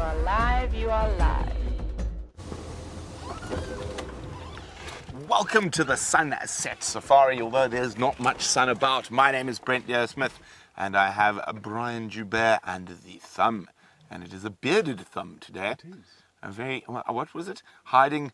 are live, you are live. Welcome to the Sunset Safari, although there's not much sun about. My name is Brent Smith, and I have Bryan Jeandre and the thumb. And it is a bearded thumb today. It is. A very, what was it? Hiding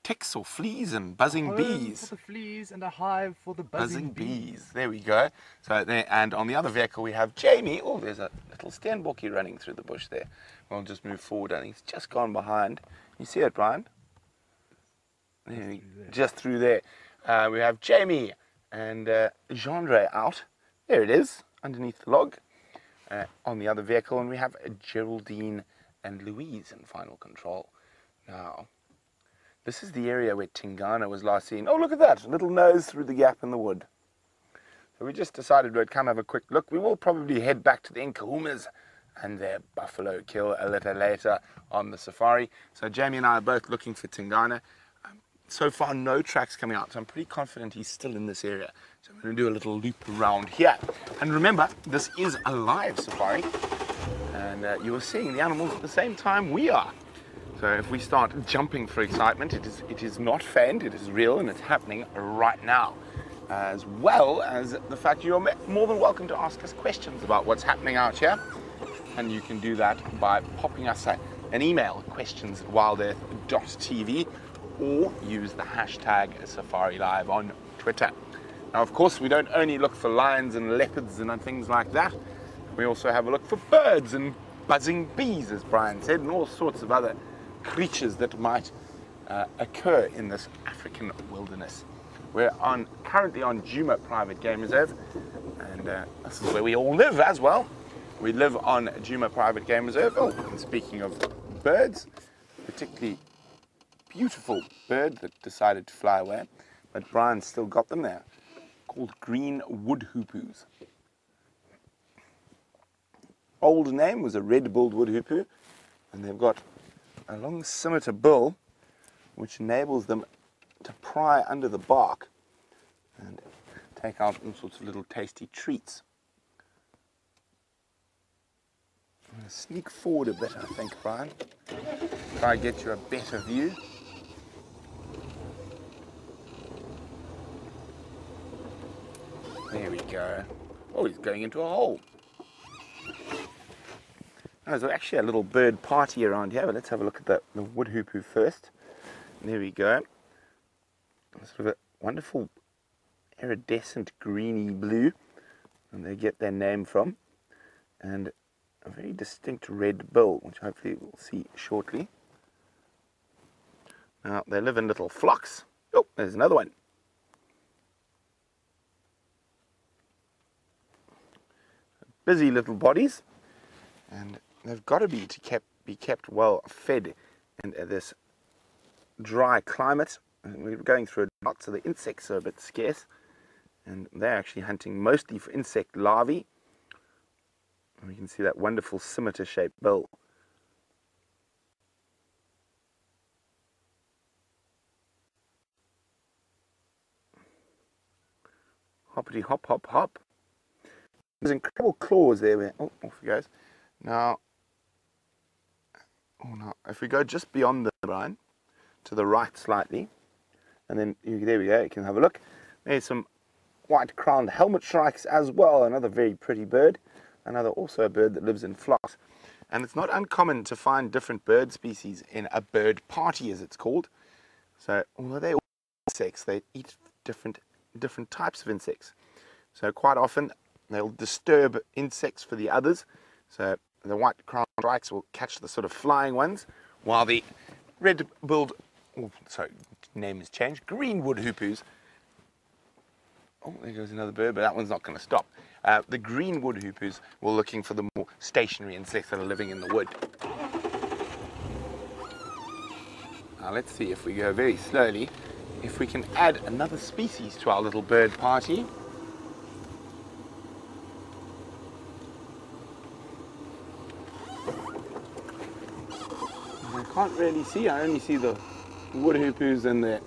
ticks or fleas and buzzing bees. For the fleas and a hive for the buzzing bees. There we go. So there, and on the other vehicle we have Jamie. Oh, there's a little steenbokkie running through the bush there. We'll just move forward. I think he's just gone behind. You see it, Bryan? Just through there. We have Jamie and Jeandre out. There it is, underneath the log. On the other vehicle, and we have Geraldine and Louise in final control. Now, this is the area where Tingana was last seen. Oh, look at that, a little nose through the gap in the wood. So we just decided we'd come have a quick look. We will probably head back to the Nkuhumas and their buffalo kill a little later on the safari. So Jamie and I are both looking for Tingana. So far, no tracks coming out, so I'm pretty confident he's still in this area. So I'm going to do a little loop around here. And remember, this is a live safari, and you are seeing the animals at the same time we are. So if we start jumping for excitement, it is not feigned, it is real, and it's happening right now. As well as the fact you're more than welcome to ask us questions about what's happening out here. And you can do that by popping us an email, questions@wildearth.tv, or use the hashtag SafariLIVE on Twitter. Now, of course, we don't only look for lions and leopards and things like that. We also have a look for birds and buzzing bees, as Bryan said, and all sorts of other creatures that might occur in this African wilderness. We're currently on Djuma Private Game Reserve, and this is where we all live as well. We live on Djuma Private Game Reserve. Oh, and speaking of birds, particularly beautiful bird that decided to fly away, but Bryan's still got them there, called green woodhoopus. Old name was a red-billed woodhoopoo, and they've got a long scimitar bill which enables them to pry under the bark and take out all sorts of little tasty treats. I'm going to sneak forward a bit, I think, Bryan. Try to get you a better view. There we go. Oh, he's going into a hole. Now, there's actually a little bird party around here, but let's have a look at the woodhoopoo first. There we go. Sort of a wonderful iridescent greeny blue, and they get their name from. And a very distinct red bill, which hopefully we'll see shortly. Now, they live in little flocks. Oh, there's another one. Busy little bodies, and they've got to be kept well fed in this dry climate. And we're going through a drought, so the insects are a bit scarce, and they're actually hunting mostly for insect larvae. And we can see that wonderful scimitar-shaped bill. Hoppity hop hop hop. There's incredible claws there. Oh, off he goes. Now, if we go just beyond the Bryan, to the right slightly, and then there we go, you can have a look. There's some white-crowned helmet shrikes as well, another very pretty bird. Also a bird that lives in flocks. And it's not uncommon to find different bird species in a bird party, as it's called. So, although they're all insects, they eat different types of insects. So quite often, they'll disturb insects for the others. So the white-crowned shrikes will catch the sort of flying ones, while the red-billed, name has changed, green woodhoopus. Oh, there goes another bird, but that one's not going to stop. The green woodhoopus were looking for the more stationary insects that are living in the wood. Now let's see if we go very slowly, if we can add another species to our little bird party. I can't really see, I only see the woodhoopus and the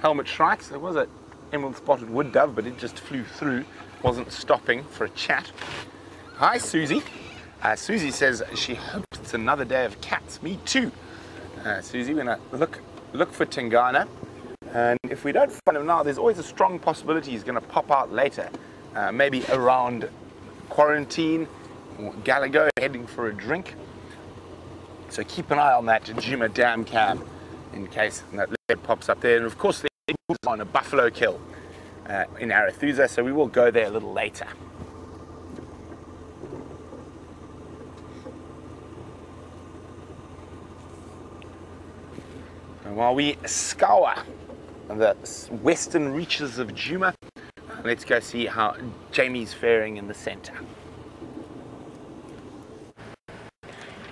helmet shrikes. There was an emerald spotted wood dove, but it just flew through, wasn't stopping for a chat. Hi Susie. Susie says she hopes it's another day of cats. Me too. Susie, we're going to look for Tingana. And if we don't find him now, there's always a strong possibility he's going to pop out later. Maybe around Quarantine or Gallagher, heading for a drink. So keep an eye on that Djuma Dam cam in case that leopard pops up there. And of course, there's on a buffalo kill in Arathusa, so we will go there a little later. And while we scour the western reaches of Djuma, let's go see how Jamie's faring in the center.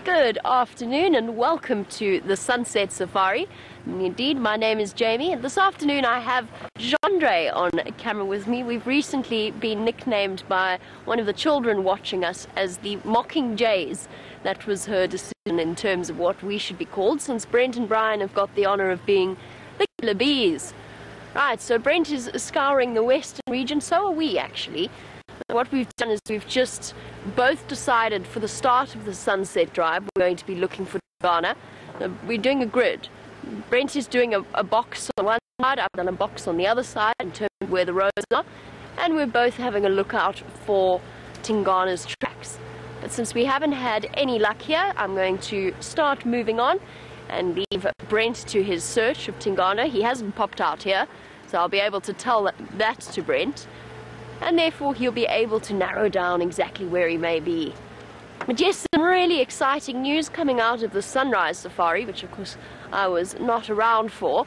Good afternoon and welcome to the Sunset Safari. Indeed, my name is Jamie, and this afternoon I have Jeandre on camera with me. We've recently been nicknamed by one of the children watching us as the Mocking Jays. That was her decision in terms of what we should be called, since Brent and Bryan have got the honor of being the killer bees. Right, so Brent is scouring the western region, so are we actually. What we've done is we've just both decided for the start of the sunset drive we're going to be looking for Tingana. We're doing a grid. Brent is doing a box on one side, I've done a box on the other side in terms of where the roads are, and we're both having a look out for Tingana's tracks. But since we haven't had any luck here, I'm going to start moving on and leave Brent to his search of Tingana. He hasn't popped out here, so I'll be able to tell that to Brent, and therefore he'll be able to narrow down exactly where he may be. But yes, some really exciting news coming out of the Sunrise Safari, which of course I was not around for.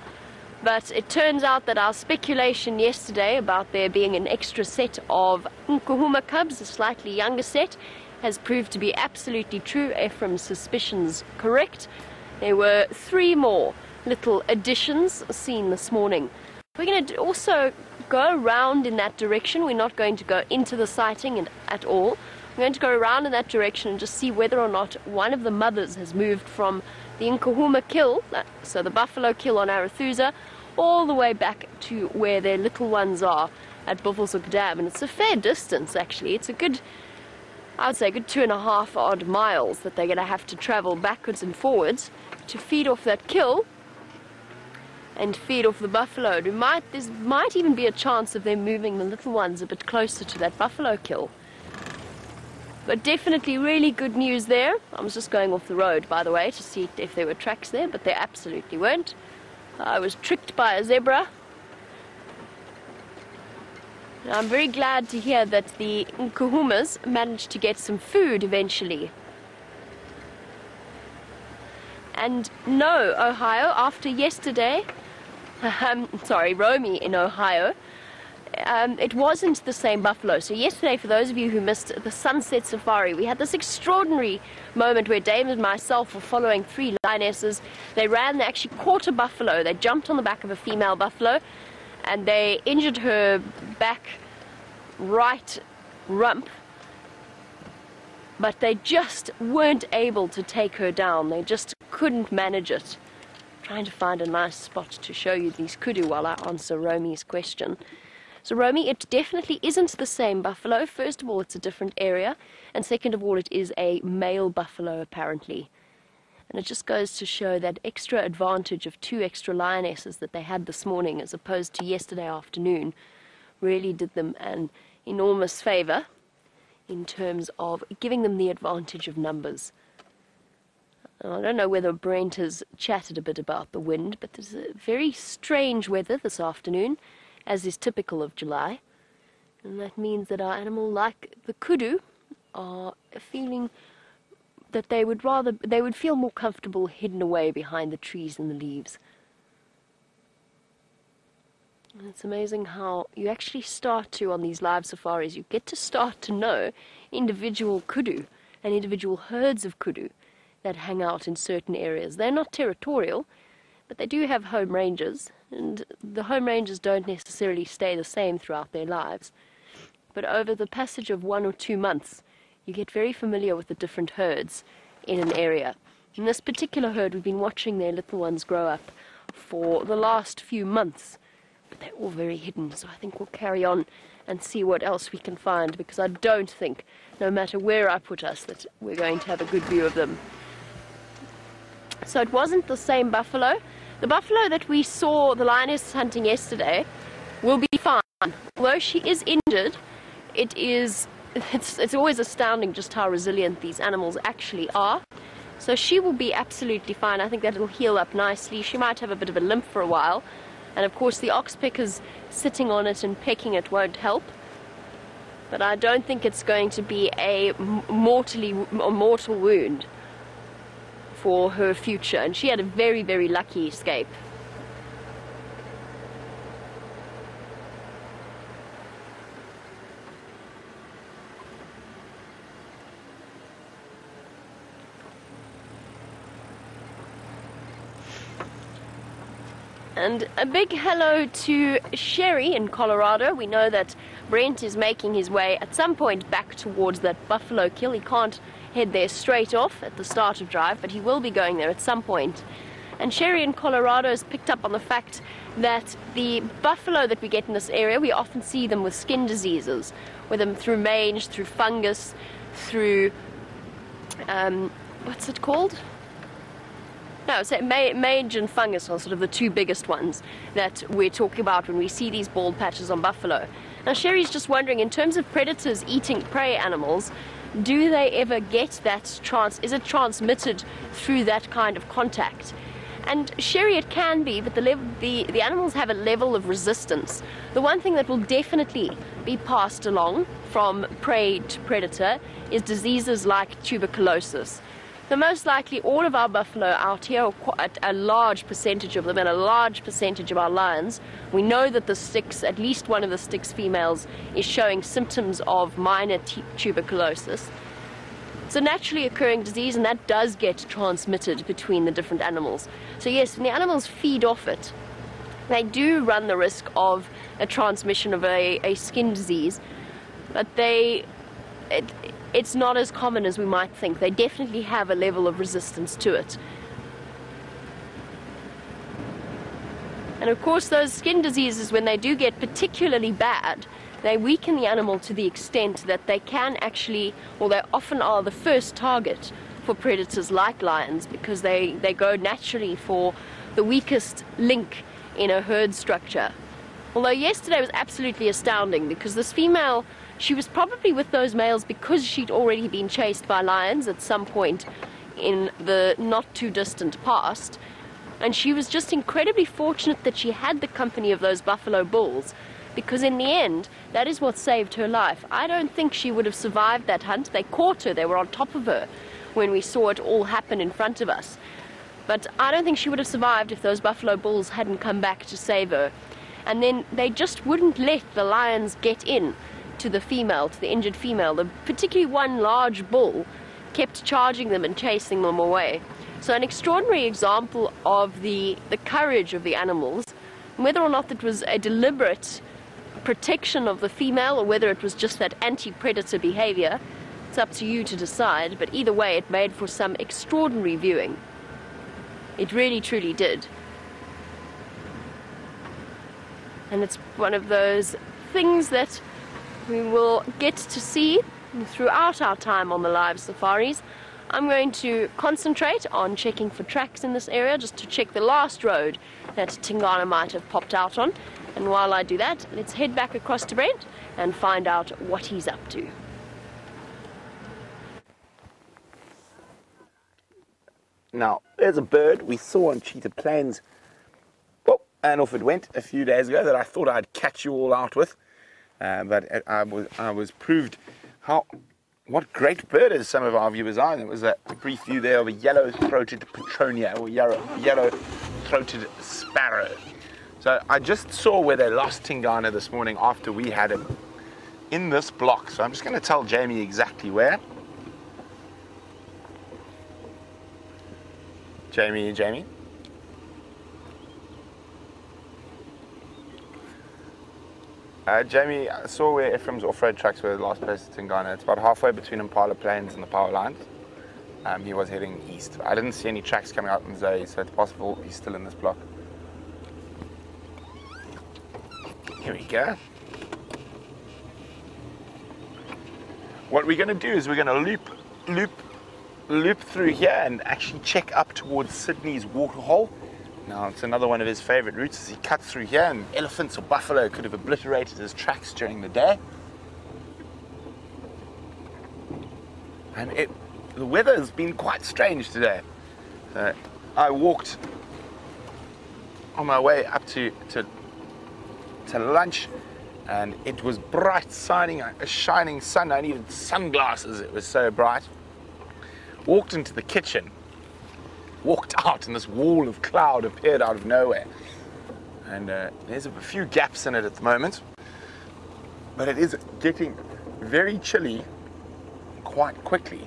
But it turns out that our speculation yesterday about there being an extra set of Nkuhumas cubs, a slightly younger set, has proved to be absolutely true. Ephraim's suspicions correct. There were 3 more little additions seen this morning. We're going to also go around in that direction. We're not going to go into the sighting at all. We're going to go around in that direction and just see whether or not one of the mothers has moved from the Nkuhumas kill, so the buffalo kill on Arathusa, all the way back to where their little ones are at Buffelshoek Dam. And it's a fair distance actually. It's a good, I would say a good 2.5 odd miles that they're going to have to travel backwards and forwards to feed off that kill and feed off the buffalo. There might even be a chance of them moving the little ones a bit closer to that buffalo kill. But definitely really good news there. I was just going off the road, by the way, to see if there were tracks there, but there absolutely weren't. I was tricked by a zebra. I'm very glad to hear that the Nkuhumas managed to get some food eventually. And no, Ohio, after yesterday, Romy in Ohio, it wasn't the same buffalo. So yesterday, for those of you who missed the Sunset Safari, we had this extraordinary moment where Dave and myself were following 3 lionesses. They actually caught a buffalo. They jumped on the back of a female buffalo and they injured her back right rump, but they just weren't able to take her down. They just couldn't manage it. Trying to find a nice spot to show you these kudu while I answer Romy's question. So Romy, it definitely isn't the same buffalo. First of all, it's a different area, and second of all, it is a male buffalo apparently. And it just goes to show that extra advantage of 2 extra lionesses that they had this morning as opposed to yesterday afternoon really did them an enormous favor in terms of giving them the advantage of numbers. I don't know whether Brent has chatted a bit about the wind, but there's a very strange weather this afternoon, as is typical of July. And that means that our animal, like the kudu, are feeling that they would feel more comfortable hidden away behind the trees and the leaves. And it's amazing how you actually start to, on these live safaris, you get to start to know individual kudu and individual herds of kudu that hang out in certain areas. They're not territorial, but they do have home ranges, and the home ranges don't necessarily stay the same throughout their lives. But over the passage of 1 or 2 months, you get very familiar with the different herds in an area. In this particular herd, we've been watching their little ones grow up for the last few months, but they're all very hidden, so I think we'll carry on and see what else we can find, because I don't think, no matter where I put us, that we're going to have a good view of them. so it wasn't the same buffalo. The buffalo that we saw the lioness hunting yesterday will be fine. Although she is injured, it's always astounding just how resilient these animals actually are. So she will be absolutely fine. I think that it'll heal up nicely. She might have a bit of a limp for a while. And of course the oxpeckers sitting on it and pecking it won't help. But I don't think it's going to be a mortal wound for her future. And she had a very, very lucky escape. And a big hello to Sherry in Colorado. We know that Brent is making his way at some point back towards that buffalo kill. He can't head there straight off at the start of drive, but he will be going there at some point. And Sherry in Colorado has picked up on the fact that the buffalo that we get in this area, we often see them with skin diseases, whether through mange, through fungus, through, what's it called? No, so mange and fungus are sort of the two biggest ones that we're talking about when we see these bald patches on buffalo. Now Sherry's just wondering, in terms of predators eating prey animals, do they ever get that is it transmitted through that kind of contact? And Sherry, it can be, but the animals have a level of resistance. The one thing that will definitely be passed along from prey to predator is diseases like tuberculosis. So most likely all of our buffalo out here, or quite a large percentage of them, and a large percentage of our lions, we know that the sticks, at least one of the sticks females, is showing symptoms of minor tuberculosis. It's a naturally occurring disease, and that does get transmitted between the different animals. So yes, when the animals feed off it, they do run the risk of a transmission of a skin disease, but it's not as common as we might think. They definitely have a level of resistance to it. And of course those skin diseases, when they do get particularly bad, they weaken the animal to the extent that they can actually, or they often are, the first target for predators like lions, because they go naturally for the weakest link in a herd structure. Although yesterday was absolutely astounding, because this female, she was probably with those males because she'd already been chased by lions at some point in the not too distant past, and she was just incredibly fortunate that she had the company of those buffalo bulls, because in the end that is what saved her life. I don't think she would have survived that hunt. They caught her, they were on top of her when we saw it all happen in front of us, but I don't think she would have survived if those buffalo bulls hadn't come back to save her. And then they just wouldn't let the lions get in to the female, to the injured female. The particularly one large bull kept charging them and chasing them away. So an extraordinary example of the courage of the animals. Whether or not that was a deliberate protection of the female, or whether it was just that anti-predator behavior, it's up to you to decide. But either way, it made for some extraordinary viewing. It really truly did. And it's one of those things that we will get to see throughout our time on the live safaris. I'm going to concentrate on checking for tracks in this area, just to check the last road that Tingana might have popped out on. And while I do that, let's head back across to Brent and find out what he's up to. Now, there's a bird we saw on Cheetah Plains. Oh, and off it went a few days ago, that I thought I'd catch you all out with. But I was proved what great birders some of our viewers are. And it was a brief view there of a yellow-throated petronia, or yellow-throated sparrow. So I just saw where they lost Tingana this morning after we had him in this block. So I'm just going to tell Jamie exactly where. Jamie. Jamie, I saw where Ephraim's off-road trucks were the last place to Tingana. It's about halfway between Impala Plains and the power lines. He was heading east. I didn't see any tracks coming out in Zoe, so it's possible he's still in this block. Here we go. What we're going to do is we're going to loop loop through here and actually check up towards Sydney's waterhole. Now, it's another one of his favorite routes as he cuts through here, and elephants or buffalo could have obliterated his tracks during the day. And the weather has been quite strange today. I walked on my way up to lunch, and it was bright, a shining sun. I needed sunglasses, it was so bright. Walked into the kitchen, walked out, and this wall of cloud appeared out of nowhere. And there's a few gaps in it at the moment, but it is getting very chilly quite quickly.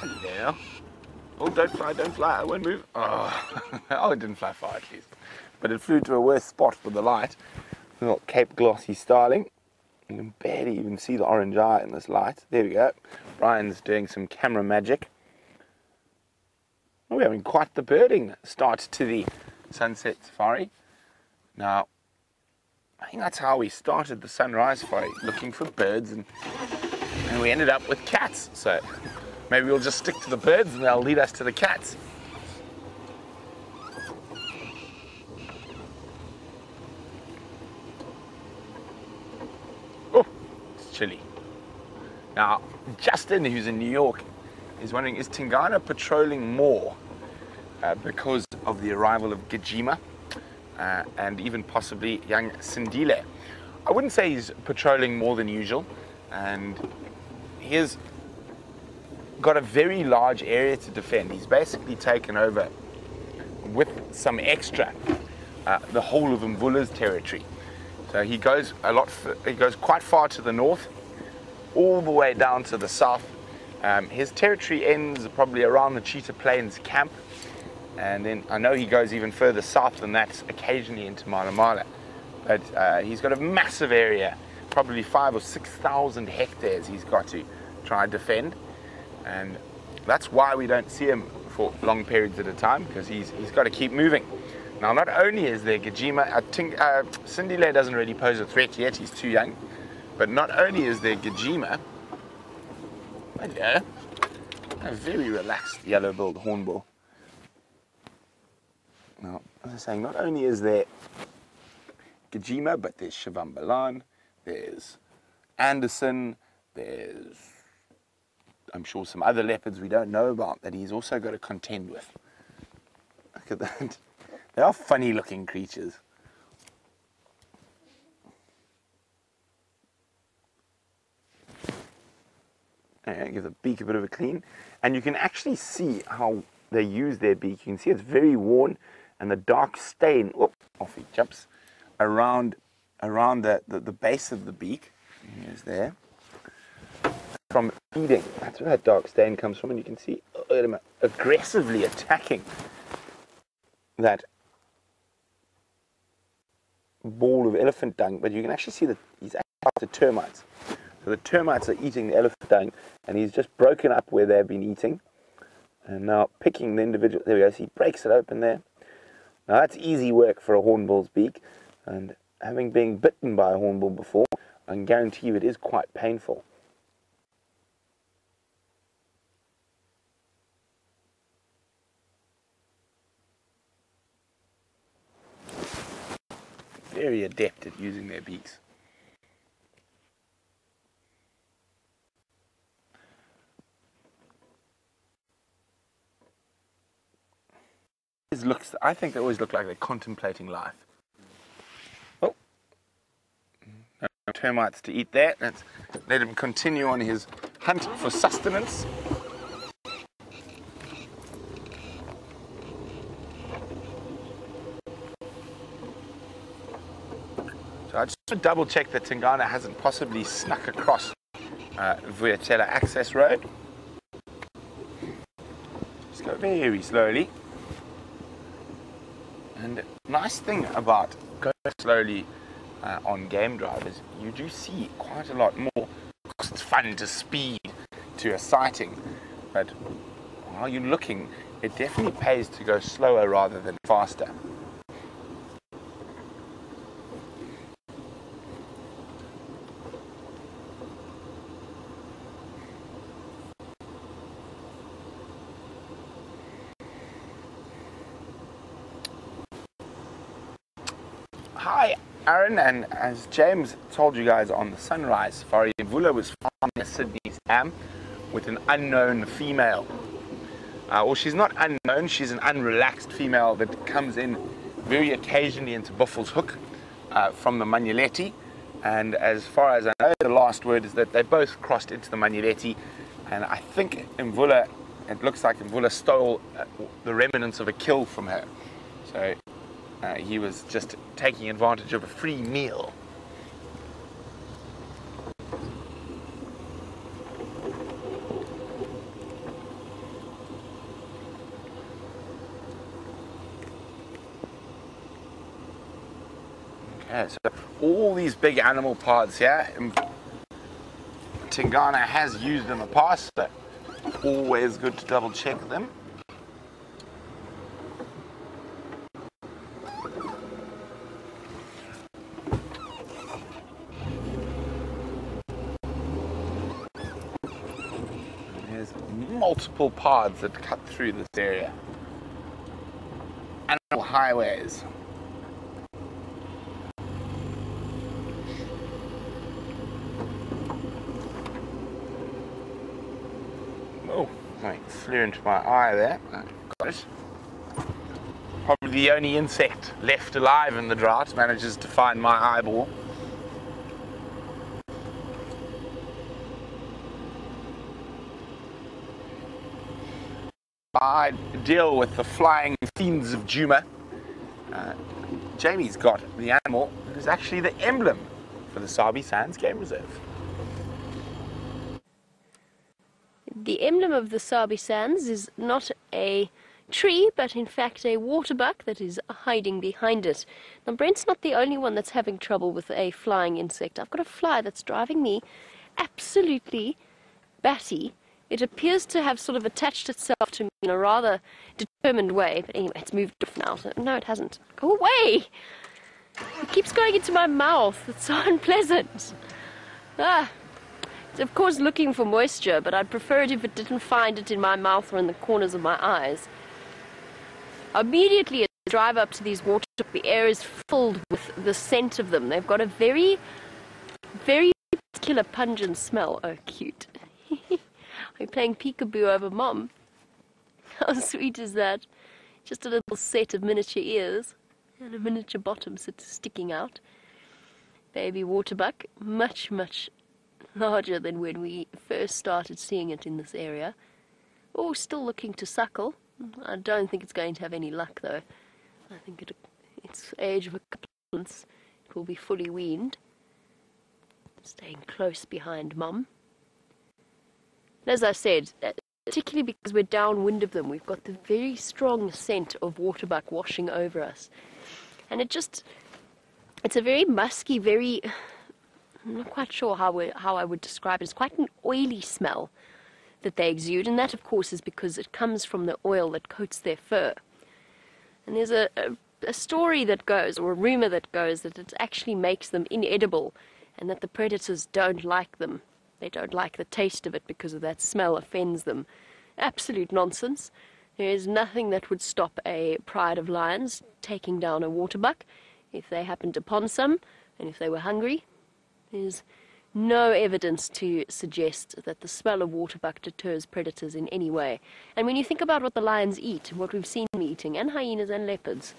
Hello. Oh, don't fly, I won't move. Oh, oh, it didn't fly far at least. But it flew to a worse spot with the light. Little Cape Glossy starling. You can barely even see the orange eye in this light. There we go. Bryan's doing some camera magic. Oh, we're having quite the birding start to the sunset safari. Now, I think that's how we started the sunrise safari, looking for birds, and we ended up with cats. So maybe we'll just stick to the birds and they'll lead us to the cats. Oh, it's chilly. Now, Justin, who's in New York, is wondering, is Tingana patrolling more because of the arrival of Djuma and even possibly young Sindile? I wouldn't say he's patrolling more than usual, and he has got a very large area to defend. He's basically taken over with some extra the whole of Mvula's territory. So he goes he goes quite far to the north, all the way down to the south. His territory ends probably around the Cheetah Plains camp, and then I know he goes even further south than that, occasionally into Malamala. But he's got a massive area, probably 5,000 or 6,000 hectares he's got to try and defend, and that's why we don't see him for long periods at a time, because he's got to keep moving. Now, not only is there Djuma, I think Sindile doesn't really pose a threat yet, he's too young, but not only is there Djuma, hello, a very relaxed yellow-billed hornbill. Now, as I was saying, not only is there Djuma, but there's Shivambalan, there's Anderson, there's, I'm sure, some other leopards we don't know about that he's also got to contend with. Look at that. They are funny-looking creatures. Anyway, give the beak a bit of a clean, and you can actually see how they use their beak. You can see it's very worn, and the dark stain, whoop, off he jumps, around the base of the beak. Here's there. From feeding, that's where that dark stain comes from, and you can see him aggressively attacking that ball of elephant dung, but you can actually see that he's after termites. So the termites are eating the elephant dung, and he's just broken up where they've been eating, and now picking the individual. There we go. So he breaks it open there. Now that's easy work for a hornbill's beak, and having been bitten by a hornbill before, I can guarantee you it is quite painful. Very adept at using their beaks. I think they always look like they're contemplating life. Oh, no termites to eat there. Let's let him continue on his hunt for sustenance. So I just want to double check that Tingana hasn't possibly snuck across Vuyatela access road. Just go very slowly. And nice thing about going slowly on game drivers, you do see quite a lot more. Of course, it's fun to speed to a sighting, but while you're looking, it definitely pays to go slower rather than faster. Hi, Aaron, and as James told you guys on the sunrise safari, Nkuhumas was found near Sydney's dam with an unknown female. Well, she's not unknown, she's an unrelaxed female that comes in very occasionally into Buffelshoek from the Manuleti. And as far as I know, the last word is that they both crossed into the Manuleti, and I think Nkuhumas, it looks like Nkuhumas stole the remnants of a kill from her. So he was just taking advantage of a free meal. Okay, so all these big animal parts here, Tingana has used in the past, so always good to double check them. There's multiple paths that cut through this area. Animal highways. Oh, something flew into my eye there. Got it. Probably the only insect left alive in the drought manages to find my eyeball. I deal with the flying fiends of Djuma. Jamie's got the animal that is actually the emblem for the Sabi Sands Game Reserve. The emblem of the Sabi Sands is not a tree, but in fact a waterbuck that is hiding behind it. Now, Brent's not the only one that's having trouble with a flying insect. I've got a fly that's driving me absolutely batty. It appears to have sort of attached itself to me in a rather determined way, but anyway, it's moved off now. So, no, it hasn't. Go away! It keeps going into my mouth. It's so unpleasant. It's of course looking for moisture, but I'd prefer it if it didn't find it in my mouth or in the corners of my eyes. Immediately as I drive up to these water, the air is filled with the scent of them. They've got a very, very particular pungent smell. Oh, cute. Are you playing peekaboo over Mom? How sweet is that? Just a little set of miniature ears and a miniature bottom sticking out. Baby waterbuck, much, much larger than when we first started seeing it in this area. Oh, still looking to suckle. I don't think it's going to have any luck though. I think its age of a couple of months, it will be fully weaned. Staying close behind Mum. As I said, particularly because we're downwind of them, we've got the very strong scent of waterbuck washing over us. And it's a very musky, I'm not quite sure how I would describe it. It's quite an oily smell that they exude, and that, of course, is because it comes from the oil that coats their fur. And there's a story that goes, or a rumor that goes, that it actually makes them inedible, and that the predators don't like them. They don't like the taste of it because of that smell offends them. Absolute nonsense. There is nothing that would stop a pride of lions taking down a waterbuck if they happened upon some, and if they were hungry. There's no evidence to suggest that the smell of waterbuck deters predators in any way. And when you think about what the lions eat, what we've seen them eating, and hyenas and leopards,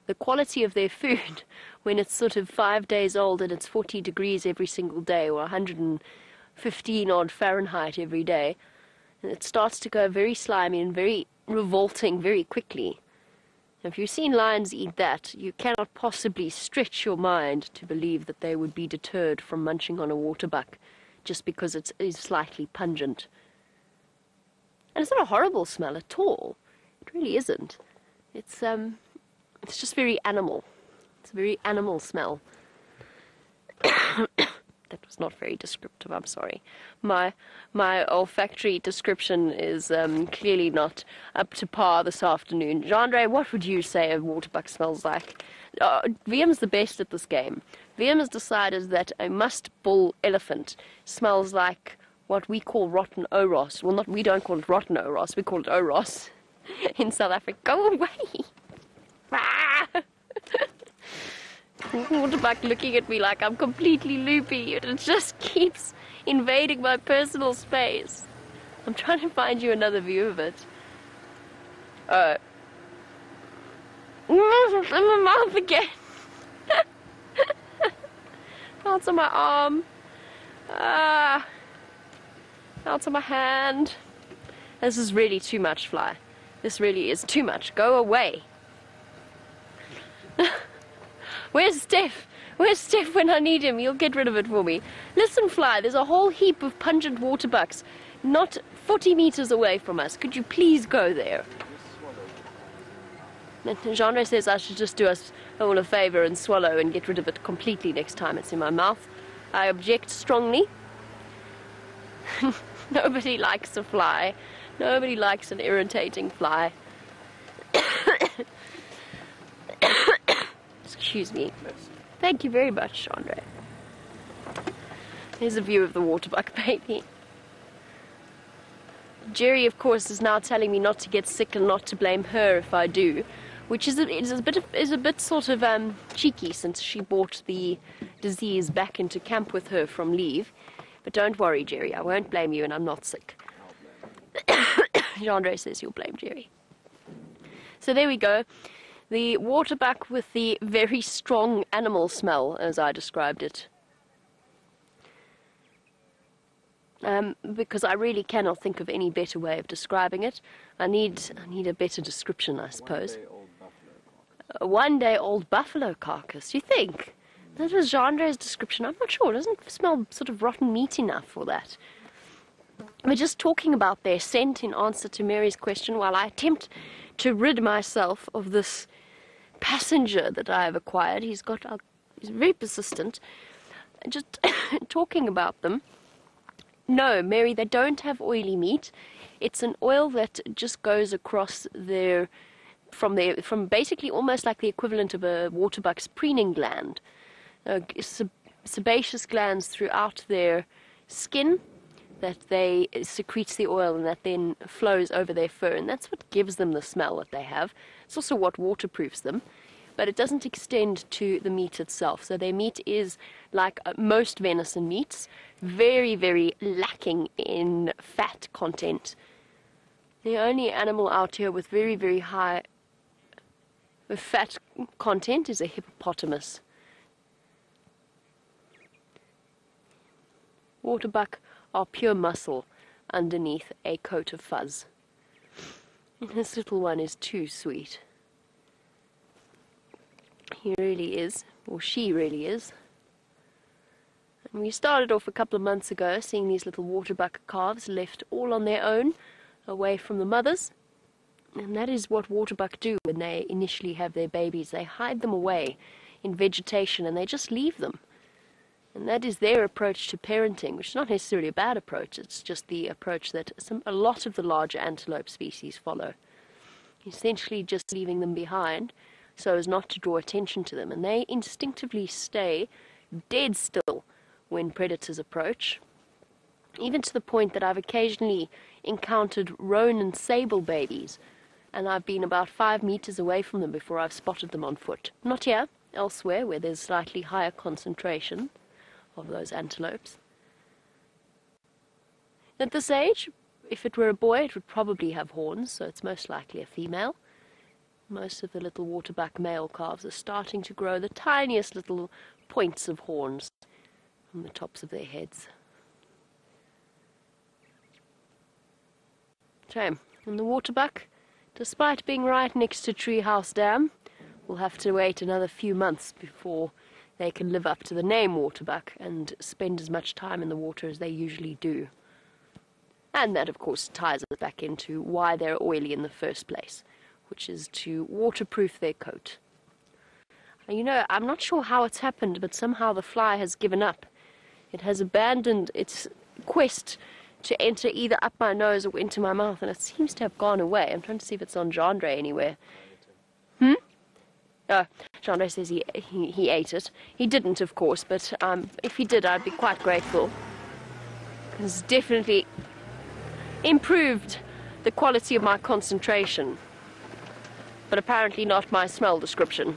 the quality of their food, when it's sort of 5 days old and it's 40 degrees every single day, or 115 odd Fahrenheit every day, and it starts to go very slimy and very revolting very quickly. If you've seen lions eat that, you cannot possibly stretch your mind to believe that they would be deterred from munching on a waterbuck just because it is slightly pungent. And it's not a horrible smell at all. It really isn't. It's just very animal. It's a very animal smell. That was not very descriptive, I'm sorry. My olfactory description is clearly not up to par this afternoon. Jeandre, what would you say a waterbuck smells like? VM's the best at this game. VM has decided that a musk bull elephant smells like what we call rotten oros. Well, we don't call it rotten oros, we call it oros in South Africa. Go away! Waterbuck looking at me like I'm completely loopy, and it just keeps invading my personal space. I'm trying to find you another view of it. In my mouth again. Out on my arm. Out on my hand. This is really too much, Fly. This really is too much. Go away. Where's Steph? Where's Steph when I need him? He'll get rid of it for me. Listen, Fly, there's a whole heap of pungent waterbucks not 40 meters away from us. Could you please go there? Jeandre says I should just do us all a favor and swallow and get rid of it completely next time it's in my mouth. I object strongly. Nobody likes a fly. Nobody likes an irritating fly. Excuse me. Thank you very much, Jeandre. Here's a view of the waterbuck baby. Jerry, of course, is now telling me not to get sick and not to blame her if I do, which is a bit sort of cheeky, since she brought the disease back into camp with her from leave. But don't worry, Jerry, I won't blame you, and I'm not sick. Jeandre says you'll blame Jerry. So there we go. The waterbuck with the very strong animal smell, as I described it. Because I really cannot think of any better way of describing it. I need a better description, I suppose. A one-day-old buffalo carcass, you think? That was Jeandre's description. I'm not sure. It doesn't smell sort of rotten meat enough for that. We're just talking about their scent in answer to Mary's question while I attempt to rid myself of this passenger that I have acquired. He's very persistent. Just talking about them. No, Mary, they don't have oily meat. It's an oil that just goes across from basically almost like the equivalent of a waterbuck's preening gland. Sebaceous glands throughout their skin that they secretes the oil and that then flows over their fur, and that's what gives them the smell that they have. It's also what waterproofs them, but it doesn't extend to the meat itself. So their meat is like most venison meats, very, very lacking in fat content. The only animal out here with very, very high fat content is a hippopotamus. Waterbuck are pure muscle underneath a coat of fuzz. And this little one is too sweet. He really is, or she really is. And we started off a couple of months ago seeing these little waterbuck calves left all on their own, away from the mothers. And that is what waterbuck do when they initially have their babies. They hide them away in vegetation and they just leave them. And that is their approach to parenting, which is not necessarily a bad approach. It's just the approach that a lot of the larger antelope species follow. Essentially just leaving them behind so as not to draw attention to them. And they instinctively stay dead still when predators approach. Even to the point that I've occasionally encountered roan and sable babies, and I've been about 5 meters away from them before I've spotted them on foot. Not here, elsewhere, where there's slightly higher concentration of those antelopes. At this age, if it were a boy, it would probably have horns, so it's most likely a female. Most of the little waterbuck male calves are starting to grow the tiniest little points of horns on the tops of their heads. So, and the waterbuck, despite being right next to Treehouse Dam, will have to wait another few months before they can live up to the name waterbuck and spend as much time in the water as they usually do. And that, of course, ties us back into why they're oily in the first place, which is to waterproof their coat. You know, I'm not sure how it's happened, but somehow the fly has given up. It has abandoned its quest to enter either up my nose or into my mouth, and it seems to have gone away. I'm trying to see if it's on Jeandre anywhere. Oh, Jeandre says he ate it. He didn't, of course, but if he did, I'd be quite grateful. It's definitely improved the quality of my concentration, but apparently not my smell description.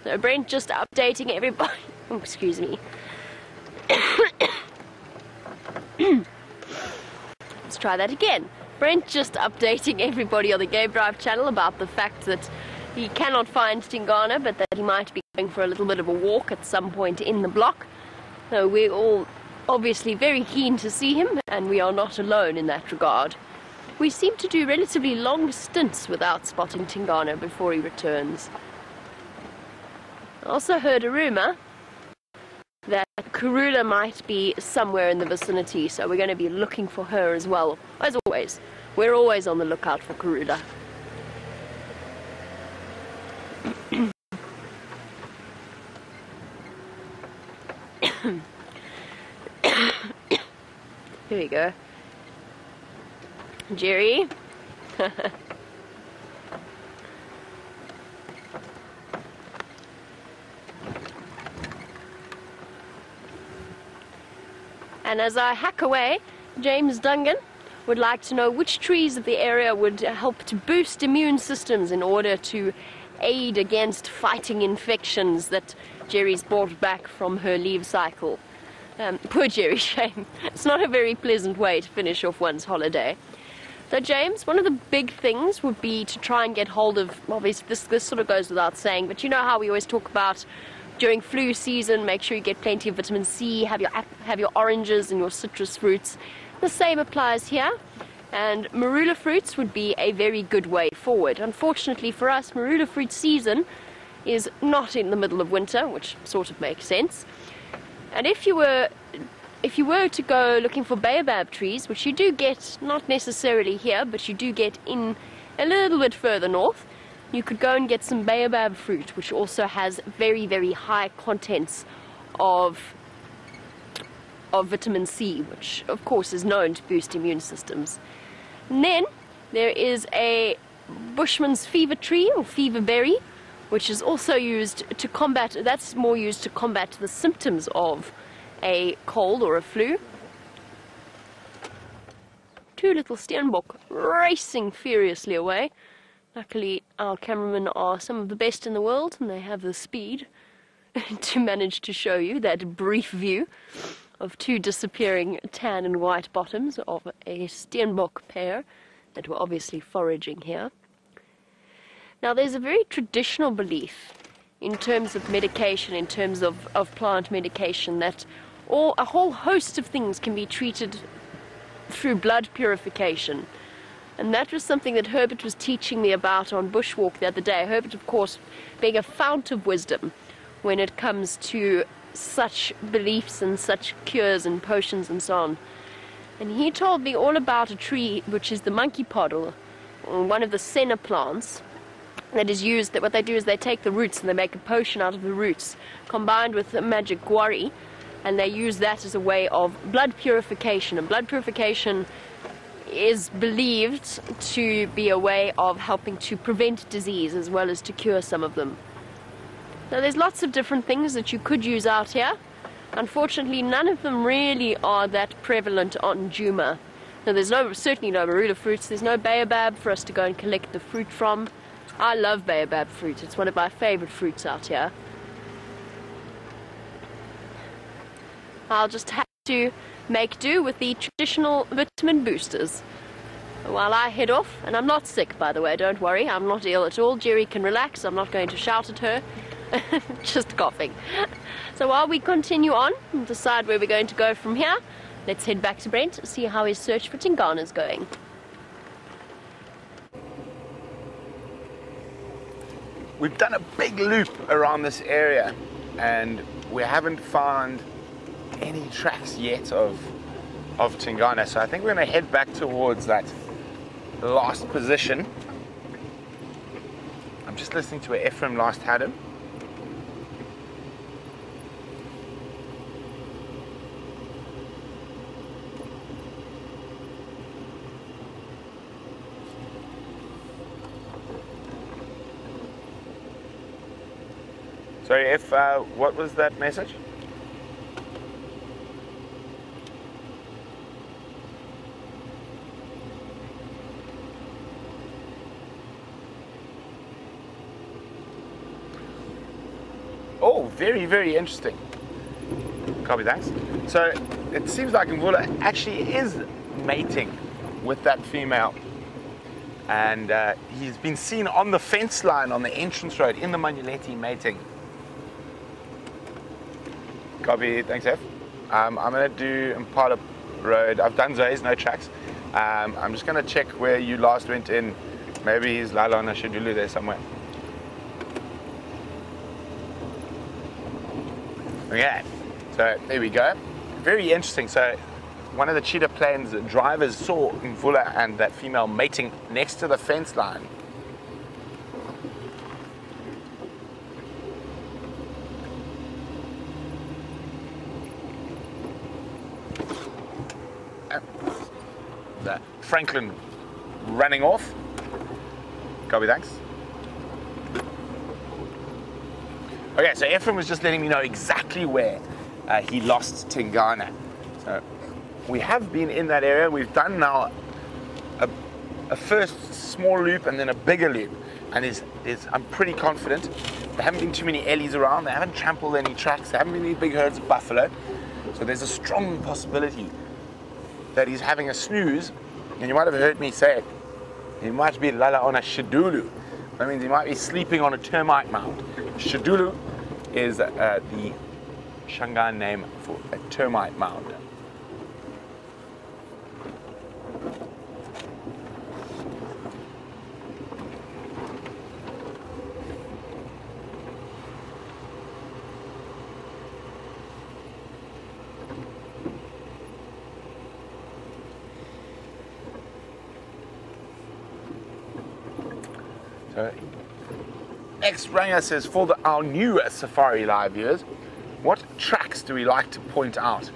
So Brent just updating everybody. Oh, excuse me. Let's try that again. Brent just updating everybody on the Game Drive channel about the fact that he cannot find Tingana, but that he might be going for a little bit of a walk at some point in the block. So we're all obviously very keen to see him, and we are not alone in that regard. We seem to do relatively long stints without spotting Tingana before he returns. I also heard a rumour that Karula might be somewhere in the vicinity, so we're going to be looking for her as well. As always, we're always on the lookout for Karula. Here we go. Jerry. And as I hack away, James Dungan would like to know which trees of the area would help to boost immune systems in order to aid against fighting infections that Jerry's brought back from her leave cycle. Poor Jerry, shame. It's not a very pleasant way to finish off one's holiday. So James, one of the big things would be to try and get hold of, obviously this sort of goes without saying, but you know how we always talk about during flu season, make sure you get plenty of vitamin C, have your oranges and your citrus fruits. The same applies here, and marula fruits would be a very good way forward. Unfortunately for us, marula fruit season is not in the middle of winter, which sort of makes sense. And if you were to go looking for baobab trees, which you do get not necessarily here, but you do get in a little bit further north, you could go and get some baobab fruit, which also has very, very high contents of vitamin C, which of course is known to boost immune systems. And then there is a bushman's fever tree or fever berry, which is also used to combat, that's more used to combat the symptoms of a cold or a flu. Two little steenbok racing furiously away. Luckily, our cameramen are some of the best in the world, and they have the speed to manage to show you that brief view of two disappearing tan and white bottoms of a steenbok pair that were obviously foraging here. Now, there's a very traditional belief in terms of medication, in terms of plant medication, that a whole host of things can be treated through blood purification. And that was something that Herbert was teaching me about on Bushwalk the other day. Herbert, of course, being a fount of wisdom when it comes to such beliefs and such cures and potions and so on. And he told me all about a tree, which is the monkey pod, or one of the senna plants, that is used, that what they do is they take the roots and they make a potion out of the roots, combined with the magic guari, and they use that as a way of blood purification. And blood purification is believed to be a way of helping to prevent disease as well as to cure some of them. Now, there's lots of different things that you could use out here. Unfortunately, none of them really are that prevalent on Djuma. Now, there's certainly no marula fruits. There's no baobab for us to go and collect the fruit from. I love baobab fruit. It's one of my favorite fruits out here. I'll just have to make do with the traditional vitamin boosters while I head off. And I'm not sick, by the way, don't worry. I'm not ill at all. Jerry can relax. I'm not going to shout at her. Just coughing. So while we continue on and decide where we're going to go from here, let's head back to Brent to see how his search for Tingana is going. We've done a big loop around this area and we haven't found any tracks yet of Tingana, so I think we're going to head back towards that last position. I'm just listening to where Ephraim last had him. Sorry, what was that message? Oh, very, very interesting. Copy, thanks. So it seems like Nkuhumas actually is mating with that female. And he's been seen on the fence line on the entrance road in the Manuleti mating. Copy, thanks, F. I'm going to do Impala Road. I've done Zoe's, no tracks. I'm just going to check where you last went in. Maybe he's Lioness Shidulu there somewhere. Okay, so there we go. Very interesting. So one of the cheetah plains drivers saw Nkuhumas and that female mating next to the fence line. The Franklin running off. Copy, thanks. Okay, so Ephraim was just letting me know exactly where he lost Tingana. So we have been in that area. We've done now a first small loop and then a bigger loop. And I'm pretty confident there haven't been too many ellies around. They haven't trampled any tracks. There haven't been any big herds of buffalo. So there's a strong possibility that he's having a snooze. And you might have heard me say it. He might be lala on a shidulu. That means he might be sleeping on a termite mound. Shidulu is the Shangaan name for a termite mound. So, X Ranger says, for our new SafariLIVE viewers, what tracks do we like to point out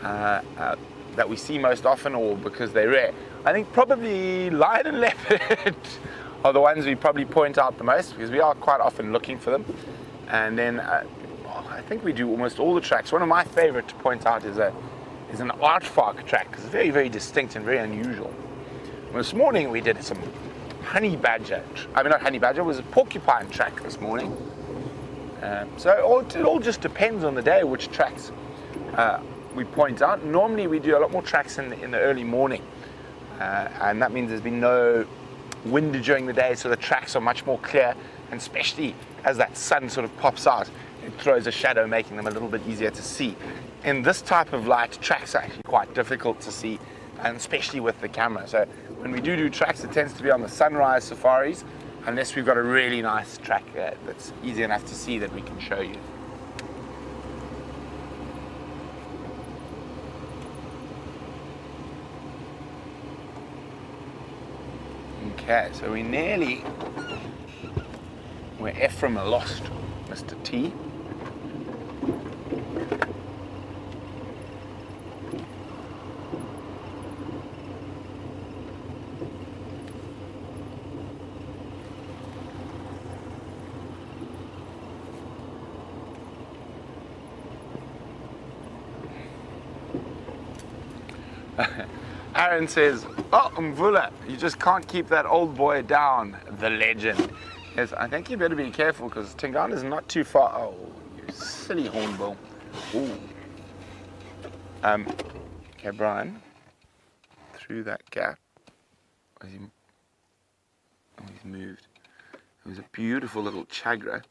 that we see most often or because they're rare? I think probably lion and leopard are the ones we probably point out the most because we are quite often looking for them. And then I think we do almost all the tracks. One of my favorite to point out is an aardvark track because it's very, very distinct and very unusual. This morning we did some honey badger, not honey badger, it was a porcupine track this morning. So it all just depends on the day which tracks we point out. Normally we do a lot more tracks in the early morning, and that means there's been no wind during the day, so the tracks are much more clear, and especially as that sun sort of pops out, it throws a shadow, making them a little bit easier to see. In this type of light, tracks are actually quite difficult to see, and especially with the camera. So when we do tracks, it tends to be on the sunrise safaris, unless we've got a really nice track that's easy enough to see that we can show you. Okay, so we nearly where Ephraim lost Mr. T. Aaron says, oh, Nkuhumas, you just can't keep that old boy down, the legend. Yes, I think you better be careful because Tingana is not too far. Oh, you silly hornbill. Ooh. Okay, Bryan, through that gap. He's moved. It was a beautiful little chagra.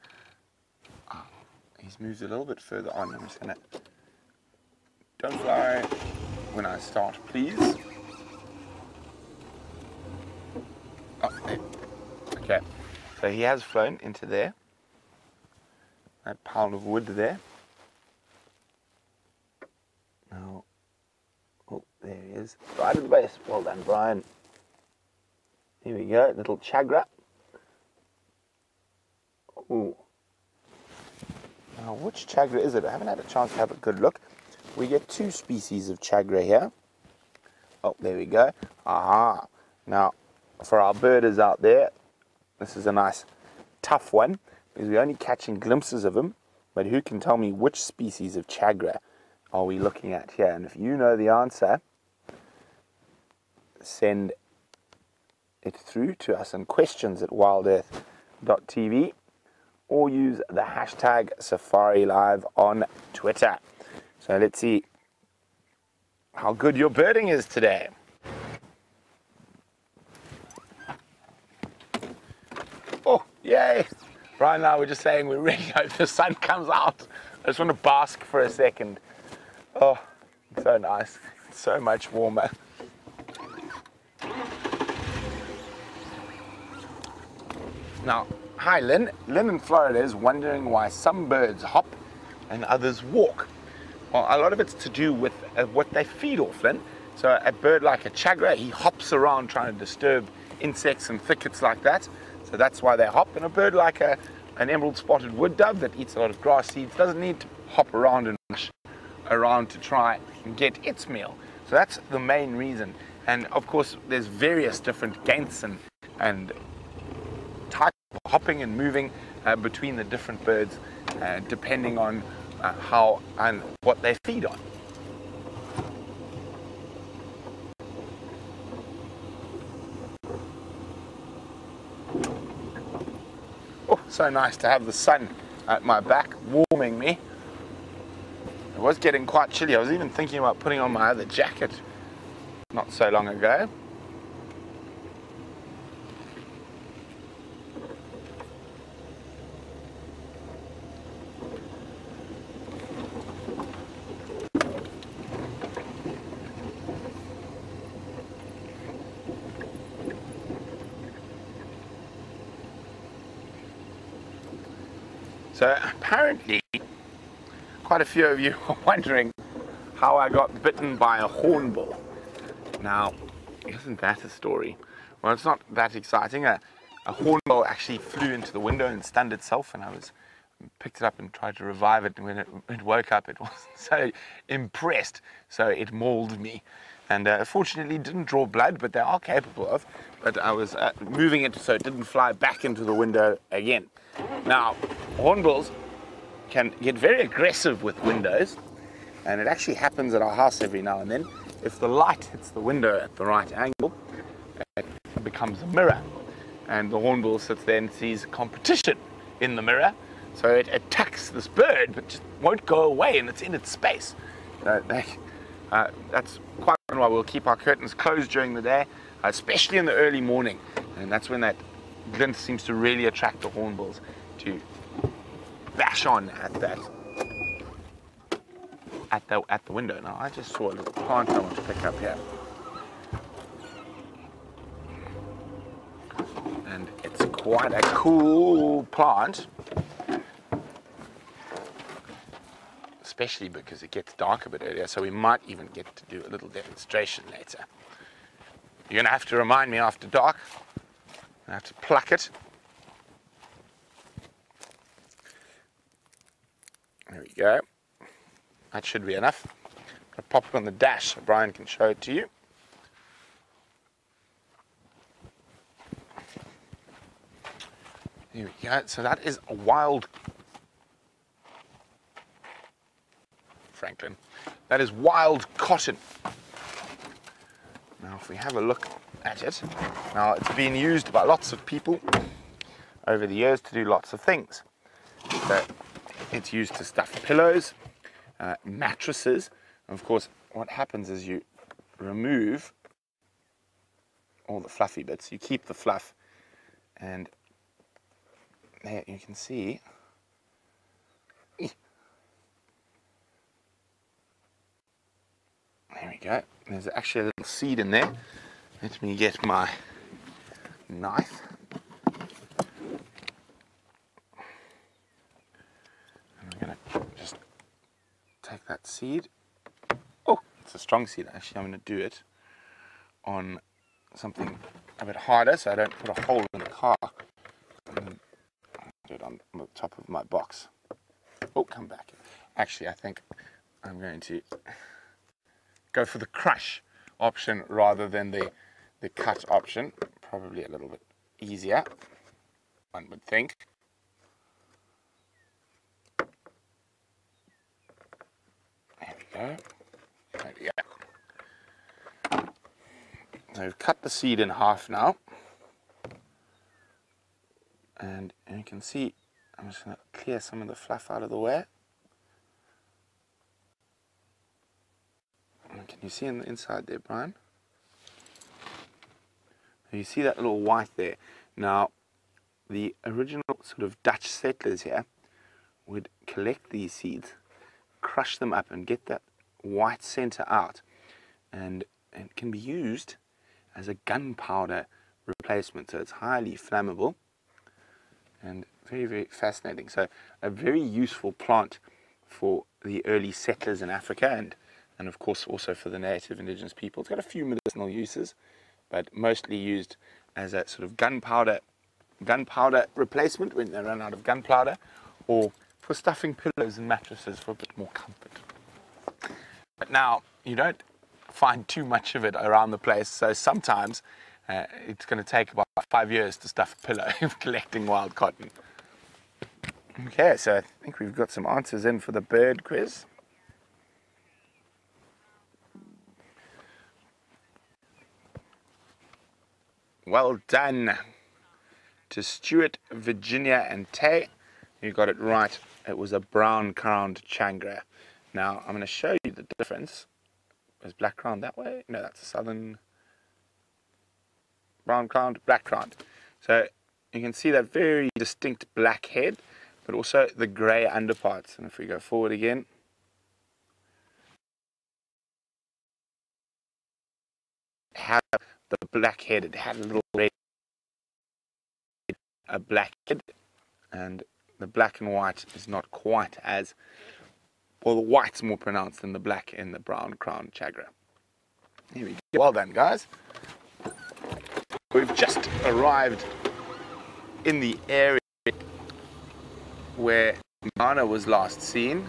Oh, he's moved a little bit further on. I'm just gonna. Don't fly when I start, please. Oh, there. Okay, so he has flown into there. That pile of wood there. Now, oh, there he is. Right at the base. Well done, Bryan. Here we go, little Jeandre. Ooh. Now, which Jeandre is it? I haven't had a chance to have a good look. We get 2 species of Jeandre here. Oh, there we go. Aha. Now, for our birders out there, this is a nice tough one because we're only catching glimpses of them. But who can tell me which species of Jeandre are we looking at here? And if you know the answer, send it through to us on questions@wildearth.tv or use the hashtag SafariLIVE on Twitter. So let's see how good your birding is today. Oh, yay! Right now we're just saying we really hope the sun comes out. I just want to bask for a second. Oh, so nice. It's so much warmer. Now, hi Lynn. Lynn in Florida is wondering why some birds hop and others walk. Well, a lot of it's to do with what they feed off, Lynn. So a bird like a Jeandre, he hops around trying to disturb insects and thickets like that. So that's why they hop. And a bird like an emerald spotted wood dove that eats a lot of grass seeds doesn't need to hop around and rush around to try and get its meal. So that's the main reason. And of course, there's various different gaits and types of hopping and moving between the different birds, depending on how and what they feed on. Oh, so nice to have the sun at my back warming me. It was getting quite chilly. I was even thinking about putting on my other jacket not so long ago. So apparently, quite a few of you are wondering how I got bitten by a hornbill. Now, isn't that a story? Well, it's not that exciting. A hornbill actually flew into the window and stunned itself, and I picked it up and tried to revive it. And when it woke up, it wasn't so impressed, so it mauled me. And fortunately didn't draw blood, but they are capable of. But I was moving it so it didn't fly back into the window again. Now, hornbills can get very aggressive with windows, and it actually happens at our house every now and then. If the light hits the window at the right angle, it becomes a mirror, and the hornbill sits there and sees competition in the mirror, so it attacks this bird, but just won't go away, and it's in its space. So that's quite why we'll keep our curtains closed during the day, especially in the early morning, and that's when that glint seems to really attract the hornbills to bash on at the window. Now I just saw a little plant I want to pick up here, and it's quite a cool plant, especially because it gets dark a bit earlier, so we might even get to do a little demonstration later. You're going to have to remind me after dark. I have to pluck it. There we go. That should be enough. I'll pop it on the dash so Bryan can show it to you. There we go. So that is a wild Franklin. That is wild cotton. Now if we have a look at it, now it's been used by lots of people over the years to do lots of things. So it's used to stuff pillows, mattresses, and of course what happens is you remove all the fluffy bits, you keep the fluff, and there you can see there we go. There's actually a little seed in there. Let me get my knife. And I'm going to just take that seed. Oh, it's a strong seed. Actually, I'm going to do it on something a bit harder so I don't put a hole in the car. And do it on the top of my box. Oh, come back. Actually, I think I'm going to go for the crush option rather than the cut option. Probably a little bit easier, one would think. There we go. There we go. So we've cut the seed in half now. And you can see, I'm just going to clear some of the fluff out of the way. And can you see on the inside there, Bryan? You see that little white there. Now, the original sort of Dutch settlers here would collect these seeds, crush them up and get that white center out. And it can be used as a gunpowder replacement. So it's highly flammable and very, very fascinating. So a very useful plant for the early settlers in Africa and of course also for the native indigenous people. It's got a few medicinal uses, but mostly used as a sort of gunpowder replacement when they run out of gunpowder, or for stuffing pillows and mattresses for a bit more comfort. But now you don't find too much of it around the place, so sometimes it's going to take about 5 years to stuff a pillow collecting wild cotton. Okay, so I think we've got some answers in for the bird quiz. Well done to Stuart, Virginia and Tay. You got it right. It was a brown-crowned Jeandre. Now I'm going to show you the difference. Is black-crowned that way? No, that's a southern brown-crowned, black-crowned. So you can see that very distinct black head, but also the grey underparts. And if we go forward again, have the black head. It had a little red, a black head, and the black and white is not quite as, well, the white's more pronounced than the black in the brown-crowned Jeandre. Here we go. Well done, guys. We've just arrived in the area where Mana was last seen.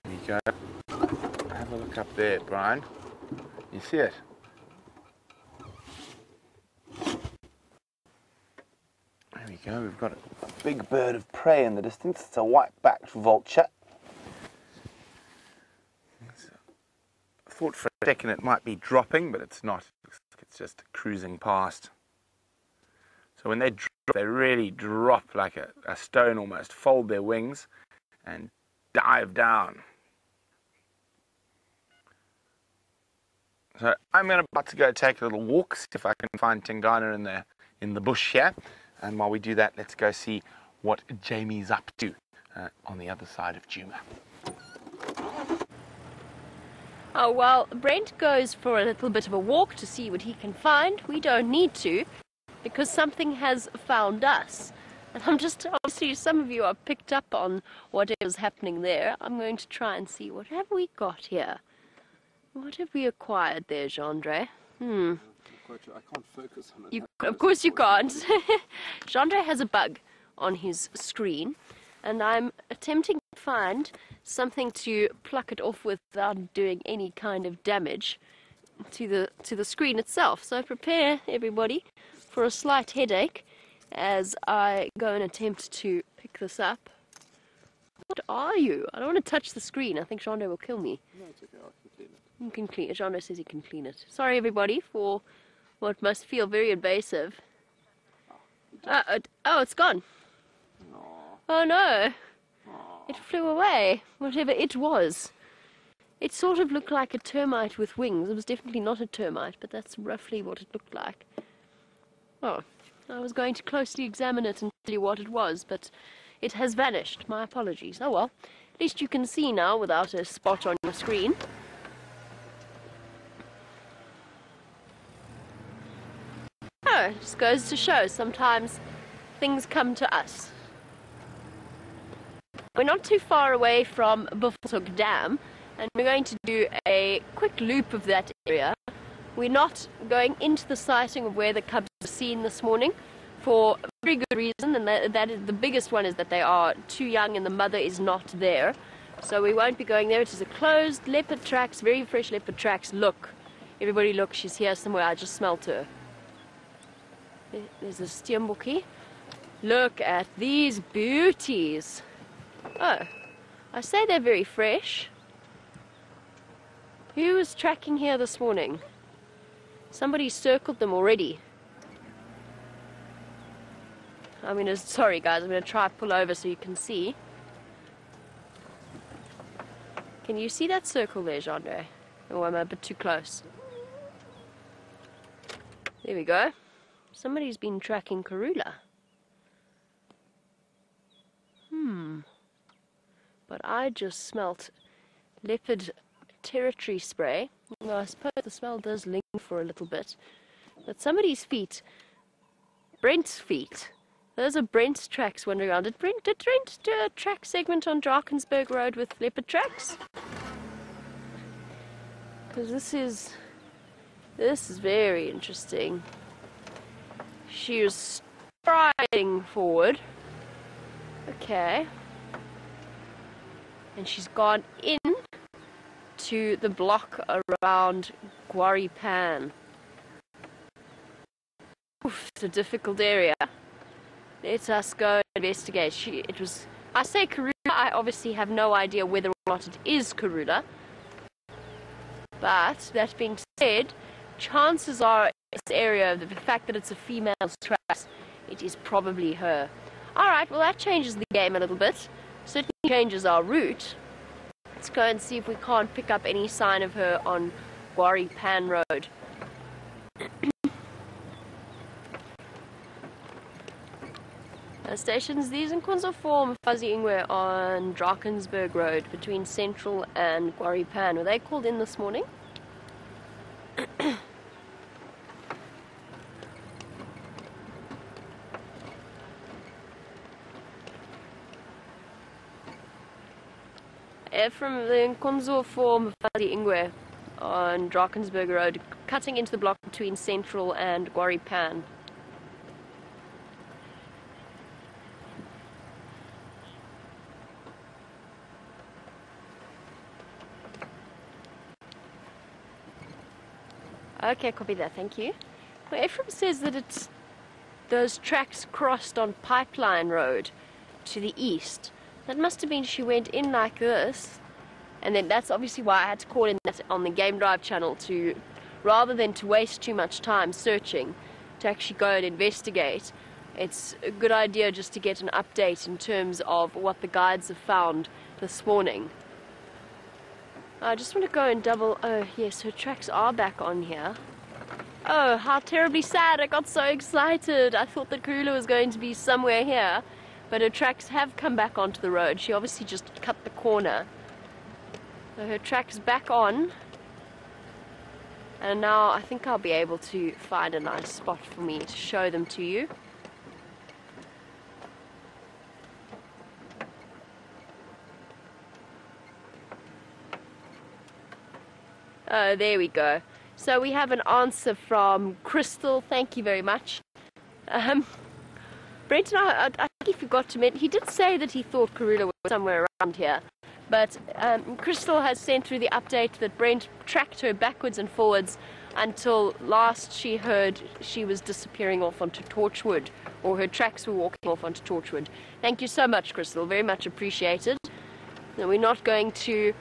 There we go. Have a look up there, Bryan. You see it? There we go. We've got a big bird of prey in the distance. It's a white-backed vulture. I thought for a second it might be dropping, but it's not. It's just cruising past. So when they drop, they really drop like a stone almost, fold their wings and dive down. So I'm about to go take a little walk, see if I can find Tingana in the bush here. And while we do that, let's go see what Jamie's up to on the other side of Djuma. Oh, well, Brent goes for a little bit of a walk to see what he can find. We don't need to, because something has found us. And I'm just, obviously, some of you are picked up on whatever's happening there. I'm going to try and see, what have we got here? What have we acquired there, Jeandre? I can't focus on it. Of course you can't. Jeandre has a bug on his screen, and I'm attempting to find something to pluck it off with without doing any kind of damage to the screen itself. So prepare, everybody, for a slight headache as I go and attempt to pick this up. What are you? I don't want to touch the screen. I think Jeandre will kill me. No, it's okay. I can clean it. You can clean it. Jeandre says he can clean it. Sorry, everybody, for what must feel very invasive. Oh, it's gone. Aww. Oh no. Aww. It flew away, whatever it was. It sort of looked like a termite with wings. It was definitely not a termite, but that's roughly what it looked like. Oh, I was going to closely examine it and tell you what it was, but it has vanished. My apologies. Oh well, at least you can see now without a spot on your screen. Oh, it just goes to show sometimes things come to us. We're not too far away from Buffelshoek Dam, and we're going to do a quick loop of that area. We're not going into the sighting of where the cubs were seen this morning for a very good reason, and that is, the biggest one is that they are too young and the mother is not there. So we won't be going there. It is a closed leopard tracks, very fresh leopard tracks. Look, everybody look, she's here somewhere. I just smelt her. There's a steenbokkie. Look at these beauties. Oh, I say they're very fresh. Who was tracking here this morning? Somebody circled them already. Sorry guys, I'm going to try to pull over so you can see. Can you see that circle there, Jeandre? Oh, I'm a bit too close. There we go. Somebody's been tracking Karula. But I just smelt leopard territory spray. Well, I suppose the smell does linger for a little bit. But somebody's feet, Brent's feet, those are Brent's tracks wandering around. Did Brent do a track segment on Drakensberg Road with leopard tracks? Because this is very interesting. She was striding forward. Okay. And she's gone in to the block around Djuma Pan. Oof, it's a difficult area. Let us go investigate. I say Karula, I obviously have no idea whether or not it is Karula. But that being said, chances are in this area, the fact that it's a female's tracks, it is probably her. Alright, well that changes the game a little bit. Certainly changes our route. Let's go and see if we can't pick up any sign of her on Djuma Pan Road. Stations, these Nkuhumas form Fuzzy Ingwe on Drakensberg Road between Central and Djuma Pan. Were they called in this morning? From the Nkuhumas form Fuzzy Ingwe on Drakensberg Road, cutting into the block between Central and Djuma Pan. Okay, copy that, thank you. Well, Ephraim says that those tracks crossed on Pipeline Road to the east. That must have been she went in like this, and then that's obviously why I had to call in that on the Game Drive channel to, rather than to waste too much time searching, to actually go and investigate. It's a good idea just to get an update in terms of what the guides have found this morning. I just want to go and double. Oh yes, her tracks are back on here. Oh, how terribly sad. I got so excited. I thought that Karula was going to be somewhere here, but her tracks have come back onto the road. She obviously just cut the corner. So her tracks back on, and now I think I'll be able to find a nice spot for me to show them to you. Oh, there we go. So we have an answer from Crystal. Thank you very much. Brent and I think he forgot to mention, he did say that he thought Karula was somewhere around here. But Crystal has sent through the update that Brent tracked her backwards and forwards until last she heard she was disappearing off onto Torchwood, or her tracks were walking off onto Torchwood. Thank you so much, Crystal. Very much appreciated. Now, we're not going to...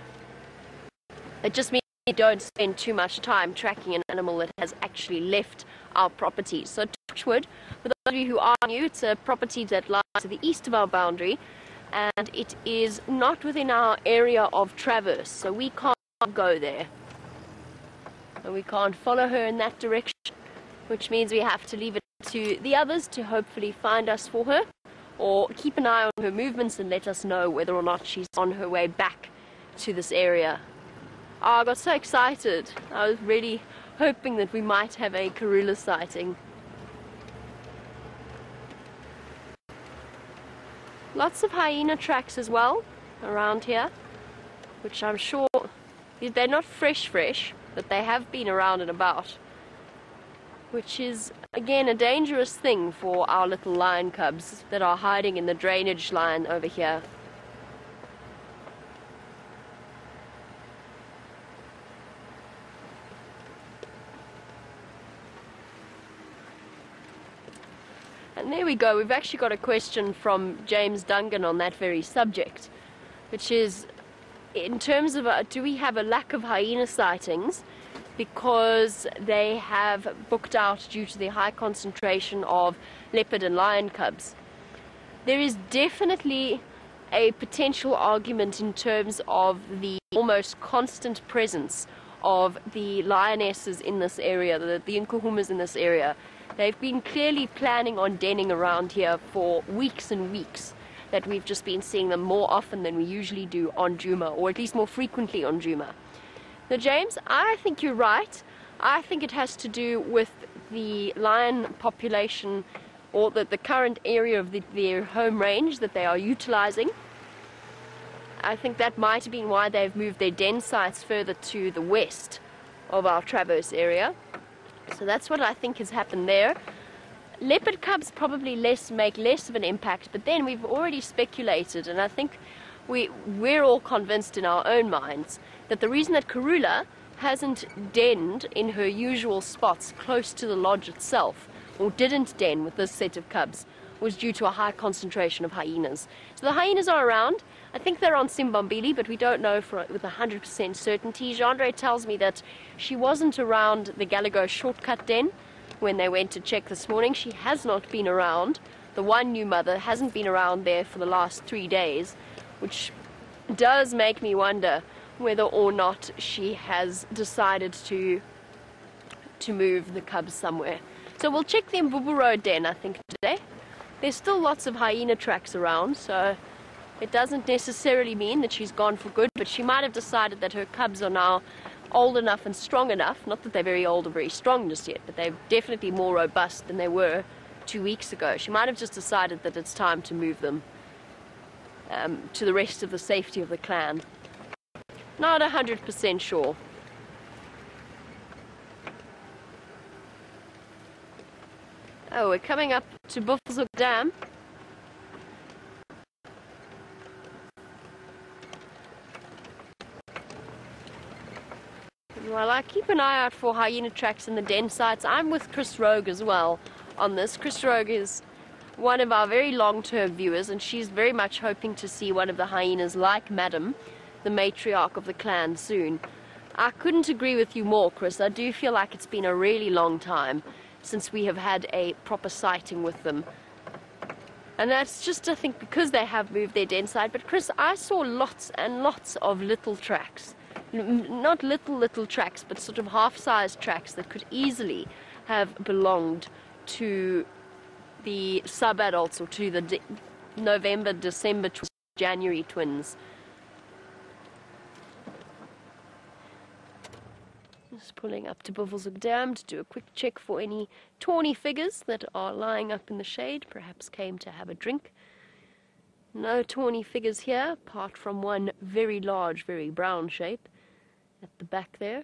It just means we don't spend too much time tracking an animal that has actually left our property. So Torchwood, for those of you who are new, it's a property that lies to the east of our boundary, and it is not within our area of traverse, so we can't go there. And we can't follow her in that direction, which means we have to leave it to the others to hopefully find us for her, or keep an eye on her movements and let us know whether or not she's on her way back to this area. Oh, I got so excited. I was really hoping that we might have a Karula sighting. Lots of hyena tracks as well around here, which I'm sure they're not fresh, but they have been around and about, which is again a dangerous thing for our little lion cubs that are hiding in the drainage line over here. And there we go, we've actually got a question from James Dungan on that very subject, which is, in terms of, do we have a lack of hyena sightings because they have booked out due to the high concentration of leopard and lion cubs? There is definitely a potential argument in terms of the almost constant presence of the lionesses in this area, the Nkuhumas in this area. They've been clearly planning on denning around here for weeks and weeks, that we've just been seeing them more often than we usually do on Djuma, or at least more frequently on Djuma. Now, James, I think you're right. I think it has to do with the lion population, or the current area of their home range that they are utilizing. I think that might have been why they've moved their den sites further to the west of our Traverse area. So that's what I think has happened there. Leopard cubs probably make less of an impact, but then we've already speculated, and I think we're all convinced in our own minds that the reason that Karula hasn't denned in her usual spots close to the lodge itself, or didn't den with this set of cubs, was due to a high concentration of hyenas. So the hyenas are around. I think they're on Simbambili, but we don't know with 100% certainty. Jeandre tells me that she wasn't around the Galago shortcut den when they went to check this morning. She has not been around. The one new mother hasn't been around there for the last 3 days, which does make me wonder whether or not she has decided to move the cubs somewhere. So we'll check the Mbubu Road den, I think, today. There's still lots of hyena tracks around, so it doesn't necessarily mean that she's gone for good, but she might have decided that her cubs are now old enough and strong enough, not that they're very old or very strong just yet, but they're definitely more robust than they were 2 weeks ago. She might have just decided that it's time to move them to the rest of the safety of the clan. Not 100% sure. Oh, we're coming up to Buffelshoek Dam. Well, I keep an eye out for hyena tracks in the den sites. I'm with Chris Rogue as well on this. Chris Rogue is one of our very long-term viewers, and she's very much hoping to see one of the hyenas like Madam, the matriarch of the clan, soon. I couldn't agree with you more, Chris. I do feel like it's been a really long time since we have had a proper sighting with them. And that's just, I think, because they have moved their den site. But Chris, I saw lots and lots of little tracks. Not little tracks, but sort of half-sized tracks that could easily have belonged to the sub-adults, or to the November, December, January twins. Just pulling up to Buffelshoek Dam to do a quick check for any tawny figures that are lying up in the shade, perhaps came to have a drink. No tawny figures here, apart from one very large, very brown shape at the back there.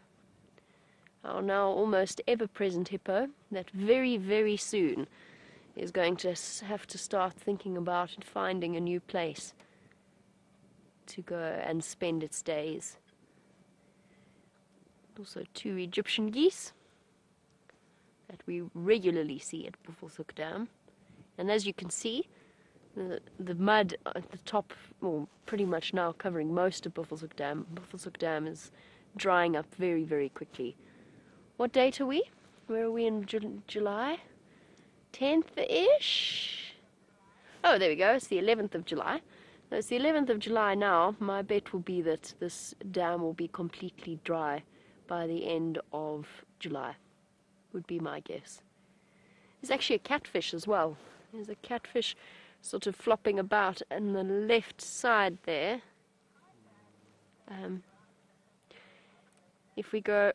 Our now almost ever-present hippo, that very, very soon is going to have to start thinking about and finding a new place to go and spend its days. Also 2 Egyptian geese that we regularly see at Buffelshoek Dam. And as you can see, the mud at the top, well, pretty much now covering most of Buffelshoek Dam. Buffelshoek Dam is drying up very, very quickly. What date are we? Where are we in July? 10th-ish? Oh, there we go. It's the 11th of July. No, it's the 11th of July now. My bet will be that this dam will be completely dry by the end of July, would be my guess. There's actually a catfish as well. There's a catfish sort of flopping about on the left side there. If we go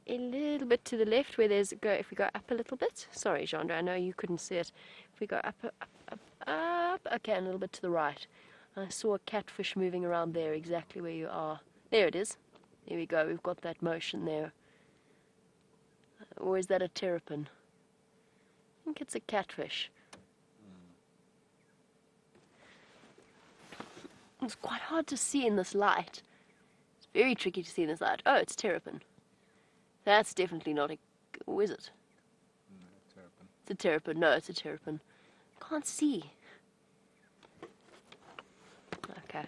a little bit to the left, where there's if we go up a little bit. Sorry, Jeandre, I know you couldn't see it. If we go up Okay, a little bit to the right. I saw a catfish moving around there, exactly where you are. There it is. There we go, we've got that motion there. Or is that a terrapin? I think it's a catfish. It's quite hard to see in this light. It's very tricky to see in this light. Oh, it's terrapin. That's definitely not a... Or is it? No, terrapin. It's a terrapin. No, it's a terrapin. Can't see. Okay.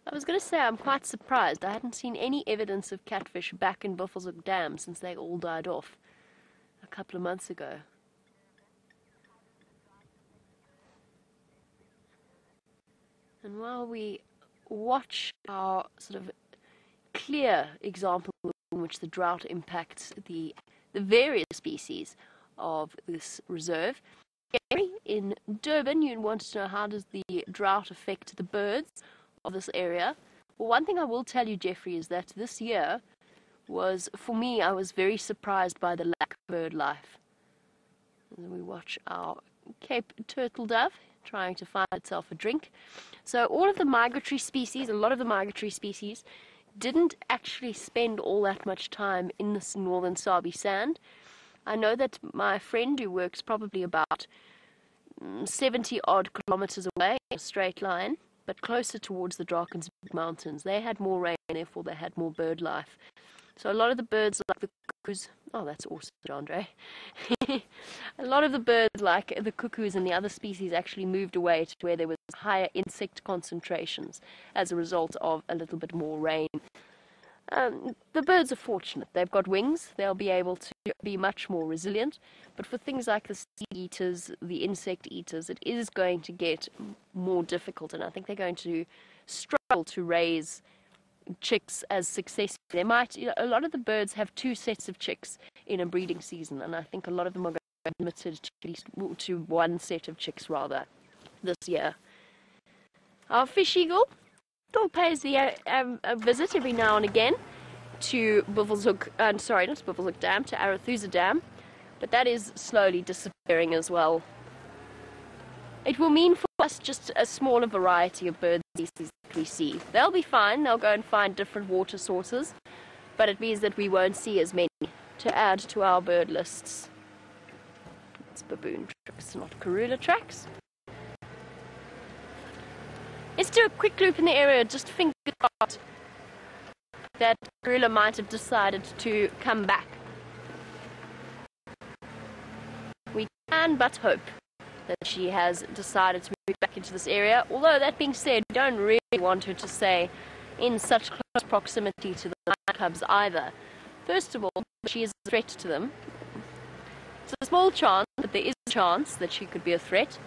I was going to say I'm quite surprised. I hadn't seen any evidence of catfish back in Buffelshoek Dam since they all died off a couple of months ago. And while we watch our sort of clear example in which the drought impacts the various species of this reserve, Gary, in Durban, you wanted to know how does the drought affect the birds of this area. Well, one thing I will tell you, Jeffrey, is that this year was, for me, I was very surprised by the lack of bird life. As we watch our Cape turtle dove trying to find itself a drink. So all of the migratory species, a lot of the migratory species, didn't actually spend all that much time in this northern Sabi sand. I know that my friend who works probably about 70 odd kilometers away in a straight line, but closer towards the Drakensberg Mountains, they had more rain, therefore they had more bird life. So a lot of the birds like the cuckoos, oh that's awesome, Jeandre. A lot of the birds like the cuckoos and the other species actually moved away to where there was higher insect concentrations as a result of a little bit more rain. The birds are fortunate. They've got wings. They'll be able to be much more resilient. But for things like the seed eaters, the insect eaters, it is going to get more difficult. And I think they're going to struggle to raise chicks as successfully. They might, a lot of the birds have 2 sets of chicks in a breeding season. And I think a lot of them are going to be limited to at least to 1 set of chicks rather this year. Our fish eagle still pays a visit every now and again to Buffelshoek, sorry, not Buffelshoek Dam, to Arathusa Dam, but that is slowly disappearing as well. It will mean for us just a smaller variety of bird species that we see. They'll be fine, they'll go and find different water sources, but it means that we won't see as many to add to our bird lists. It's baboon tracks, not Karula tracks. Let's do a quick loop in the area, just fingers crossed that Karula might have decided to come back. We can but hope that she has decided to move back into this area, although that being said, we don't really want her to stay in such close proximity to the lion cubs either. First of all, she is a threat to them. It's a small chance, but there is a chance that she could be a threat.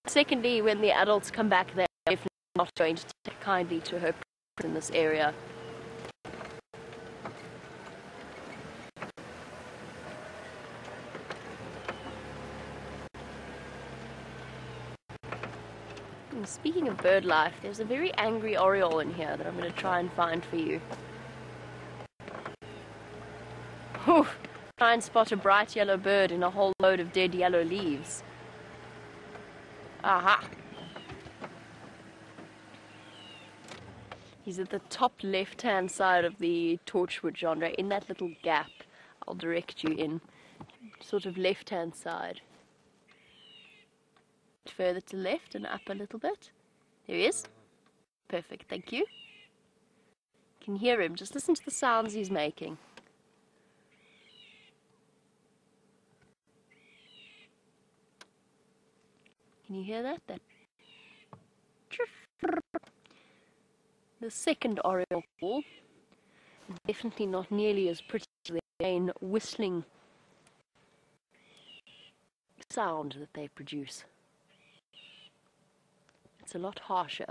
Secondly, when the adults come back, they're definitely not going to take kindly to her presence in this area. And speaking of bird life, there's a very angry oriole in here that I'm going to try and find for you. Whew. Try and spot a bright yellow bird in a whole load of dead yellow leaves. Aha! He's at the top left-hand side of the torchwood, Jeandre, in that little gap. I'll direct you in. Sort of left-hand side. Further to the left and up a little bit. There he is. Perfect, thank you. You can hear him. Just listen to the sounds he's making. Can you hear that? The second oriole call is definitely not nearly as pretty as the main whistling sound that they produce. It's a lot harsher.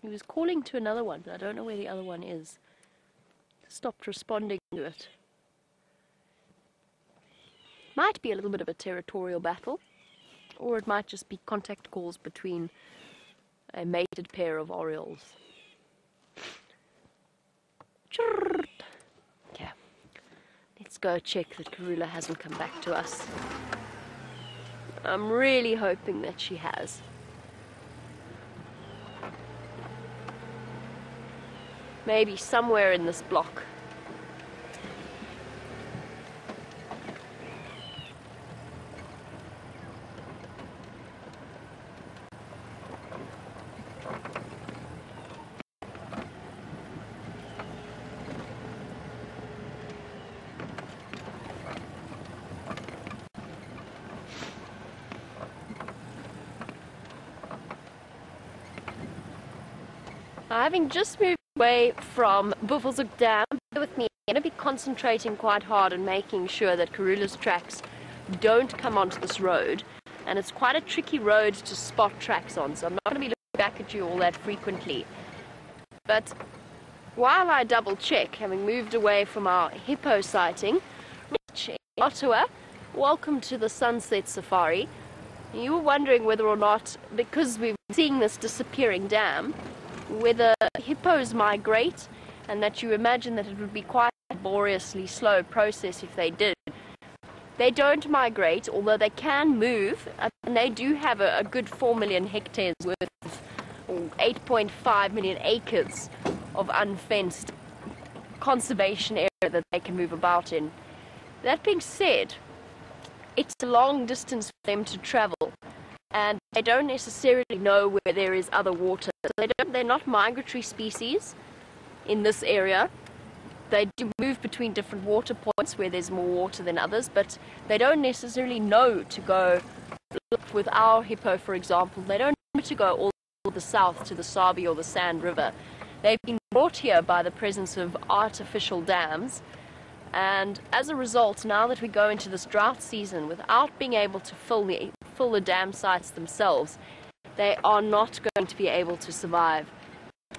He was calling to another one, but I don't know where the other one is. Stopped responding to it. Might be a little bit of a territorial battle, or it might just be contact calls between a mated pair of orioles. Okay, let's go check that Karula hasn't come back to us. I'm really hoping that she has. Maybe somewhere in this block. Having just moved away from Buffelshoek Dam, bear with me, I'm going to be concentrating quite hard on making sure that Karula's tracks don't come onto this road. And it's quite a tricky road to spot tracks on, so I'm not going to be looking back at you all that frequently. But while I double check, having moved away from our hippo sighting, Rich in Ottawa, welcome to the Sunset Safari. You were wondering whether or not, because we're seeing this disappearing dam, whether hippos migrate, and that you imagine that it would be quite a laboriously slow process if they did. They don't migrate, although they can move, and they do have a good 4 million hectares worth of 8.5 million acres of unfenced conservation area that they can move about in. That being said, it's a long distance for them to travel, and they don't necessarily know where there is other water. So they're not migratory species in this area. They do move between different water points where there's more water than others, but they don't necessarily know to go. Look, with our hippo, for example, they don't know to go all the south to the Sabi or the Sand River. They've been brought here by the presence of artificial dams, and as a result, now that we go into this drought season without being able to fill the dam sites themselves, they are not going to be able to survive.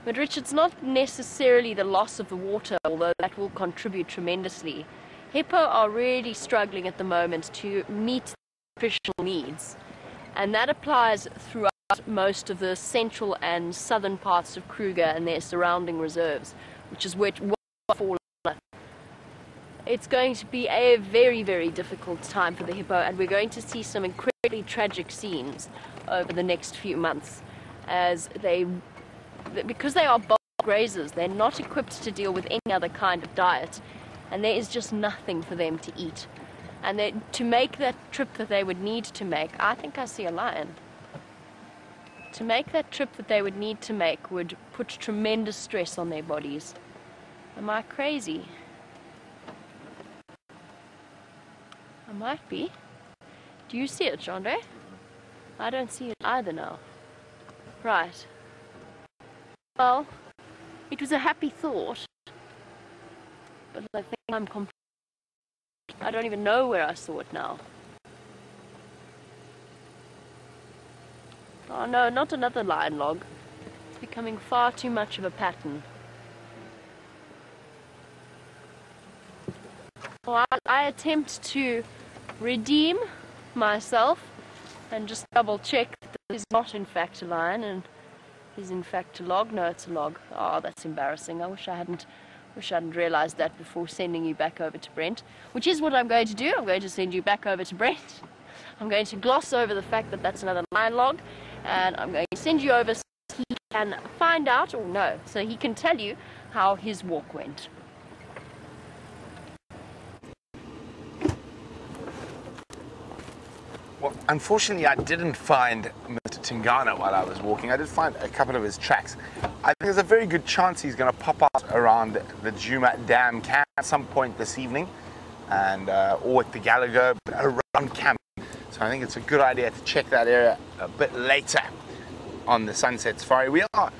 But Rich, it's not necessarily the loss of the water, although that will contribute tremendously. Hippo are really struggling at the moment to meet nutritional needs, and that applies throughout most of the central and southern parts of Kruger and their surrounding reserves, which is where fall. It's going to be a very, very difficult time for the hippo, and we're going to see some incredibly tragic scenes over the next few months, as because they are bulk grazers, they're not equipped to deal with any other kind of diet, and there is just nothing for them to eat. And to make that trip that they would need to make, I think I see a lion. To make that trip that they would need to make would put tremendous stress on their bodies. Am I crazy? I might be. Do you see it, Jeandre? I don't see it either now. Right. Well, it was a happy thought, but I think I don't even know where I saw it now. Oh no, not another lion log. It's becoming far too much of a pattern. Well, I attempt to redeem myself and just double check that this is not in fact a lion and is in fact a log. No, it's a log. Oh, that's embarrassing. I wish I hadn't realized that before sending you back over to Brent, which is what I'm going to do. I'm going to send you back over to Brent. I'm going to gloss over the fact that that's another lion log, and I'm going to send you over so he can find out, or no, so he can tell you how his walk went. Well, unfortunately, I didn't find Mr. Tingana while I was walking. I did find a couple of his tracks. I think there's a very good chance he's going to pop out around the Djuma Dam camp at some point this evening, and or at the Gallagher, but around camp. So I think it's a good idea to check that area a bit later on the Sunset Safari. We are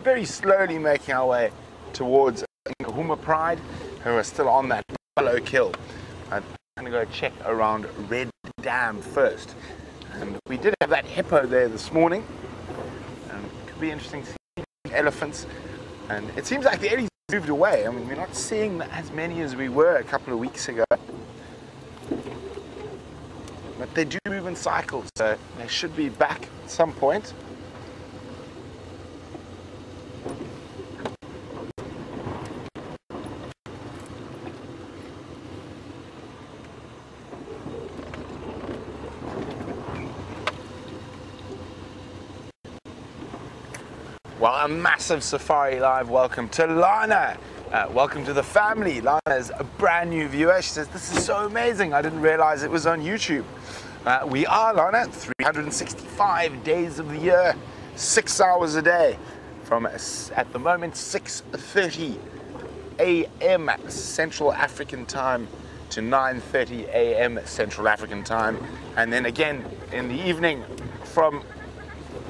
very slowly making our way towards Nkuhumas Pride, who are still on that Buffalo Kill. I'm going to go check around Red Dam first. And we did have that hippo there this morning. It could be interesting to see elephants. And it seems like the Eddies moved away. I mean, we're not seeing as many as we were a couple of weeks ago. But they do move in cycles, so they should be back at some point. Well, a massive Safari Live welcome to Lana. Welcome to the family. Lana is a brand new viewer. She says, this is so amazing. I didn't realize it was on YouTube. We are, Lana, 365 days of the year, 6 hours a day. From, at the moment, 6:30 a.m. Central African Time to 9:30 a.m. Central African Time. And then again in the evening from,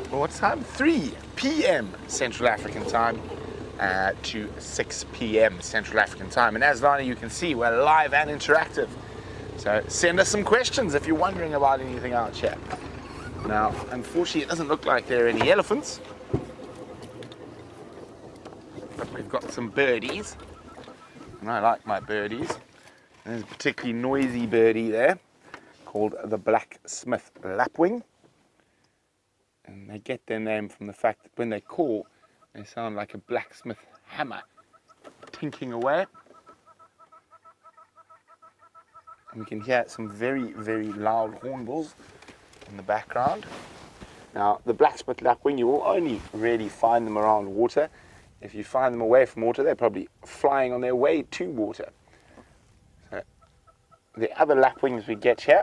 what time? 3 p.m. Central African Time to 6 p.m. Central African Time. And as Lana, you can see, we're live and interactive. So send us some questions if you're wondering about anything out here. Now, unfortunately, it doesn't look like there are any elephants. But we've got some birdies. And I like my birdies. And there's a particularly noisy birdie there called the blacksmith lapwing. And they get their name from the fact that when they call, they sound like a blacksmith hammer tinking away. And we can hear some very, very loud hornbills in the background. Now, the blacksmith lapwing, you will only really find them around water. If you find them away from water, they're probably flying on their way to water. So, the other lapwings we get here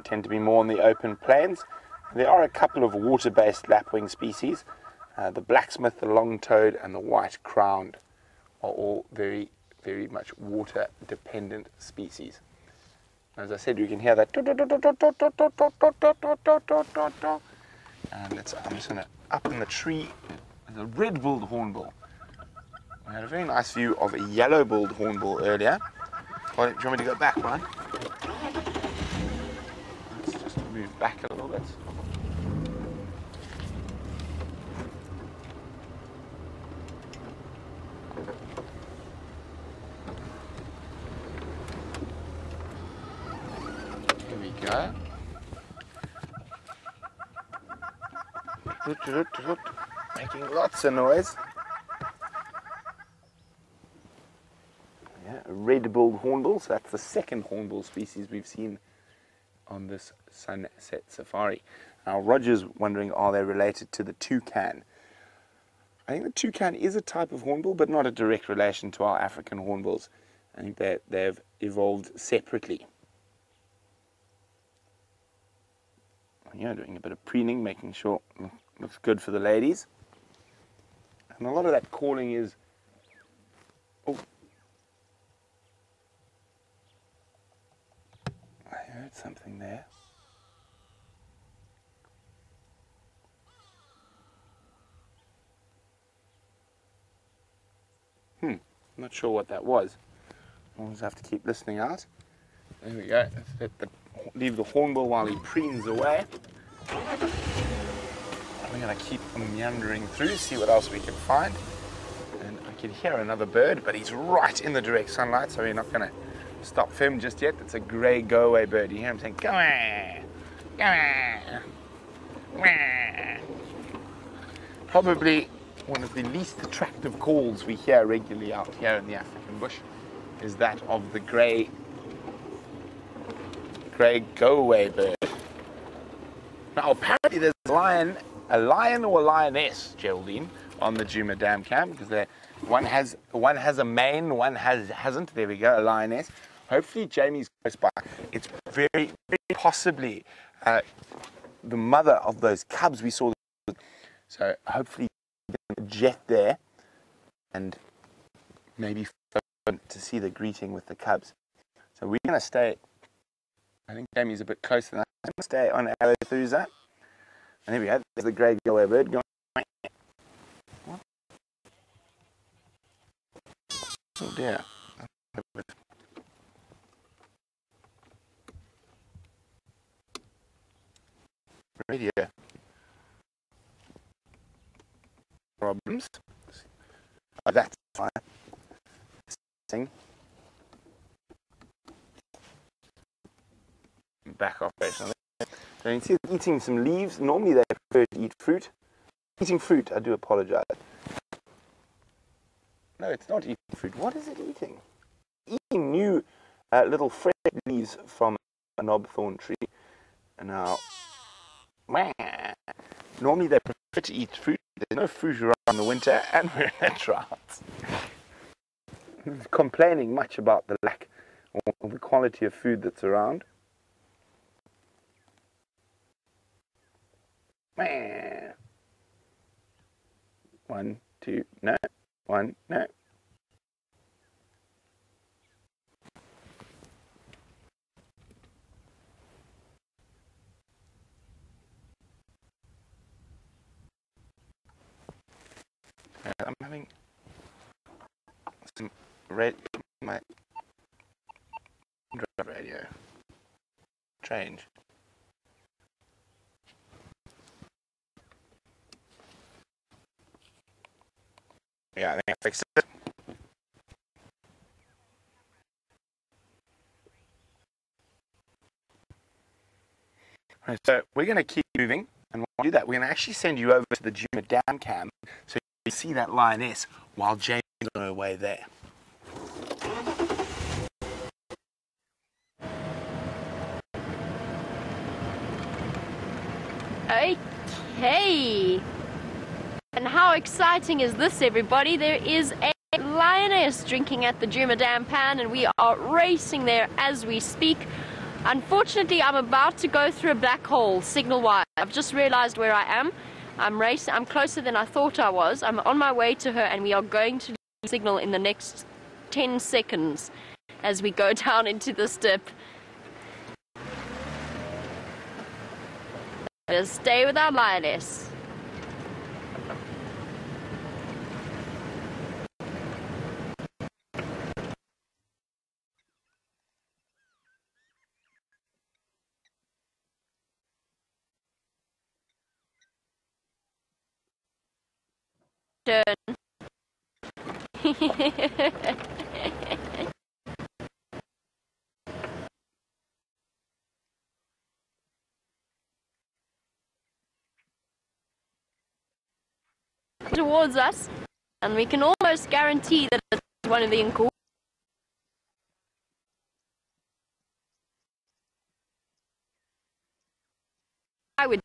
tend to be more on the open plains. There are a couple of water-based lapwing species. The blacksmith, the long-toed, and the white-crowned are all very, very much water-dependent species. As I said, you can hear that. And I'm just going to, up in the tree, there's a red-billed hornbill. We had a very nice view of a yellow-billed hornbill earlier. Well, do you want me to go back, Bryan? Let's just move back a little bit. Here we go. Making lots of noise. Yeah, a red-billed hornbill. So that's the second hornbill species we've seen on this sunset safari. Now, Roger's wondering, are they related to the toucan? I think the toucan is a type of hornbill, but not a direct relation to our African hornbills. I think they've evolved separately. Yeah, doing a bit of preening, making sure it looks good for the ladies. And a lot of that calling is, oh, I heard something there. Not sure what that was. We'll just have to keep listening out. There we go. Let's leave the hornbill while he preens away. We're going to keep meandering through, see what else we can find. And I can hear another bird, but he's right in the direct sunlight, so we're not going to stop for him just yet. It's a grey go-away bird. You hear him saying, "Come on, come on." Probably one of the least attractive calls we hear regularly out here in the African bush is that of the grey go-away bird. Now, apparently there's a lion or a lioness, Jeandre, on the Djuma Dam camp, because one has a mane, one hasn't. There we go, a lioness. Hopefully Jamie's close by. It's very, very possibly the mother of those cubs we saw. So hopefully jet there and maybe to see the greeting with the cubs. So we're going to stay. I think Jamie's a bit closer than that. I'm going to stay on our way through that. And there we go. There's the grey go-away bird going. What? Oh dear. Radio problems. Oh, that's fine. Sing. Back off basically. So you can see it's eating some leaves. Normally they prefer to eat fruit. Eating fruit, I do apologize. No, it's not eating fruit. What is it eating? Eating new little fresh leaves from a knobthorn tree. And now, normally they prefer fit to eat fruit. There's no fruit around in the winter, and we're in a drought. Complaining much about the lack or the quality of food that's around. One, two, no. One, no. I'm having some my radio. Strange. Yeah, I think I fixed it. Right, so we're going to keep moving, and while we do that, we're going to actually send you over to the Djuma Dam cam so you can see that lioness while James is on her way there. Okay. And how exciting is this, everybody? There is a lioness drinking at the Djuma Pan, and we are racing there as we speak. Unfortunately, I'm about to go through a black hole signal-wise. I've just realized where I am. I'm racing. I'm closer than I thought I was. I'm on my way to her, and we are going to signal in the next 10 seconds as we go down into this dip. Let's stay with our lioness. Turn. Towards us, and we can almost guarantee that it's one of the Nkuhumas. I would.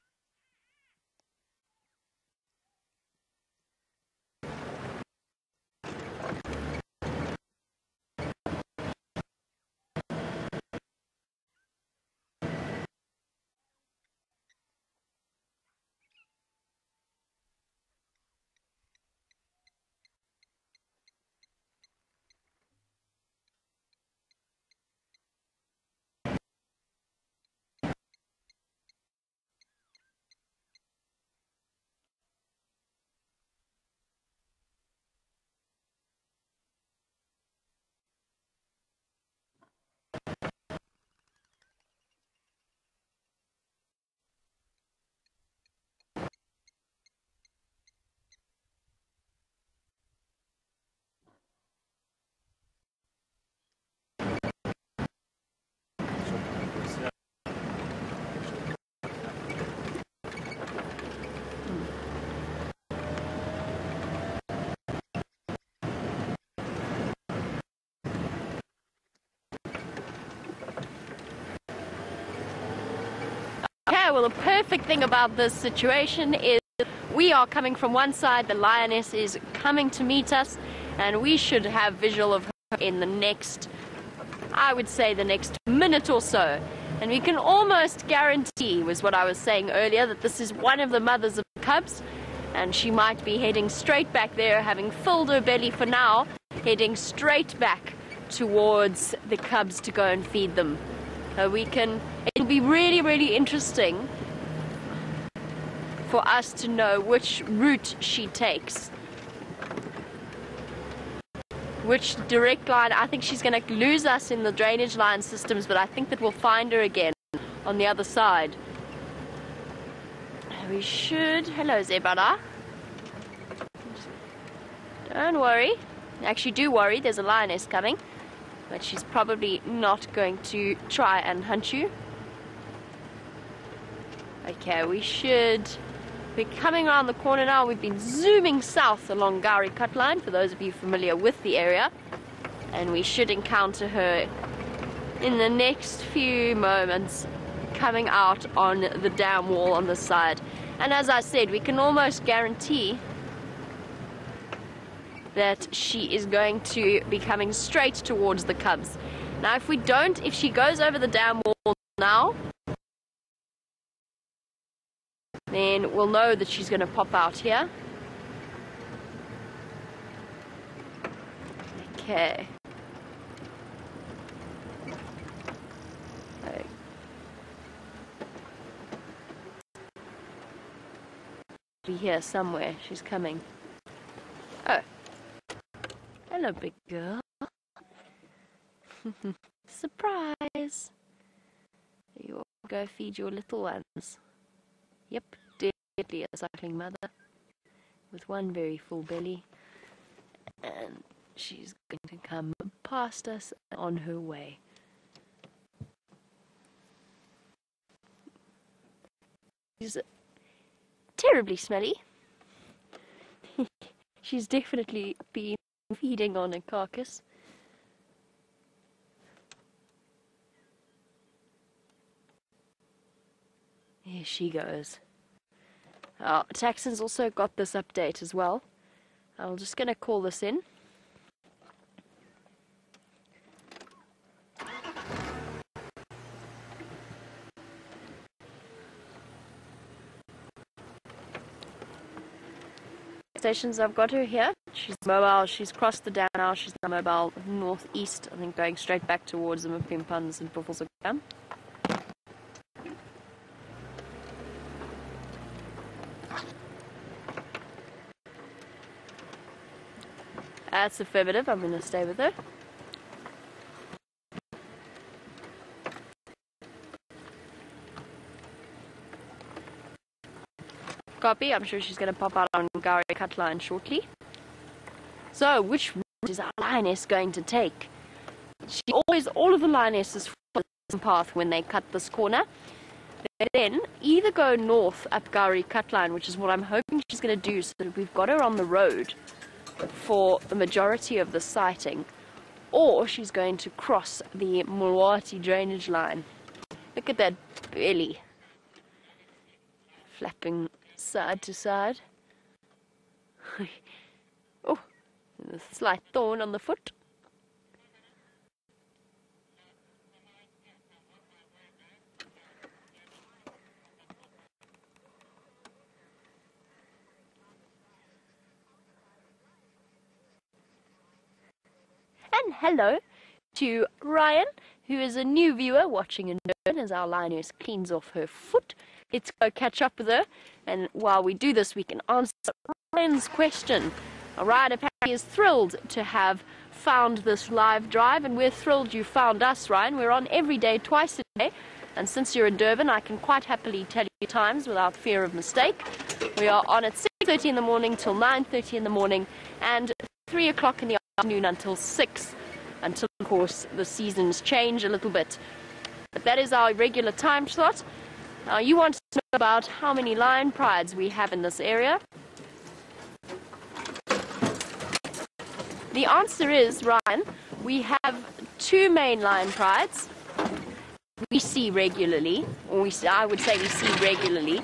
Okay, well, the perfect thing about this situation is we are coming from one side, the lioness is coming to meet us, and we should have visual of her in the next, I would say, the next minute or so. And we can almost guarantee, was what I was saying earlier, that this is one of the mothers of the cubs, and she might be heading straight back there, having filled her belly for now, heading straight back towards the cubs to go and feed them. It'll be really, really interesting for us to know which route she takes. Which direct line. I think she's going to lose us in the drainage line systems, but I think that we'll find her again on the other side. We should. Hello, Zebra. Don't worry. Actually, do worry. There's a lioness coming. But she's probably not going to try and hunt you. Okay, we're coming around the corner now. We've been zooming south along Gowrie Cut Line, for those of you familiar with the area. And we should encounter her in the next few moments, coming out on the dam wall on this side. And as I said, we can almost guarantee that she is going to be coming straight towards the cubs. Now if she goes over the dam wall now, then we'll know that she's going to pop out here. Okay. Be here somewhere. She's coming. Oh. Hello, big girl. Surprise. You go feed your little ones. Yep, definitely a suckling mother with one very full belly. And she's going to come past us on her way. She's terribly smelly. She's definitely been feeding on a carcass. Here she goes. Taxon's also got this update as well. I'm just going to call this in. Stations, I've got her here. She's mobile. She's crossed the dam now. She's now mobile northeast. I think going straight back towards the Djuma Pan and Buffelshoek Dam. That's affirmative. I'm going to stay with her. Copy. I'm sure she's going to pop out on Gari cut line shortly. So, which route is our lioness going to take? All of the lionesses follow the same path when they cut this corner. They then either go north up Gari cut line, which is what I'm hoping she's going to do, so that we've got her on the road for the majority of the sighting, or she's going to cross the Mulwati drainage line. Look at that belly flapping side to side. Oh, a slight thorn on the foot. And hello to Ryan, who is a new viewer watching in Durban as our lioness cleans off her foot. Let's go catch up with her, and while we do this we can answer Ryan's question. Ryan apparently is thrilled to have found this live drive, and we're thrilled you found us, Ryan. We're on every day, twice a day, and since you're in Durban I can quite happily tell you times without fear of mistake. We are on at 6:30 in the morning till 9:30 in the morning, and 3 o'clock in the afternoon until 6, until of course the seasons change a little bit. But that is our regular time slot. Now you want to know about how many lion prides we have in this area. The answer is, Ryan, we have 2 main lion prides we see regularly, or I would say we see regularly,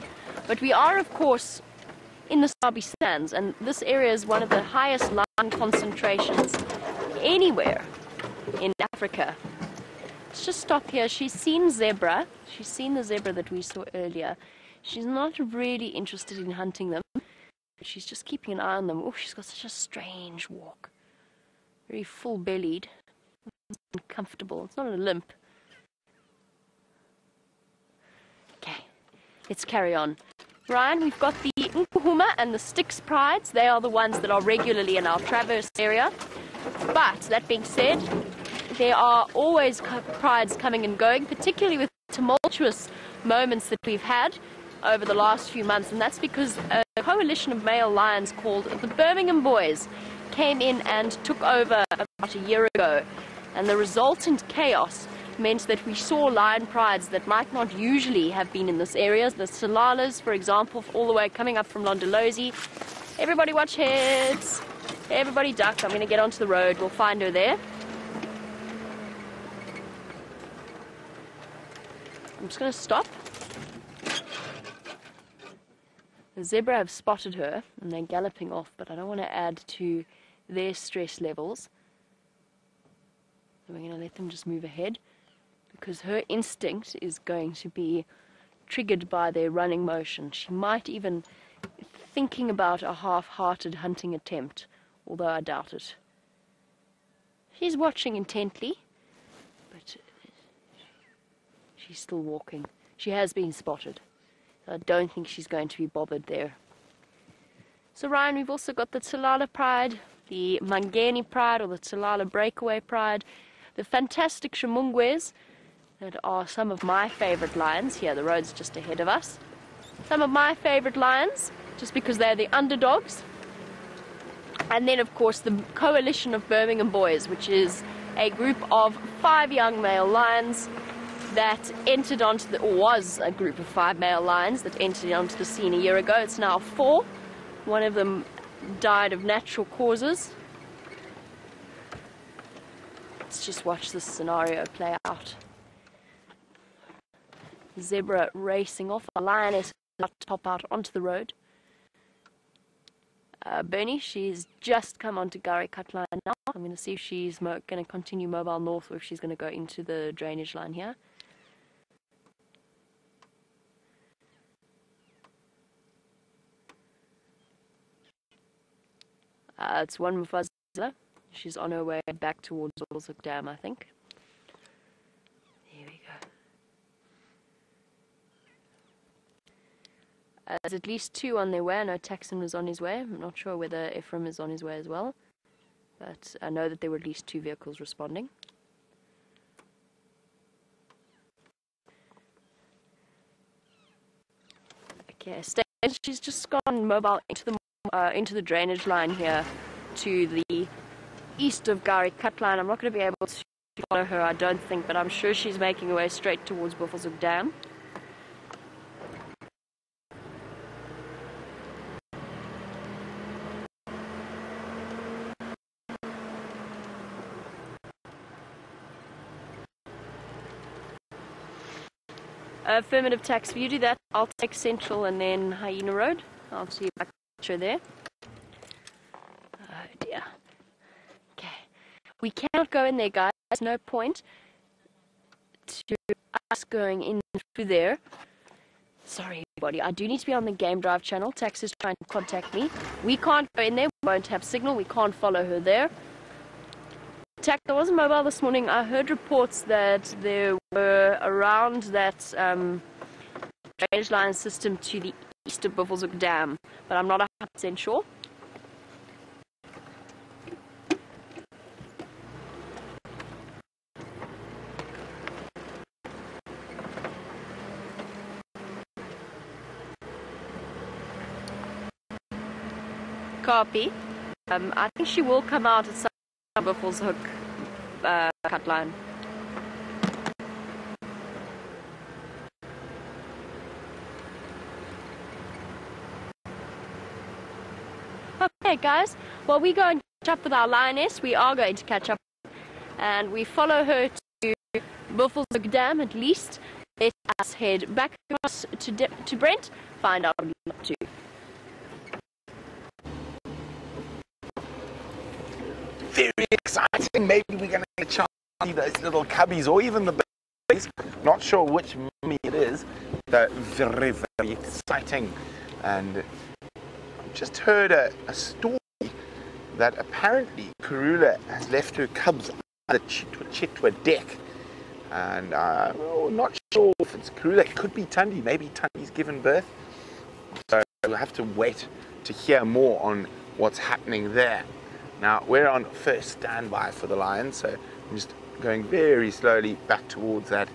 but we are of course in the Sabi Sands, and this area is one of the highest lion concentrations anywhere in Africa. Let's just stop here. She's seen zebra. She's seen the zebra that we saw earlier. She's not really interested in hunting them. She's just keeping an eye on them. Oh, she's got such a strange walk. Very full-bellied. Uncomfortable. It's not a limp. Okay, let's carry on. Ryan, we've got the Nkuhumas and the Styx prides. They are the ones that are regularly in our traverse area. But, that being said, there are always prides coming and going, particularly with tumultuous moments that we've had over the last few months, and that's because a coalition of male lions called the Birmingham Boys came in and took over about a year ago, and the resultant chaos meant that we saw lion prides that might not usually have been in this area. The Salalas, for example, all the way coming up from Londolozi. Everybody watch heads. Everybody duck. I'm going to get onto the road. We'll find her there. I'm just going to stop. The zebra have spotted her and they're galloping off, but I don't want to add to their stress levels. So we're going to let them just move ahead, because her instinct is going to be triggered by their running motion. She might even thinking about a half-hearted hunting attempt, although I doubt it. She's watching intently, but she's still walking. She has been spotted. I don't think she's going to be bothered there. So Ryan, we've also got the Tsalala Pride, the Mangeni Pride, or the Tsalala Breakaway Pride, the fantastic Shimungwes, that are some of my favorite lions. Here, the road's just ahead of us. Some of my favorite lions, just because they're the underdogs. And then, of course, the Coalition of Birmingham Boys, which is a group of 5 young male lions that entered onto the, or was a group of 5 male lions that entered onto the scene a year ago. It's now 4. One of them died of natural causes. Let's just watch this scenario play out. Zebra racing off. A lioness about to pop out onto the road. Bernie, she's just come onto Gari Cut line now. I'm going to see if she's going to continue mobile north, or if she's going to go into the drainage line here. It's one Mufazla. She's on her way back towards Buffelshoek Dam, I think. Here we go. There's at least 2 on their way. I know Taxon was on his way. I'm not sure whether Ephraim is on his way as well, but I know that there were at least 2 vehicles responding. Okay, she's just gone mobile into the drainage line here to the east of Gari Cut line. I'm not going to be able to follow her, I don't think, but I'm sure she's making her way straight towards Buffelshoek Dam. Affirmative tax. If you do that, I'll take Central and then Hyena Road. I'll see if I can catch her there. Oh dear. Okay. We cannot go in there, guys. There's no point to us going in through there. Sorry, everybody. I do need to be on the Game Drive channel. Tax is trying to contact me. We can't go in there. We won't have signal. We can't follow her there. Tax, I wasn't mobile this morning. I heard reports that there were around that drainage line system to the east of Buffelshoek Dam, but I'm not 100% sure. Copy. I think she will come out at some Buffelshoek cut line. Okay, guys. Well, we go and catch up with our lioness. We are going to catch up, and we follow her to Buffelshoek Dam at least. Let us head back across to Brent, find out what we're up to. Very exciting. Maybe we're going to get a chance to see those little cubbies, or even the babies. Not sure which mummy it is. They're very, very exciting. And I've just heard a story that apparently Karula has left her cubs under Chitwa deck. And I'm not sure if it's Karula. It could be Tundi. Maybe Tundi's given birth. So we'll have to wait to hear more on what's happening there. Now, we're on first standby for the lions, so I'm just going very slowly back towards that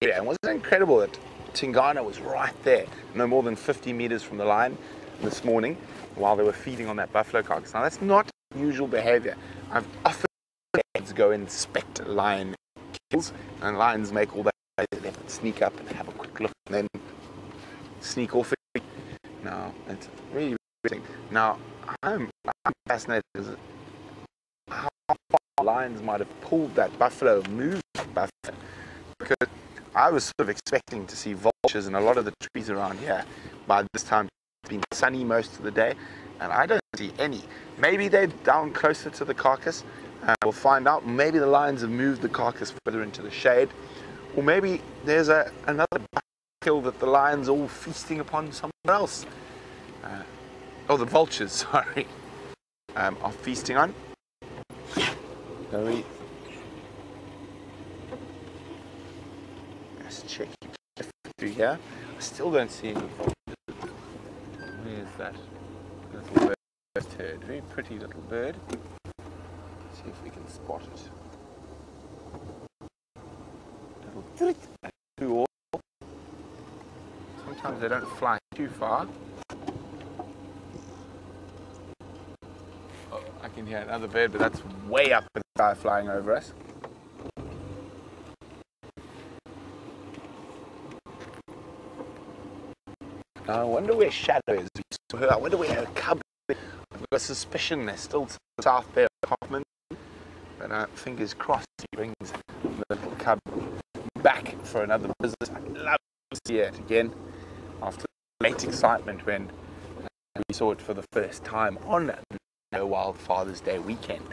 area. And wasn't it incredible that Tingana was right there, no more than 50 meters from the lion this morning, while they were feeding on that buffalo carcass. Now, that's not usual behavior. I've often had go inspect lion kills, and lions make all that. They have to sneak up and have a quick look, and then sneak off. Now, it's really interesting. Now, I'm fascinated as how far lions might have pulled that buffalo, moved that buffalo, because I was sort of expecting to see vultures in a lot of the trees around here by this time It's been sunny most of the day, and I don't see any. Maybe they're down closer to the carcass. We'll find out. Maybe the lions have moved the carcass further into the shade, or maybe there's another kill that the lions are all feasting upon somewhere else. Oh, the vultures, sorry, are feasting on. Let's check through here. I still don't see any vultures. Where's that little bird? Turd. Very pretty little bird. Let's see if we can spot it. Little too all. Sometimes they don't fly too far. Oh, I can hear another bird, but that's way up in the sky flying over us. Now I wonder where Shadow is. I wonder where her cub is. I've got a suspicion they're still south there at Hoffman. But fingers crossed he brings the little cub back for another visit. I'd love to see it again after the late excitement when we saw it for the first time on No Wild Father's Day weekend.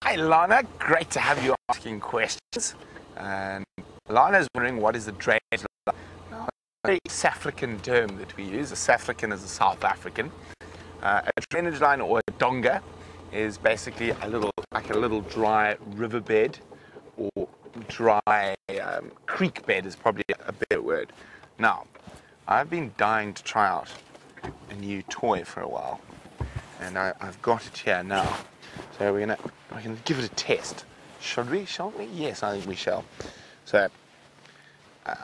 Hi Lana, great to have you asking questions. And Lana is wondering what is the drainage like. Now, a very South African term that we use. A South African is a South African. A drainage line or a donga is basically a little dry riverbed or dry creek bed is probably a better word. Now, I've been dying to try out a new toy for a while, and I've got it here now. So we're gonna give it a test. Should we? Shall we? Yes, I think we shall. So,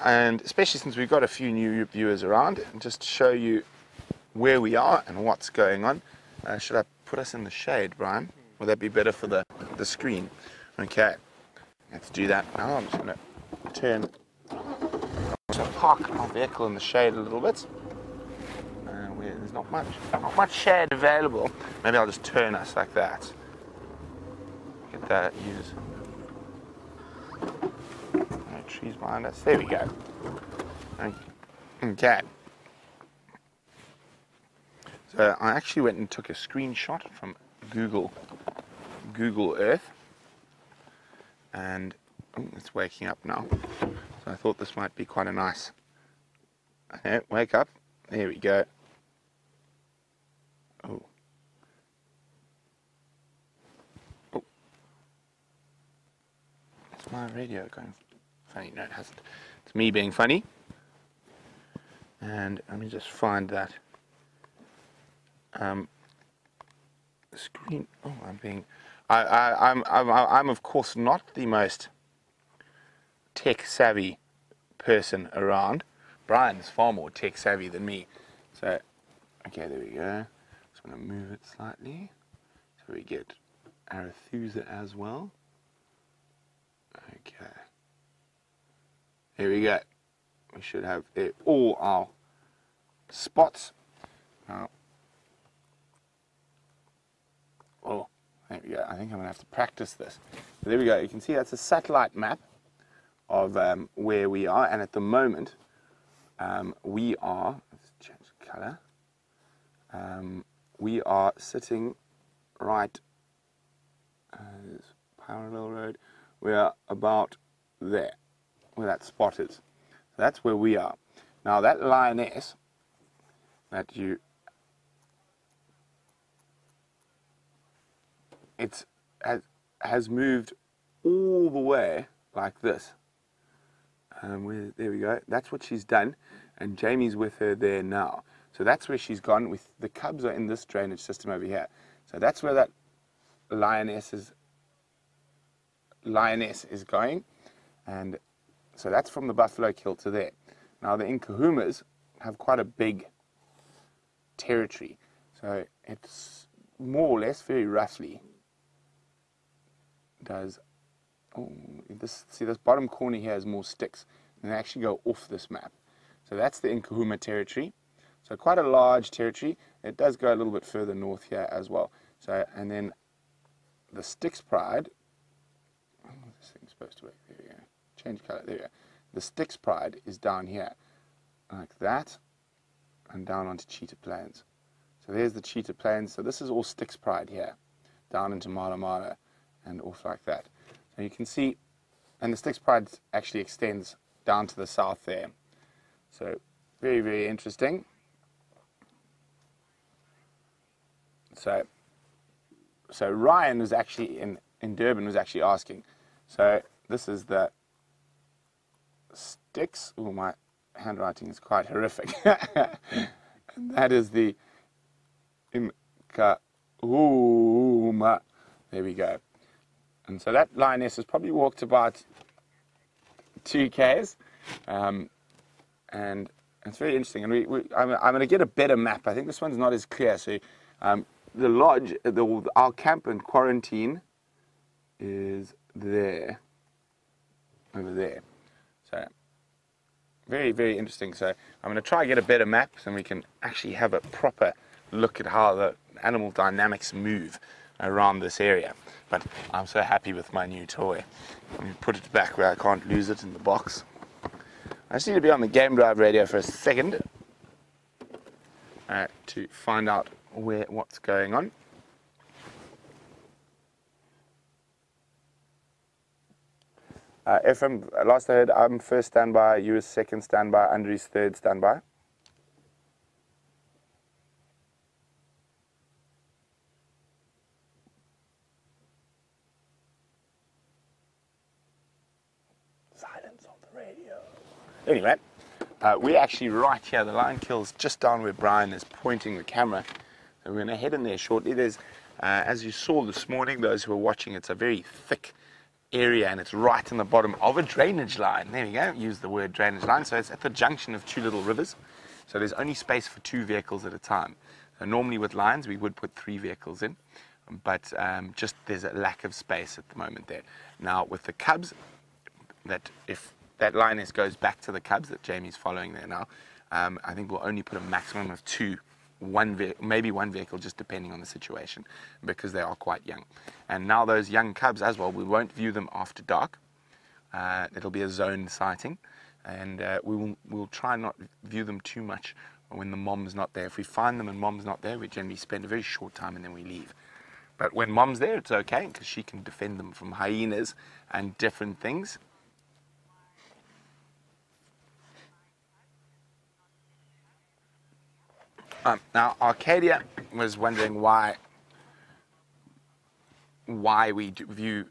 and especially since we've got a few new viewers around, and just to show you where we are and what's going on. Should I put us in the shade, Brian? Would that be better for the screen? Okay, let's do that now. I'm just gonna park our vehicle in the shade a little bit. Where there's not much shade available. Maybe I'll just turn us like that. Get that, use trees behind us. There we go. Okay. So I actually went and took a screenshot from Google Earth, and it's waking up now. So I thought this might be quite a nice. Okay, wake up. There we go. Oh. Is my radio going funny? No, it hasn't. It's me being funny. And let me just find that screen. Oh, I'm of course not the most tech savvy person around. Brian's far more tech savvy than me. So, okay, there we go. Just want to move it slightly so we get Arethusa as well. Okay. Here we go. We should have all our spots. Now, oh, there we go. I think I'm going to have to practice this. So there we go. You can see that's a satellite map of where we are. And at the moment, we are, let's change the color. We are sitting right, parallel road. We are about there, where that spot is. So that's where we are. Now that lioness that has moved all the way like this. There we go. That's what she's done, and Jamie's with her there now. So that's where she's gone. With the cubs are in this drainage system over here. So that's where that lioness is going, and so that's from the buffalo kill to there. Now the Nkuhumas have quite a big territory, so it's more or less, very roughly, does oh, see this bottom corner here has more sticks, and they actually go off this map. So that's the Nkuhumas territory. So quite a large territory. It does go a little bit further north here as well. So, and then the Styx Pride, oh, this thing's supposed to work, there we go, change colour, there we go. The Styx Pride is down here, like that, and down onto Cheetah Plains. So there's the Cheetah Plains, so this is all Styx Pride here, down into Mala Mala, and off like that. So you can see, and the Styx Pride actually extends down to the south there. So very, very interesting. So Ryan was actually in Durban was actually asking. So this is the Styx. Oh, my handwriting is quite horrific. And that is the Nkuhumas. There we go. And so that lioness has probably walked about 2 k's, and it's very interesting. And I'm going to get a better map. I think this one's not as clear. So the lodge, our camp and quarantine is there, over there. So very, very interesting. So I'm going to try and get a better map so we can actually have a proper look at how the animal dynamics move around this area. But I'm so happy with my new toy. Let me put it back where I can't lose it in the box. I just need to be on the game drive radio for a second to find out what's going on. FM, last I heard, I'm first standby, you is second standby, Andrew's third standby. Silence on the radio. Anyway, we're actually right here. The lion kill's just down where Bryan is pointing the camera. So we're going to head in there shortly. There's, as you saw this morning, those who are watching, it's a very thick area, and it's right in the bottom of a drainage line. There we go, use the word drainage line. So it's at the junction of 2 little rivers. So there's only space for 2 vehicles at a time. So normally with lions, we would put 3 vehicles in, but just there's a lack of space at the moment there. Now with the cubs, that if that lioness goes back to the cubs that Jamie's following there now, I think we'll only put a maximum of 2, maybe one vehicle, just depending on the situation, because they are quite young. And now those young cubs as well, we won't view them after dark. It'll be a zoned sighting, and we'll try not view them too much when the mom's not there. If we find them and mom's not there, we generally spend a very short time and then we leave. But when mom's there, it's okay, because she can defend them from hyenas and different things. Now, Arcadia was wondering why we view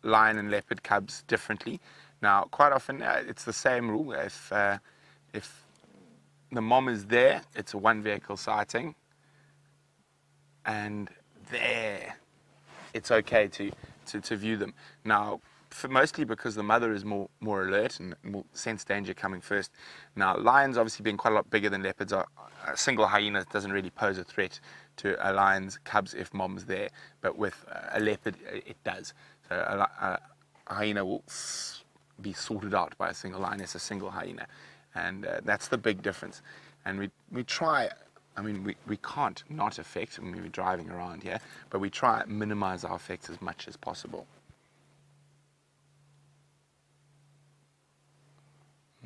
lion and leopard cubs differently. Now, quite often it's the same rule. If the mom is there, it's a 1 vehicle sighting, and there, it's okay to view them. Now, mostly because the mother is more alert and will sense danger coming first. Now, lions obviously being quite a lot bigger than leopards, a single hyena doesn't really pose a threat to a lion's cubs if mom's there, but with a leopard it does. So a hyena will be sorted out by a single lioness, a single hyena, and that's the big difference. And we try, I mean, we can't not affect when we're driving around here, but we try and minimize our effects as much as possible.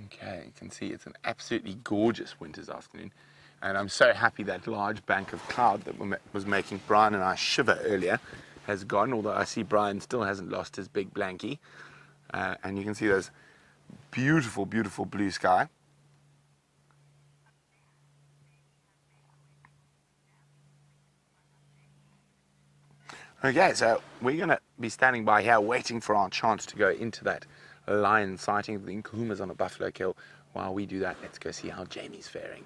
Okay, you can see it's an absolutely gorgeous winter's afternoon, and I'm so happy that large bank of cloud that was making Bryan and I shiver earlier has gone, although I see Bryan still hasn't lost his big blankie, and you can see those beautiful, beautiful blue sky. Okay, so we're going to be standing by here waiting for our chance to go into that lion sighting of the Nkuhumas on a buffalo kill. While we do that, let's go see how Jamie's faring.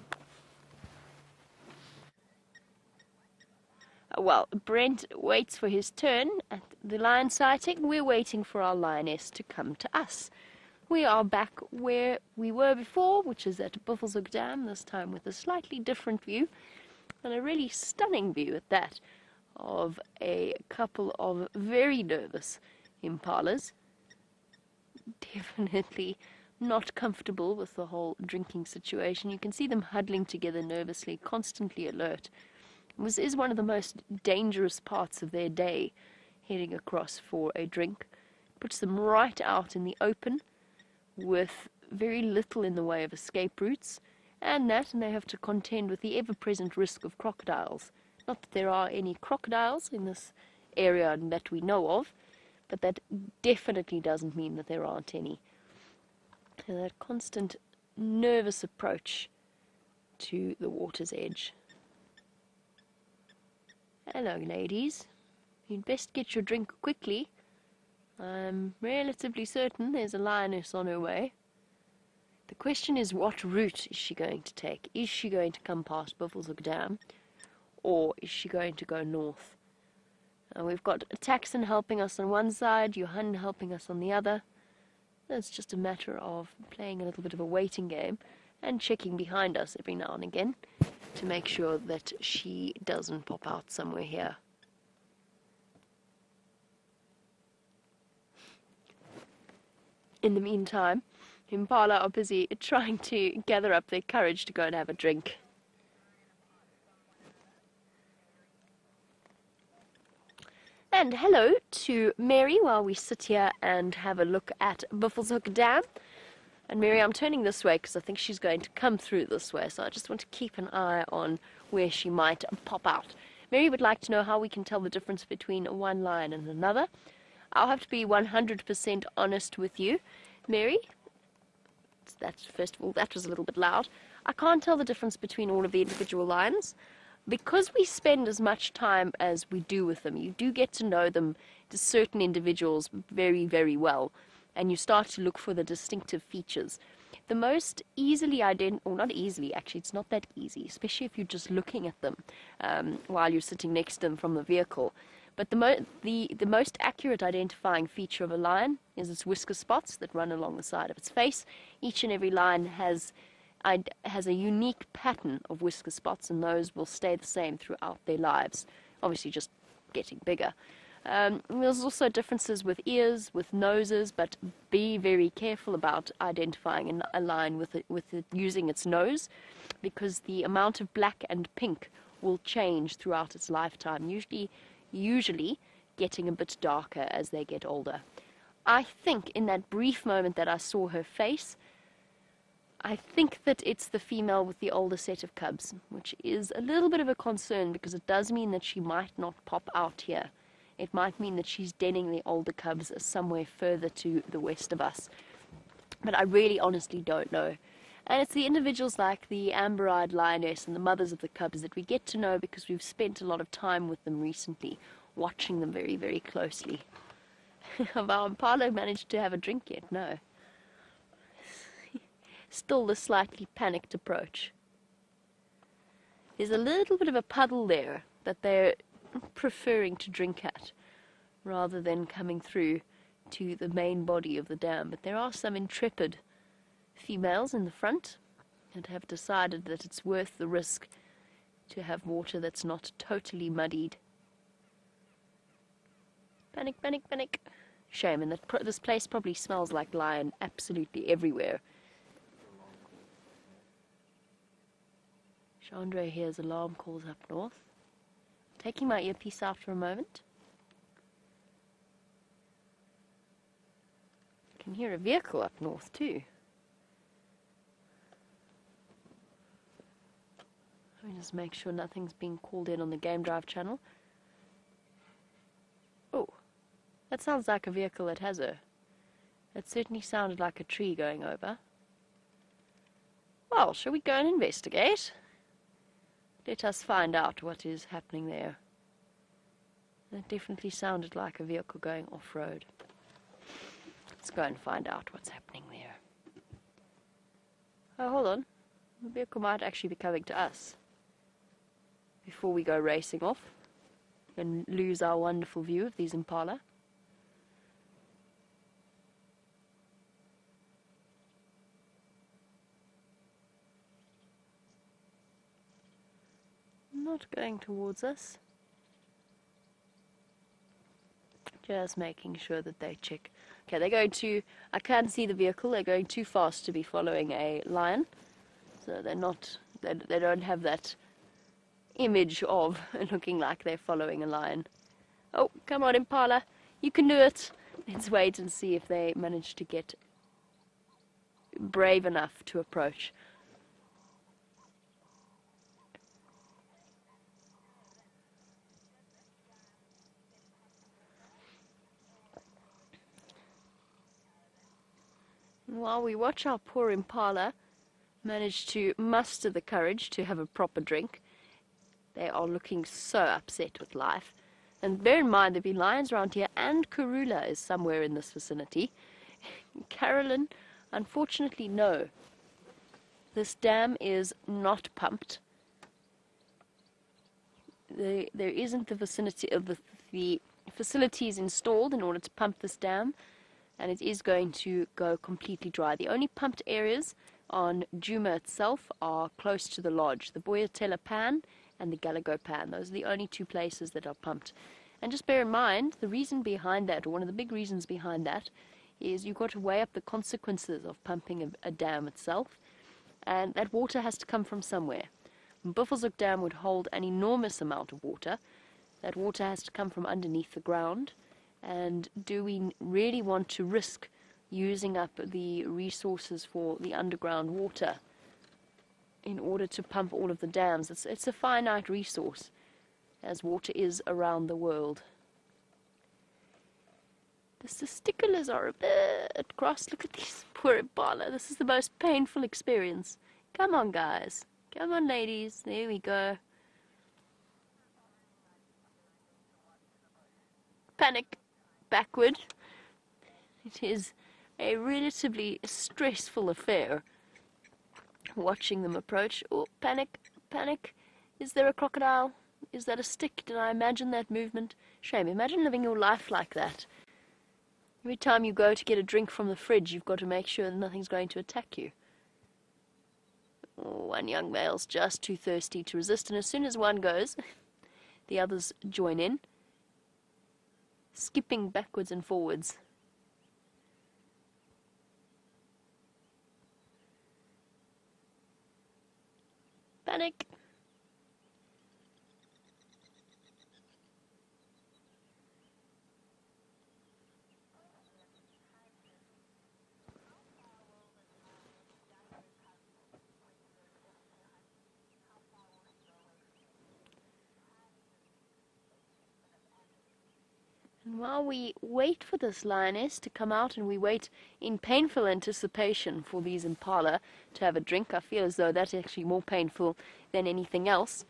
Well, Brent waits for his turn at the lion sighting. We're waiting for our lioness to come to us. We are back where we were before, which is at Buffelshoek Dam, this time with a slightly different view, and a really stunning view at that, of a couple of very nervous impalas definitely not comfortable with the whole drinking situation. You can see them huddling together nervously, constantly alert. This is one of the most dangerous parts of their day, heading across for a drink. Puts them right out in the open with very little in the way of escape routes, and they have to contend with the ever-present risk of crocodiles. Not that there are any crocodiles in this area that we know of, but that definitely doesn't mean that there aren't any. And that constant nervous approach to the water's edge. Hello, ladies. You'd best get your drink quickly. I'm relatively certain there's a lioness on her way. The question is, what route is she going to take? Is she going to come past Buffelshoek Dam, or is she going to go north? We've got Taxon helping us on one side, Johan helping us on the other. It's just a matter of playing a little bit of a waiting game and checking behind us every now and again to make sure that she doesn't pop out somewhere here. In the meantime, impala are busy trying to gather up their courage to go and have a drink. And hello to Mary while we sit here and have a look at Buffelshoek Dam. And Mary, I'm turning this way because I think she's going to come through this way, so I just want to keep an eye on where she might pop out. Mary would like to know how we can tell the difference between one lion and another. I'll have to be 100% honest with you, Mary. That's, first of all, that was a little bit loud. I can't tell the difference between all of the individual lions. Because we spend as much time as we do with them, you do get to know them, to certain individuals, very, very well. And you start to look for the distinctive features. The most easily or not easily, actually, it's not that easy, especially if you're just looking at them while you're sitting next to them from the vehicle. But the most accurate identifying feature of a lion is its whisker spots that run along the side of its face. Each and every lion has a unique pattern of whisker spots, and those will stay the same throughout their lives, obviously just getting bigger. There's also differences with ears, with noses, but be very careful about identifying a lion with it using its nose, because the amount of black and pink will change throughout its lifetime, usually getting a bit darker as they get older. I think in that brief moment that I saw her face, I think that it's the female with the older set of cubs, which is a little bit of a concern because it does mean that she might not pop out here. It might mean that she's denning the older cubs somewhere further to the west of us. But I really honestly don't know. And it's the individuals like the amber-eyed lioness and the mothers of the cubs that we get to know because we've spent a lot of time with them recently, watching them very, very closely. Have our impala managed to have a drink yet? No. Still the slightly panicked approach. There's a little bit of a puddle there that they're preferring to drink at rather than coming through to the main body of the dam. But there are some intrepid females in the front that have decided that it's worth the risk to have water that's not totally muddied. Panic, panic, panic. Shame, and that this place probably smells like lion absolutely everywhere. Jeandre hears alarm calls up north. Taking my earpiece out for a moment. I can hear a vehicle up north too. Let me just make sure nothing's being called in on the Game Drive channel. Oh, that sounds like a vehicle that has her. It certainly sounded like a tree going over. Well, shall we go and investigate? Let us find out what is happening there. That definitely sounded like a vehicle going off-road. Let's go and find out what's happening there. Oh, hold on. The vehicle might actually be coming to us before we go racing off and lose our wonderful view of these impala. Not going towards us. Just making sure that they check. Okay, they're going to, I can see the vehicle, they're going too fast to be following a lion. So they're not, they don't have that image of looking like they're following a lion. Oh, come on, impala, you can do it. Let's wait and see if they manage to get brave enough to approach. And while we watch our poor impala manage to muster the courage to have a proper drink, they are looking so upset with life. And bear in mind, there'll be lions around here, and Karula is somewhere in this vicinity. Karula, unfortunately, no. This dam is not pumped. There isn't the vicinity of the facilities installed in order to pump this dam, and it is going to go completely dry. The only pumped areas on Djuma itself are close to the lodge, the Djuma Pan and the Galago Pan. Those are the only two places that are pumped. And just bear in mind, the reason behind that, or one of the big reasons behind that, is you've got to weigh up the consequences of pumping a dam itself, and that water has to come from somewhere. Buffelshoek Dam would hold an enormous amount of water. That water has to come from underneath the ground, and do we really want to risk using up the resources for the underground water in order to pump all of the dams? It's a finite resource, as water is around the world. The testiculars are a bit cross. Look at these poor impala. This is the most painful experience. Come on, guys. Come on, ladies. There we go. Panic. Backward. It is a relatively stressful affair watching them approach. Oh, panic, panic. Is there a crocodile? Is that a stick? Did I imagine that movement? Shame. Imagine living your life like that. Every time you go to get a drink from the fridge, you've got to make sure that nothing's going to attack you. Oh, one young male's just too thirsty to resist, and as soon as one goes, the others join in, skipping backwards and forwards. Panic. And while we wait for this lioness to come out, and we wait in painful anticipation for these impala to have a drink, I feel as though that's actually more painful than anything else.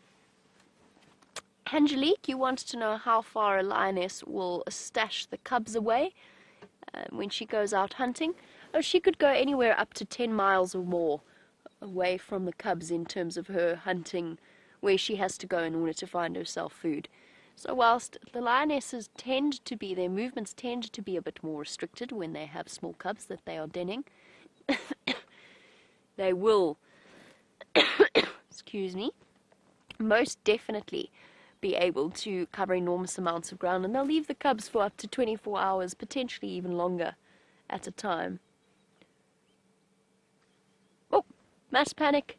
Angelique, you want to know how far a lioness will stash the cubs away when she goes out hunting? Oh, she could go anywhere up to 10 miles or more away from the cubs in terms of her hunting, where she has to go in order to find herself food. So whilst the lionesses tend to be, their movements tend to be a bit more restricted when they have small cubs that they are denning, they will, excuse me, most definitely be able to cover enormous amounts of ground, and they'll leave the cubs for up to 24 hours, potentially even longer at a time. Oh, mass panic.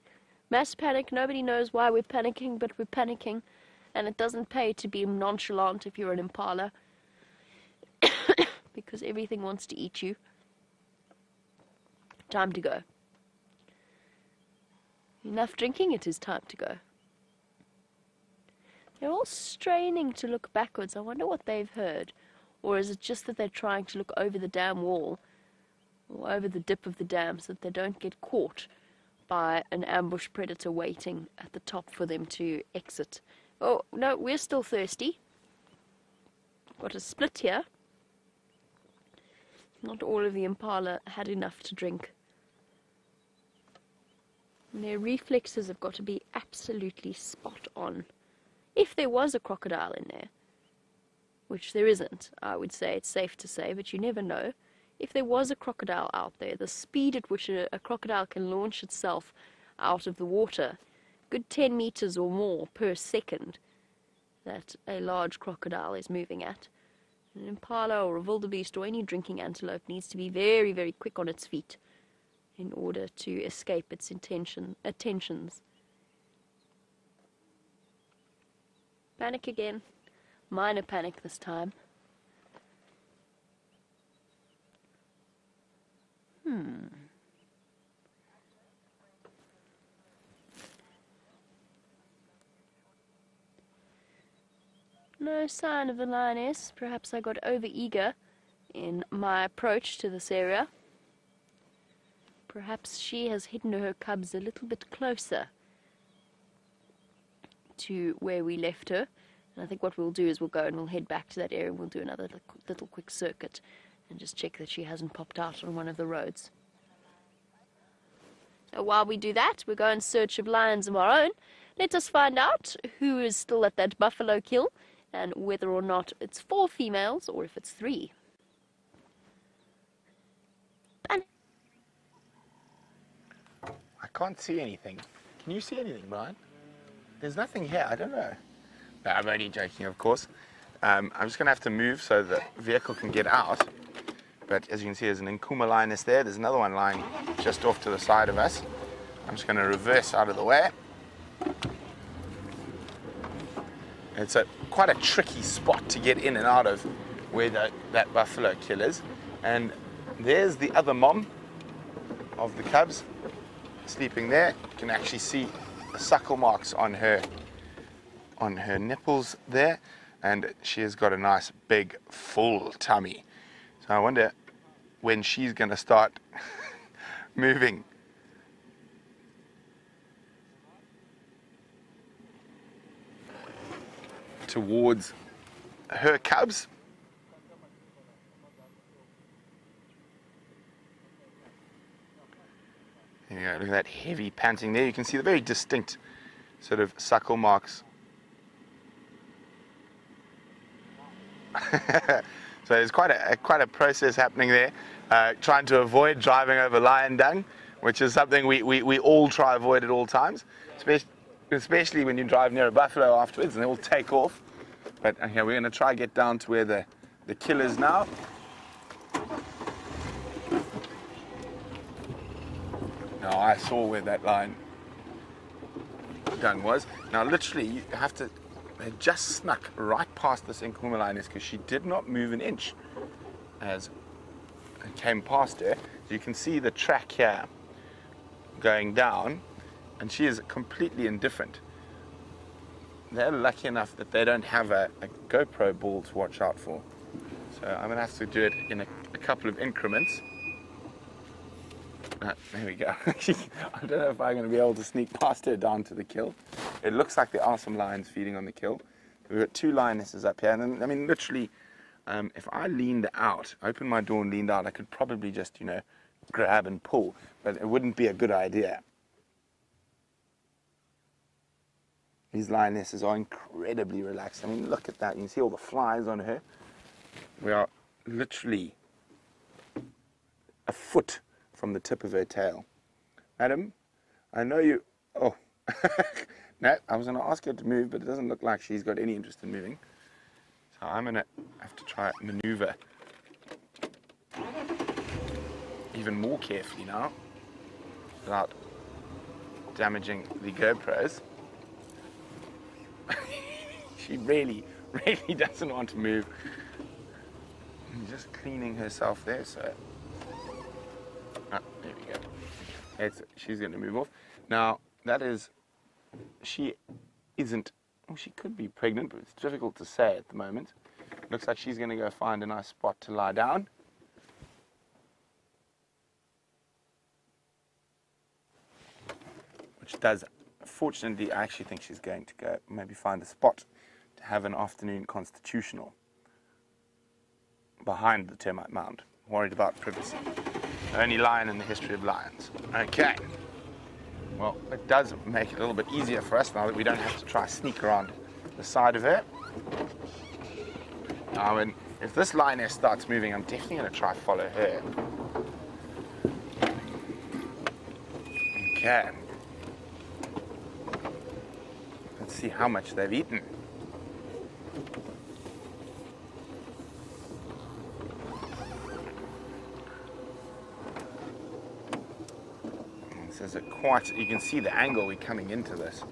Mass panic. Nobody knows why we're panicking, but we're panicking. And it doesn't pay to be nonchalant if you're an impala, because everything wants to eat you. Time to go. Enough drinking, it is time to go. They're all straining to look backwards. I wonder what they've heard. Or is it just that they're trying to look over the dam wall, or over the dip of the dam, so that they don't get caught by an ambush predator waiting at the top for them to exit. Oh, no, we're still thirsty. Got a split here. Not all of the impala had enough to drink. And their reflexes have got to be absolutely spot on. If there was a crocodile in there, which there isn't, I would say, it's safe to say, but you never know. If there was a crocodile out there, the speed at which a crocodile can launch itself out of the water, good 10 meters or more per second, that a large crocodile is moving at. An impala or a wildebeest or any drinking antelope needs to be very, very quick on its feet in order to escape its attentions. Panic again. Minor panic this time. No sign of the lioness. Perhaps I got over-eager in my approach to this area. Perhaps she has hidden her cubs a little bit closer to where we left her. And I think what we'll do is we'll go and we'll head back to that area and we'll do another little quick circuit and just check that she hasn't popped out on one of the roads. So while we do that, we go in search of lions of our own. Let us find out who is still at that buffalo kill and whether or not it's 4 females or if it's 3. I can't see anything. Can you see anything, Bryan? There's nothing here. I don't know. No, I'm only joking, of course. I'm just going to have to move so the vehicle can get out. But as you can see, there's an Nkuhumas lioness there. There's another one lying just off to the side of us. I'm just going to reverse out of the way. It's quite a tricky spot to get in and out of where that buffalo kill is. And there's the other mom of the cubs sleeping there. You can actually see the suckle marks on her nipples there, and she has got a nice big full tummy. So I wonder when she's going to start moving. Towards her cubs. There you go, look at that heavy panting there. You can see the very distinct sort of suckle marks. So there's quite a process happening there, trying to avoid driving over lion dung, which is something we all try to avoid at all times, especially when you drive near a buffalo afterwards and they all take off. But okay, we're going to try to get down to where the kill is now. Now I saw where that lion dung was. Now literally you have to, they just snuck right past this Nkuhumas lioness because she did not move an inch as it came past her. So you can see the track here going down, and she is completely indifferent. They're lucky enough that they don't have a GoPro ball to watch out for. So I'm going to have to do it in a couple of increments. There we go. I don't know if I'm going to be able to sneak past her down to the kill. It looks like there are some lions feeding on the kill. We've got 2 lionesses up here. And then, I mean, literally, if I leaned out, opened my door and leaned out, I could probably just, you know, grab and pull. But it wouldn't be a good idea. These lionesses are incredibly relaxed. I mean, look at that. You can see all the flies on her. We are literally a foot from the tip of her tail. Madam, I know you... Oh, no, I was going to ask her to move, but it doesn't look like she's got any interest in moving. So I'm going to have to try and maneuver even more carefully now without damaging the GoPros. She really doesn't want to move. Just cleaning herself there, so... there we go. She's going to move off. Now, that is... She isn't... Oh, she could be pregnant, but it's difficult to say at the moment. Looks like she's going to go find a nice spot to lie down. Which does... Fortunately, I actually think she's going to go maybe find a spot to have an afternoon constitutional behind the termite mound. Worried about privacy. The only lion in the history of lions. Okay. Well, it does make it a little bit easier for us now that we don't have to try to sneak around the side of her. Now, if this lioness starts moving, I'm definitely going to try to follow her. Okay. Let's see how much they've eaten. Lionesses are quite, you can see the angle we're coming into this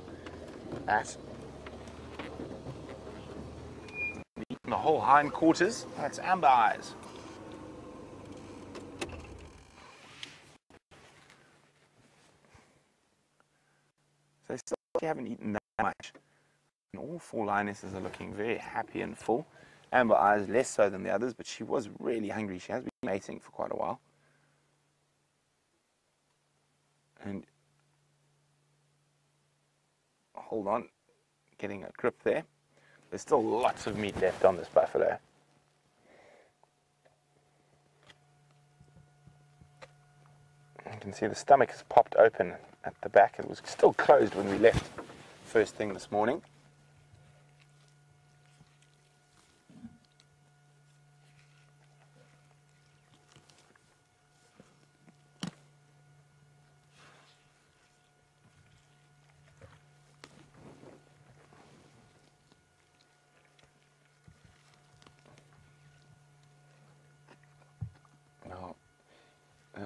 at. The whole hindquarters, that's amber eyes. So they still haven't eaten that much. And all 4 lionesses are looking very happy and full. Amber eyes less so than the others, but she was really hungry. She has been mating for quite a while. And hold on, getting a grip there. There's still lots of meat left on this buffalo. You can see the stomach has popped open at the back. It was still closed when we left first thing this morning.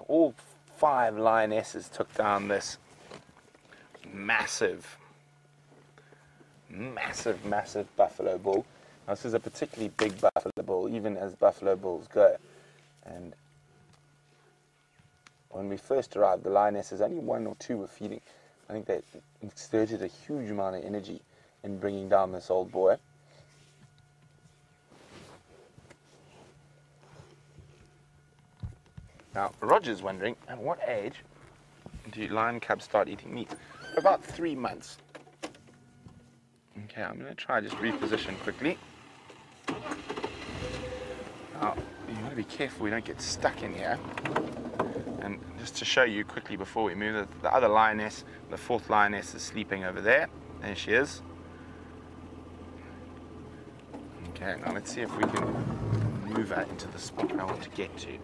All 5 lionesses took down this massive buffalo bull. Now, this is a particularly big buffalo bull, even as buffalo bulls go. And when we first arrived, the lionesses, only 1 or 2 were feeding. I think they exerted a huge amount of energy in bringing down this old boy. Now, Roger's wondering, at what age do lion cubs start eating meat? About 3 months. Okay, I'm going to try just reposition quickly. Now, you want to be careful we don't get stuck in here. And just to show you quickly before we move, the other lioness, the 4th lioness, is sleeping over there. There she is. Okay, now let's see if we can move her into the spot I want to get to.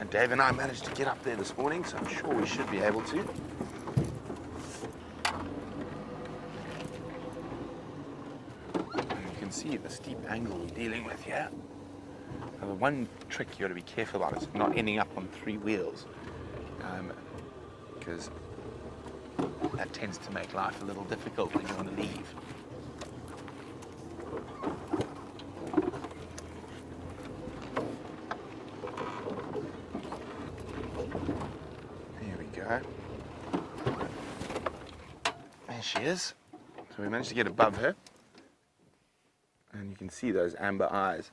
And Dave and I managed to get up there this morning, so I'm sure we should be able to. And you can see the steep angle we're dealing with here. Now, the one trick you got to be careful about is not ending up on 3 wheels, because that tends to make life a little difficult when you want to leave. There she is. So we managed to get above her. And you can see those amber eyes.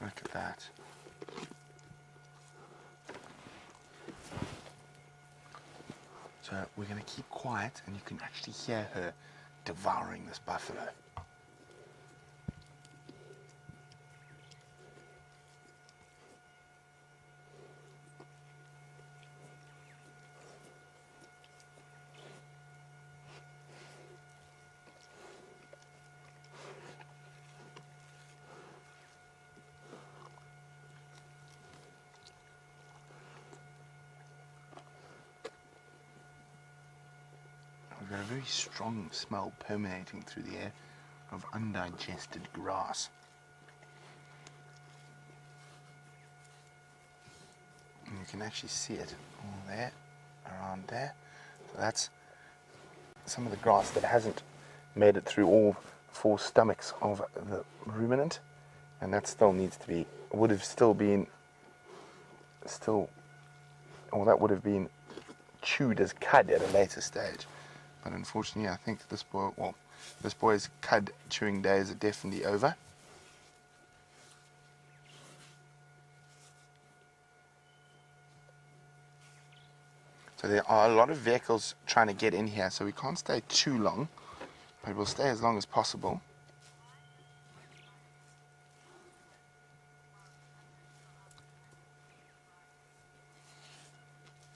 Look at that. So we're going to keep quiet, and you can actually hear her devouring this buffalo. We've got a very strong smell permeating through the air of undigested grass. And you can actually see it all there, around there. So that's some of the grass that hasn't made it through all 4 stomachs of the ruminant. And that still needs to be, would have still been, or that would have been chewed as cud at a later stage. But unfortunately, I think this boy's cud chewing days are definitely over. So there are a lot of vehicles trying to get in here, so we can't stay too long, but we'll stay as long as possible.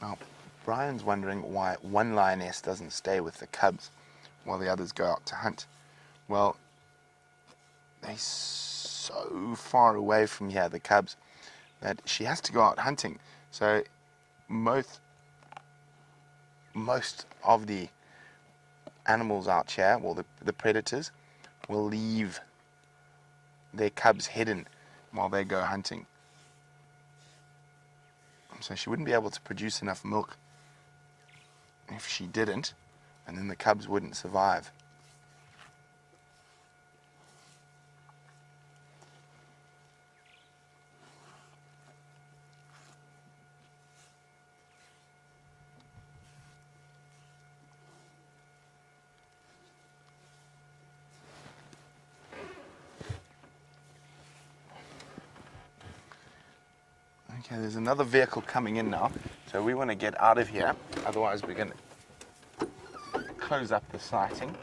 Now, Bryan's wondering why one lioness doesn't stay with the cubs while the others go out to hunt. Well, they're so far away from here, the cubs, that she has to go out hunting. So most most of the animals out here, well, the predators, will leave their cubs hidden while they go hunting. So she wouldn't be able to produce enough milk if she didn't, and then the cubs wouldn't survive. Okay, there's another vehicle coming in now, so we want to get out of here, otherwise we're going to close up the sighting.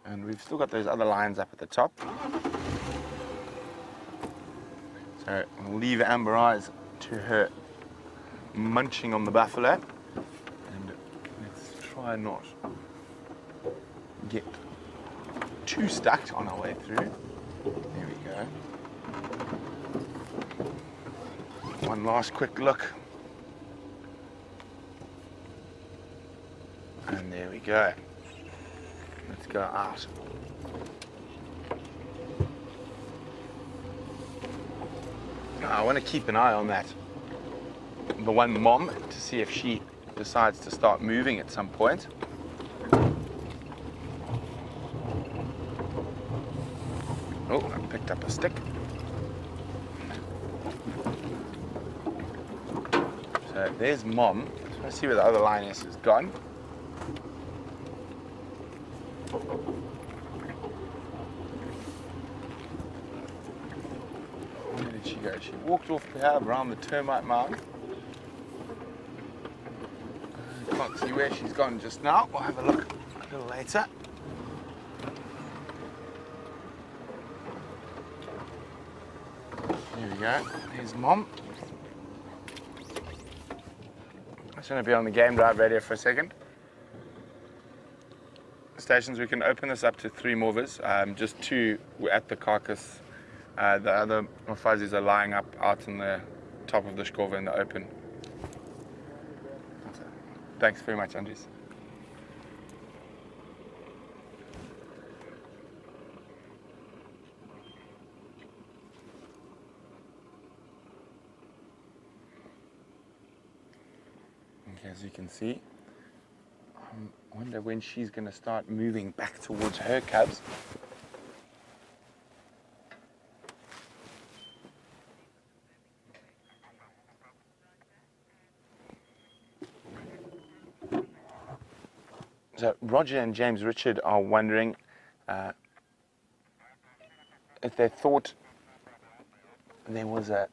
And we've still got those other lions up at the top. So we'll leave Amber Eyes to her munching on the buffalo, and let's try not get too stuck on our way through. There we go. One last quick look. And there we go. Let's go out. Now, I want to keep an eye on that. The one mom, to see if she decides to start moving at some point. Oh, I picked up a stick. So there's mom. Let's see where the other lioness has gone. Where did she go? She walked off perhaps around the termite mound. Can't see where she's gone just now. We'll have a look a little later. There we go. There's mom. I'm just going to be on the game drive radio for a second. Stations, we can open this up to 3 movers. Just 2 at the carcass. The other fuzzies are lying up out on the top of the skova in the open. Thanks very much, Andres. Okay, as you can see, I wonder when she's going to start moving back towards her cubs. So Roger and James Richard are wondering if they thought there was a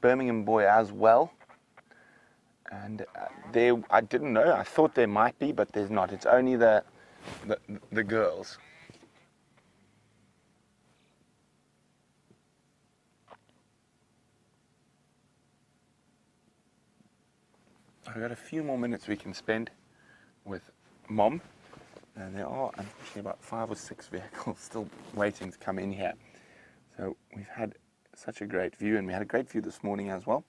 Birmingham boy as well. And I didn't know. I thought there might be, but there's not. It's only the girls. I've got a few more minutes we can spend with Mom, and there are unfortunately about 5 or 6 vehicles still waiting to come in here. So we've had such a great view, and we had a great view this morning as well.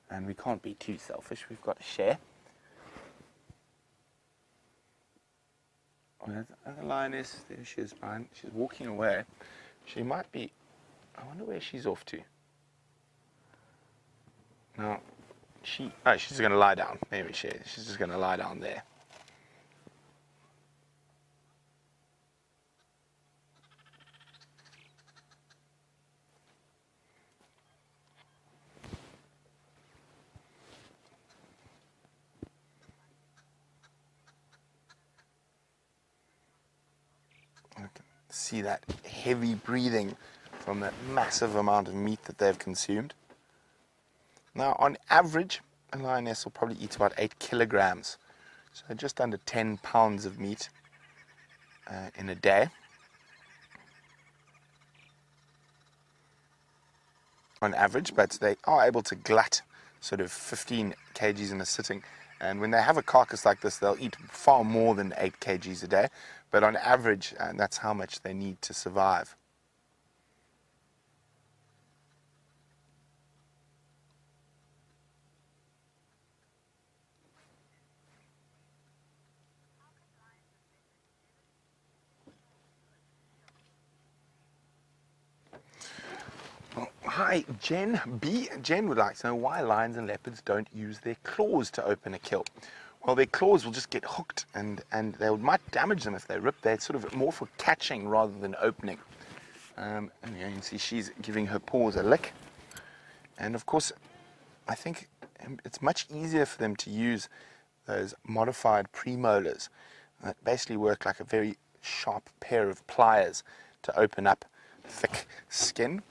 And we can't be too selfish. We've got to share. Oh, there's the lioness. There she is, Bryan. She's walking away. She might be. I wonder where she's off to. Now, she's going to lie down. Maybe she is. She's just going to lie down there. See that heavy breathing from that massive amount of meat that they've consumed. Now, on average, a lioness will probably eat about 8 kilograms, so just under 10 pounds of meat in a day. On average, but they are able to glut sort of 15 kgs in a sitting. And when they have a carcass like this, they'll eat far more than 8 kgs a day. But on average, that's how much they need to survive. Hi, Jen B. Jen would like to know why lions and leopards don't use their claws to open a kill. Well, their claws will just get hooked and they might damage them if they rip. They're sort of more for catching rather than opening. And you can see she's giving her paws a lick. And of course, I think it's much easier for them to use those modified premolars that basically work like a very sharp pair of pliers to open up thick skin.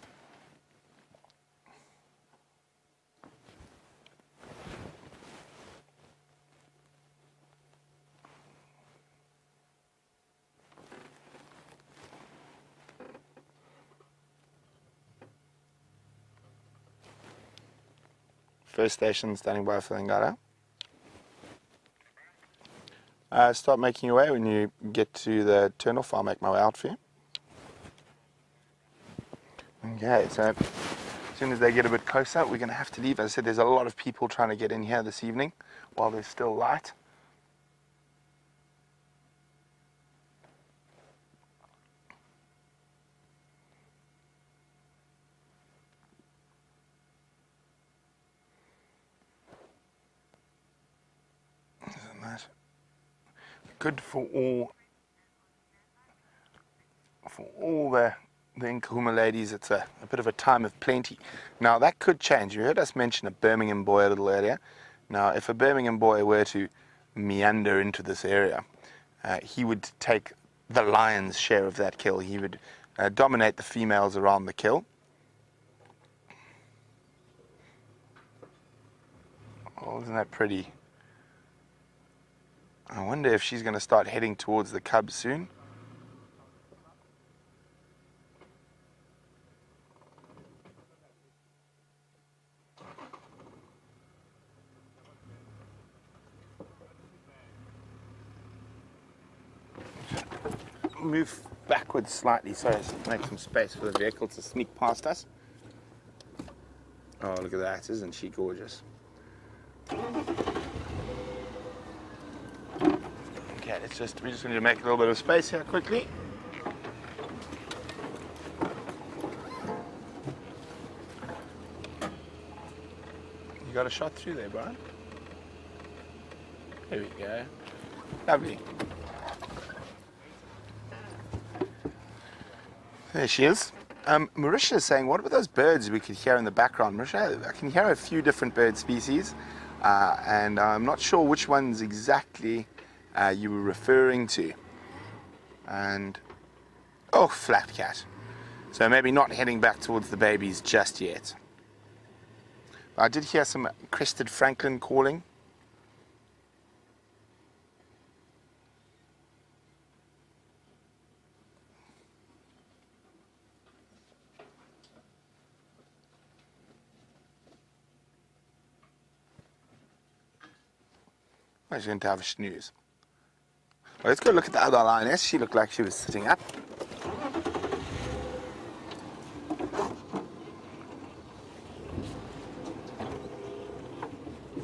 First station standing by for Ngara. Start making your way when you get to the turnoff. I'll make my way out for you. Okay, so as soon as they get a bit closer, we're going to have to leave. As I said, there's a lot of people trying to get in here this evening while there's still light. Isn't that good for all the Nkuhumas ladies? It's a bit of a time of plenty. Now that could change. You heard us mention a Birmingham boy a little earlier. Now if a Birmingham boy were to meander into this area, he would take the lion's share of that kill. He would dominate the females around the kill. Oh, isn't that pretty? I wonder if she's going to start heading towards the cubs soon. Move backwards slightly so as to make some space for the vehicle to sneak past us. Oh, look at that. Isn't she gorgeous? Okay, we're just going to make a little bit of space here quickly. You got a shot through there, Bryan? There we go. Lovely. There she is. Marisha is saying, what about those birds we could hear in the background? Marisha, I can hear a few different bird species, and I'm not sure which ones exactly you were referring to. And, oh, flat cat. So maybe not heading back towards the babies just yet. I did hear some crested francolin calling. She's going to have a snooze. Well, let's go look at the other lioness. She looked like she was sitting up.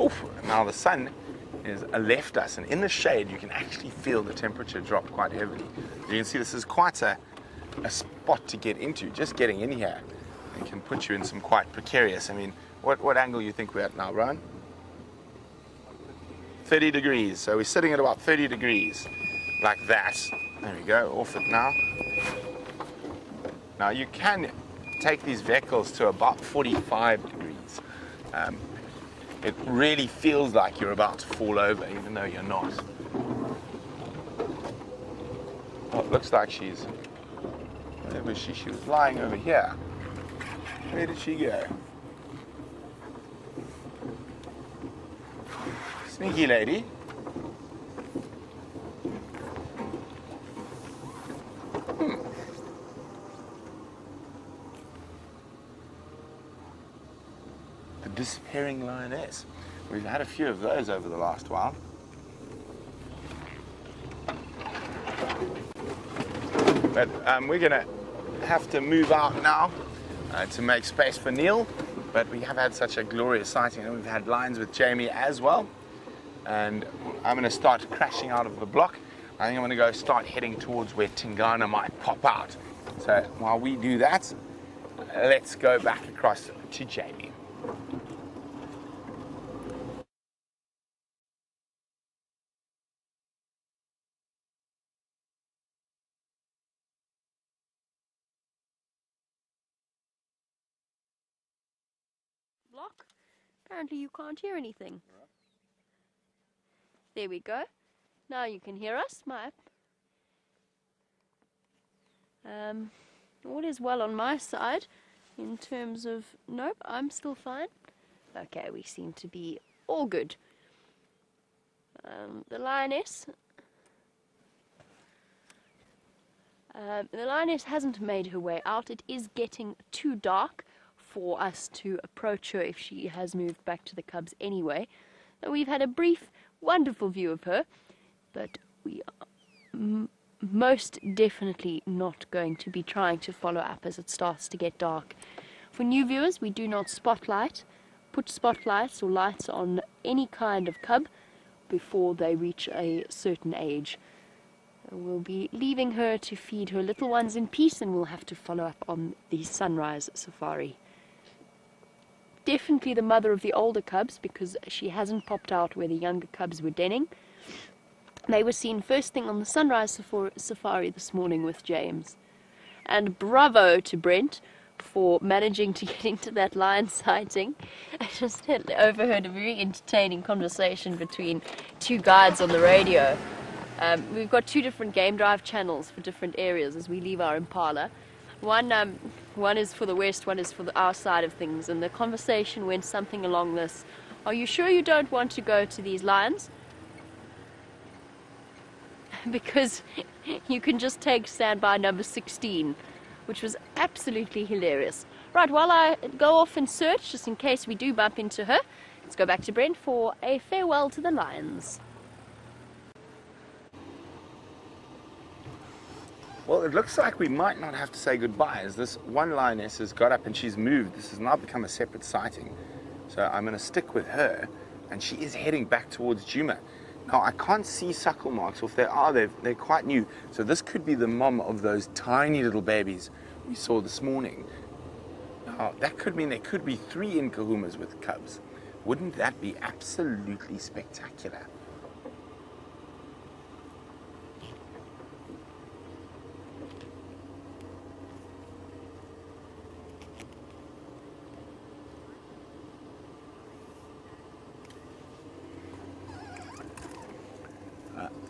Oof, now the sun has left us, and in the shade you can actually feel the temperature drop quite heavily. You can see this is quite a spot to get into. Just getting in here and can put you in some quite precarious. I mean, what angle you think we're at now, Bryan? 30 degrees, so we're sitting at about 30 degrees, like that. There we go, off it now. Now you can take these vehicles to about 45 degrees. It really feels like you're about to fall over, even though you're not. Well, it looks like she's, where was she? She was lying over here. Where did she go? Sneaky lady. The disappearing lioness. We've had a few of those over the last while. But we're going to have to move out now to make space for Neil. But we have had such a glorious sighting, and we've had lines with Jamie as well. And I'm going to start crashing out of the block. I think I'm going to go start heading towards where Tingana might pop out. So while we do that, let's go back across to Jamie. Block. Apparently you can't hear anything. There we go. Now you can hear us, Mike. All is well on my side in terms of... Nope, I'm still fine. Okay, we seem to be all good. The Lioness... the Lioness hasn't made her way out. It is getting too dark for us to approach her if she has moved back to the cubs anyway. We've had a brief, wonderful view of her, but we are most definitely not going to be trying to follow up as it starts to get dark. For new viewers, we do not put spotlights or lights on any kind of cub before they reach a certain age. We'll be leaving her to feed her little ones in peace, and we'll have to follow up on the sunrise safari. Definitely the mother of the older cubs, because she hasn't popped out where the younger cubs were denning. They were seen first thing on the sunrise safari this morning with James. And bravo to Brent for managing to get into that lion sighting. I just overheard a very entertaining conversation between two guides on the radio. We've got two different game drive channels for different areas as we leave our impala. One is for the west, one is for our side of things, and the conversation went something along this: are you sure you don't want to go to these lions? Because you can just take standby number 16, which was absolutely hilarious. Right, while I go off and search, just in case we do bump into her, let's go back to Brent for a farewell to the lions. Well, it looks like we might not have to say goodbye, as this one lioness has got up and she's moved. This has now become a separate sighting. So I'm going to stick with her, and she is heading back towards Djuma. Now, I can't see suckle marks, or if they are, they're quite new. So this could be the mom of those tiny little babies we saw this morning. Now, that could mean there could be 3 Nkuhumas with cubs. Wouldn't that be absolutely spectacular?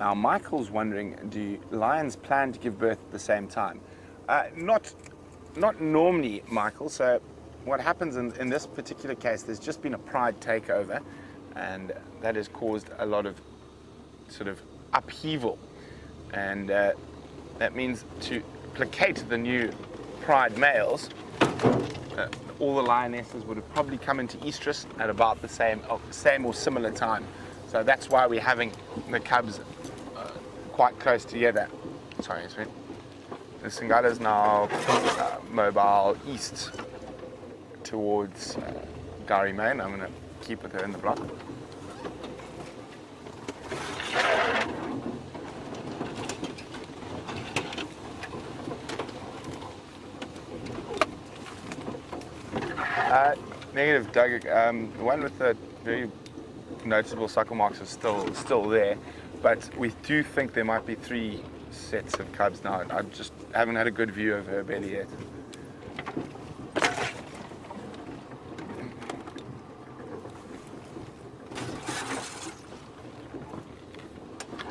Now, Michael's wondering, do lions plan to give birth at the same time? Not normally, Michael. So what happens in this particular case, there's just been a pride takeover, and that has caused a lot of sort of upheaval. And that means to placate the new pride males, all the lionesses would have probably come into estrus at about the same or similar time. So that's why we're having the cubs quite close together. Sorry, sweet. The Singala is now mobile east towards Gari Main. I'm going to keep with her in the block. Negative, Doug. The one with the very noticeable suckle marks is still there, but we do think there might be 3 sets of cubs now. I just haven't had a good view of her belly yet.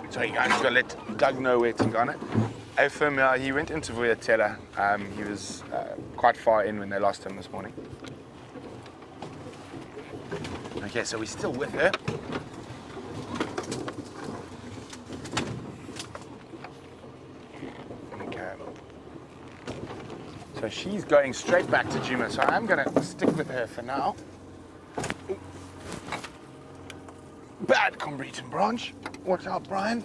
Sorry guys, I've got to let Doug know where to go. He went into Vuyatela. He was quite far in when they lost him this morning. Okay, so we're still with her. Okay. So she's going straight back to Djuma, so I'm going to stick with her for now. Ooh. Bad Combritan branch. Watch out, Bryan.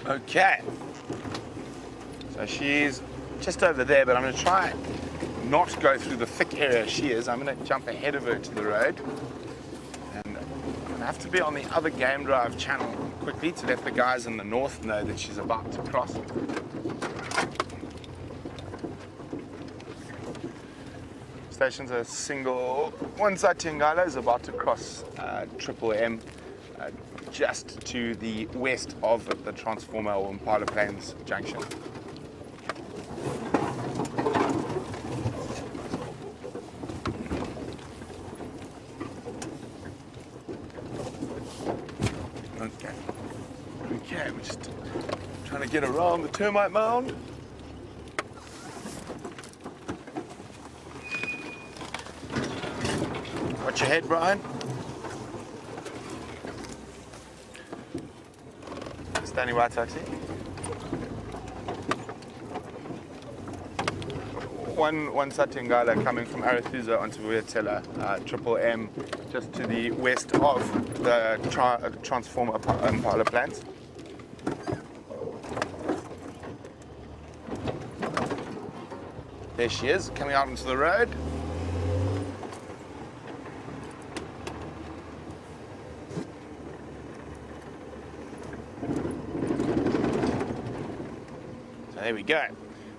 Okay. So she's just over there, but I'm going to try not go through the thick area she is. I'm going to jump ahead of her to the road. And I'm going to have to be on the other game drive channel quickly to let the guys in the north know that she's about to cross. Station's a single one-side Tingala is about to cross Triple M just to the west of the Transformer or Impala Plains junction. Okay, we're just trying to get around the termite mound. Watch your head, Bryan. Standing by taxi. One Satingala coming from Arathusa onto Vuyatela, Triple M, just to the west of the Transformer Impala plants. There she is, coming out into the road. So there we go.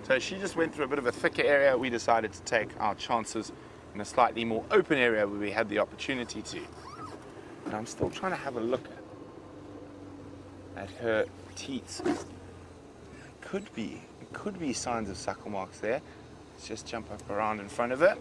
So she just went through a bit of a thicker area. We decided to take our chances in a slightly more open area where we had the opportunity to. And I'm still trying to have a look at her teats. Could be signs of suckle marks there. Let's just jump up around in front of it.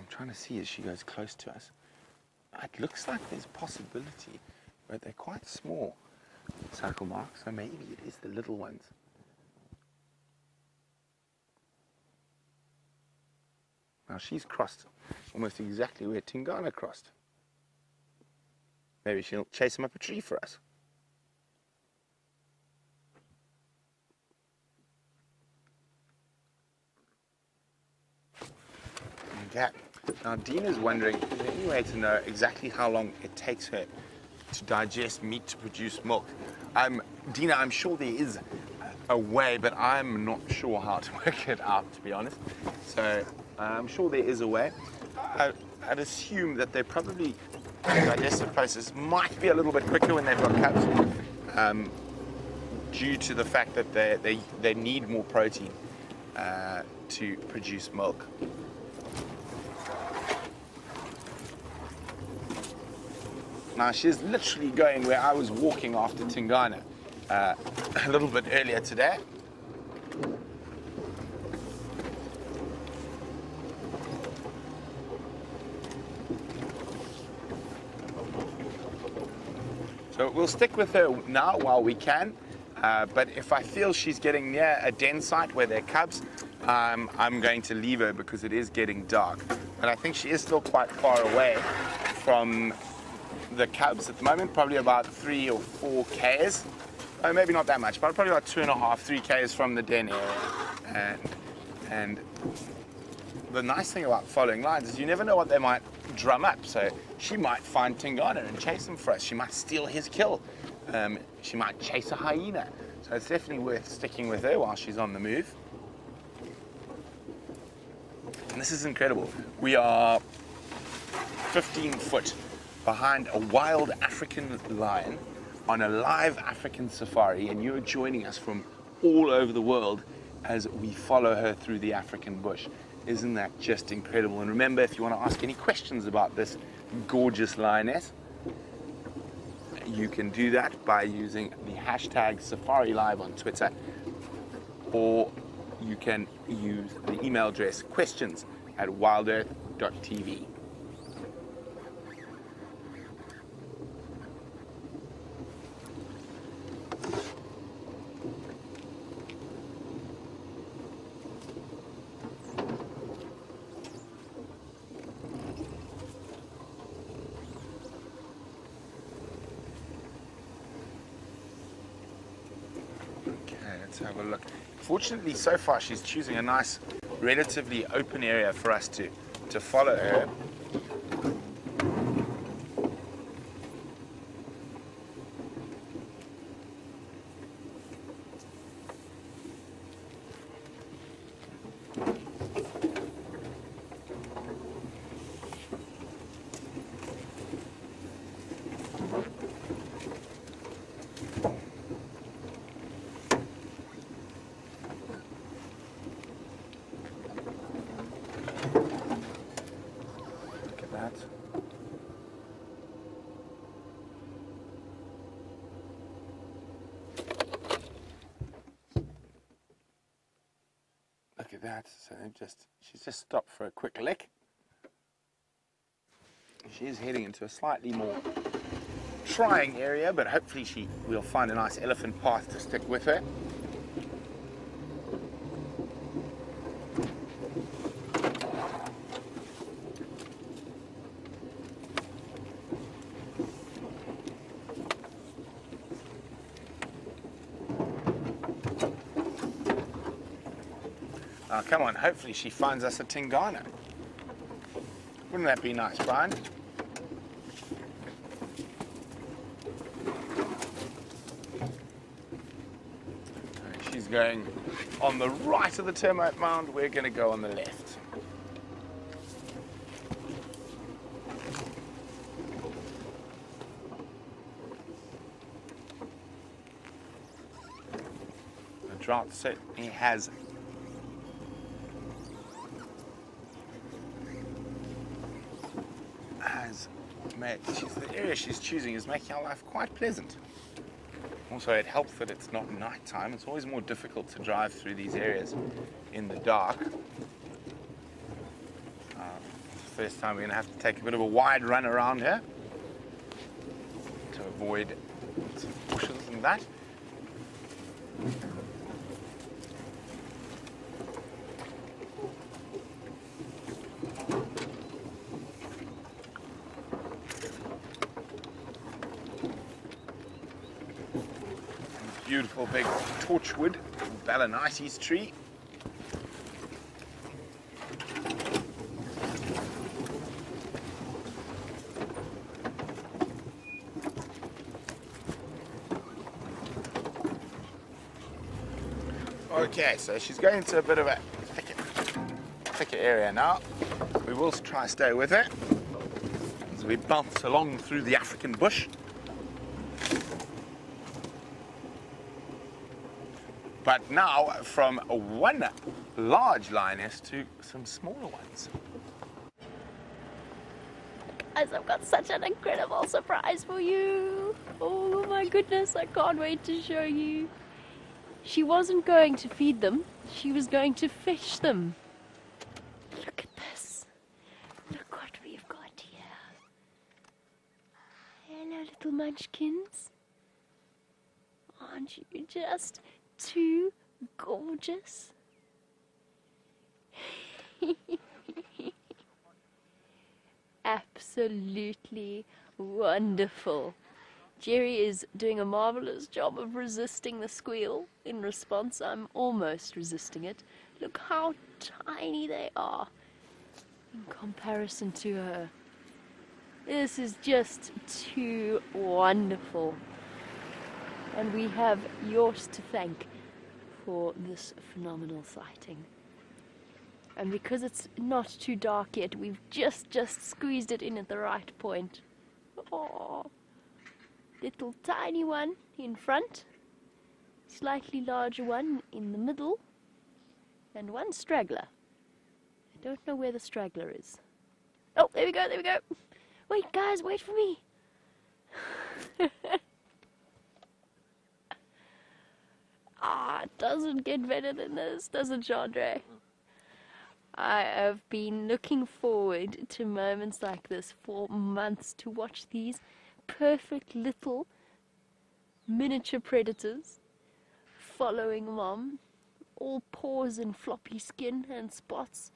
Trying to see as she goes close to us. It looks like there's a possibility, but they're quite small suckle marks, so maybe it is the little ones. Now she's crossed almost exactly where Tingana crossed. Maybe she'll chase him up a tree for us. Okay. Now Dina's wondering, is there any way to know exactly how long it takes her to digest meat to produce milk? Dina, I'm sure there is a way, but I'm not sure how to work it out, to be honest. So I'm sure there is a way. I'd assume that they probably, the digestive process might be a little bit quicker when they've got cubs, due to the fact that they need more protein to produce milk. Now she's literally going where I was walking after Tingana a little bit earlier today. So we'll stick with her now while we can, but if I feel she's getting near a den site where there are cubs, I'm going to leave her because it is getting dark. But I think she is still quite far away from the cubs at the moment, probably about 3 or 4 k's. Maybe not that much, but probably about 2.5, 3 k's from the den area. And the nice thing about following lines is you never know what they might drum up. So she might find Tingana and chase him for us. She might steal his kill. She might chase a hyena. So it's definitely worth sticking with her while she's on the move. And this is incredible. We are 15 foot behind a wild African lion on a live African safari, and you're joining us from all over the world as we follow her through the African bush. Isn't that just incredible? And remember, if you want to ask any questions about this gorgeous lioness, you can do that by using the hashtag SafariLIVE on Twitter, or you can use the email address questions@wildearth.tv. Let's have a look. Fortunately, so far she's choosing a nice, relatively open area for us to follow her. Look at that. So she's just stopped for a quick lick. She is heading into a slightly more trying area, but hopefully we'll find a nice elephant path to stick with her. Oh, come on, hopefully she finds us a Tingana. Wouldn't that be nice, Bryan? She's going on the right of the termite mound, we're going to go on the left. The drought certainly has the area she's choosing is making our life quite pleasant. Also, it helps that it's not night time. It's always more difficult to drive through these areas in the dark. It's the first time we're going to have to take a bit of a wide run around here to avoid some bushes and that. Beautiful big torchwood, Lionesses tree. Okay, so she's going into a bit of a thicker area now. We will try to stay with her as we bounce along through the African bush. But now, from one large lioness to some smaller ones. Guys, I've got such an incredible surprise for you. Oh my goodness, I can't wait to show you. She wasn't going to feed them, she was going to fish them. Look at this. Look what we've got here. Hello, little munchkins. Aren't you just too gorgeous? Absolutely wonderful. Jerry is doing a marvelous job of resisting the squeal. In response, I'm almost resisting it. Look how tiny they are in comparison to her. This is just too wonderful. And we have yours to thank for this phenomenal sighting. And because it's not too dark yet, we've just squeezed it in at the right point. Oh, little tiny one in front, slightly larger one in the middle, and one straggler. I don't know where the straggler is. Oh, there we go, there we go. Wait, guys, wait for me. It doesn't get better than this, does it, Jeandre? I have been looking forward to moments like this for months, to watch these perfect little miniature predators following mom, all paws and floppy skin and spots.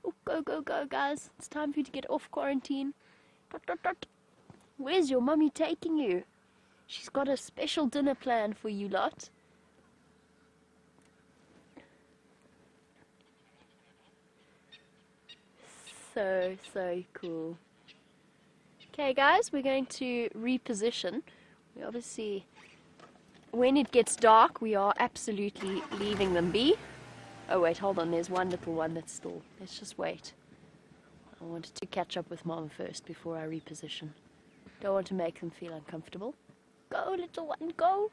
Oh, go, go, go, guys. It's time for you to get off quarantine. Dot, dot, dot. Where's your mummy taking you? She's got a special dinner plan for you lot. So cool. Okay guys, we're going to reposition. We obviously, when it gets dark, we are absolutely leaving them be. Oh wait, hold on, there's one little one that's still, let's just wait. I wanted to catch up with Mom first before I reposition. Don't want to make them feel uncomfortable. Go little one, go!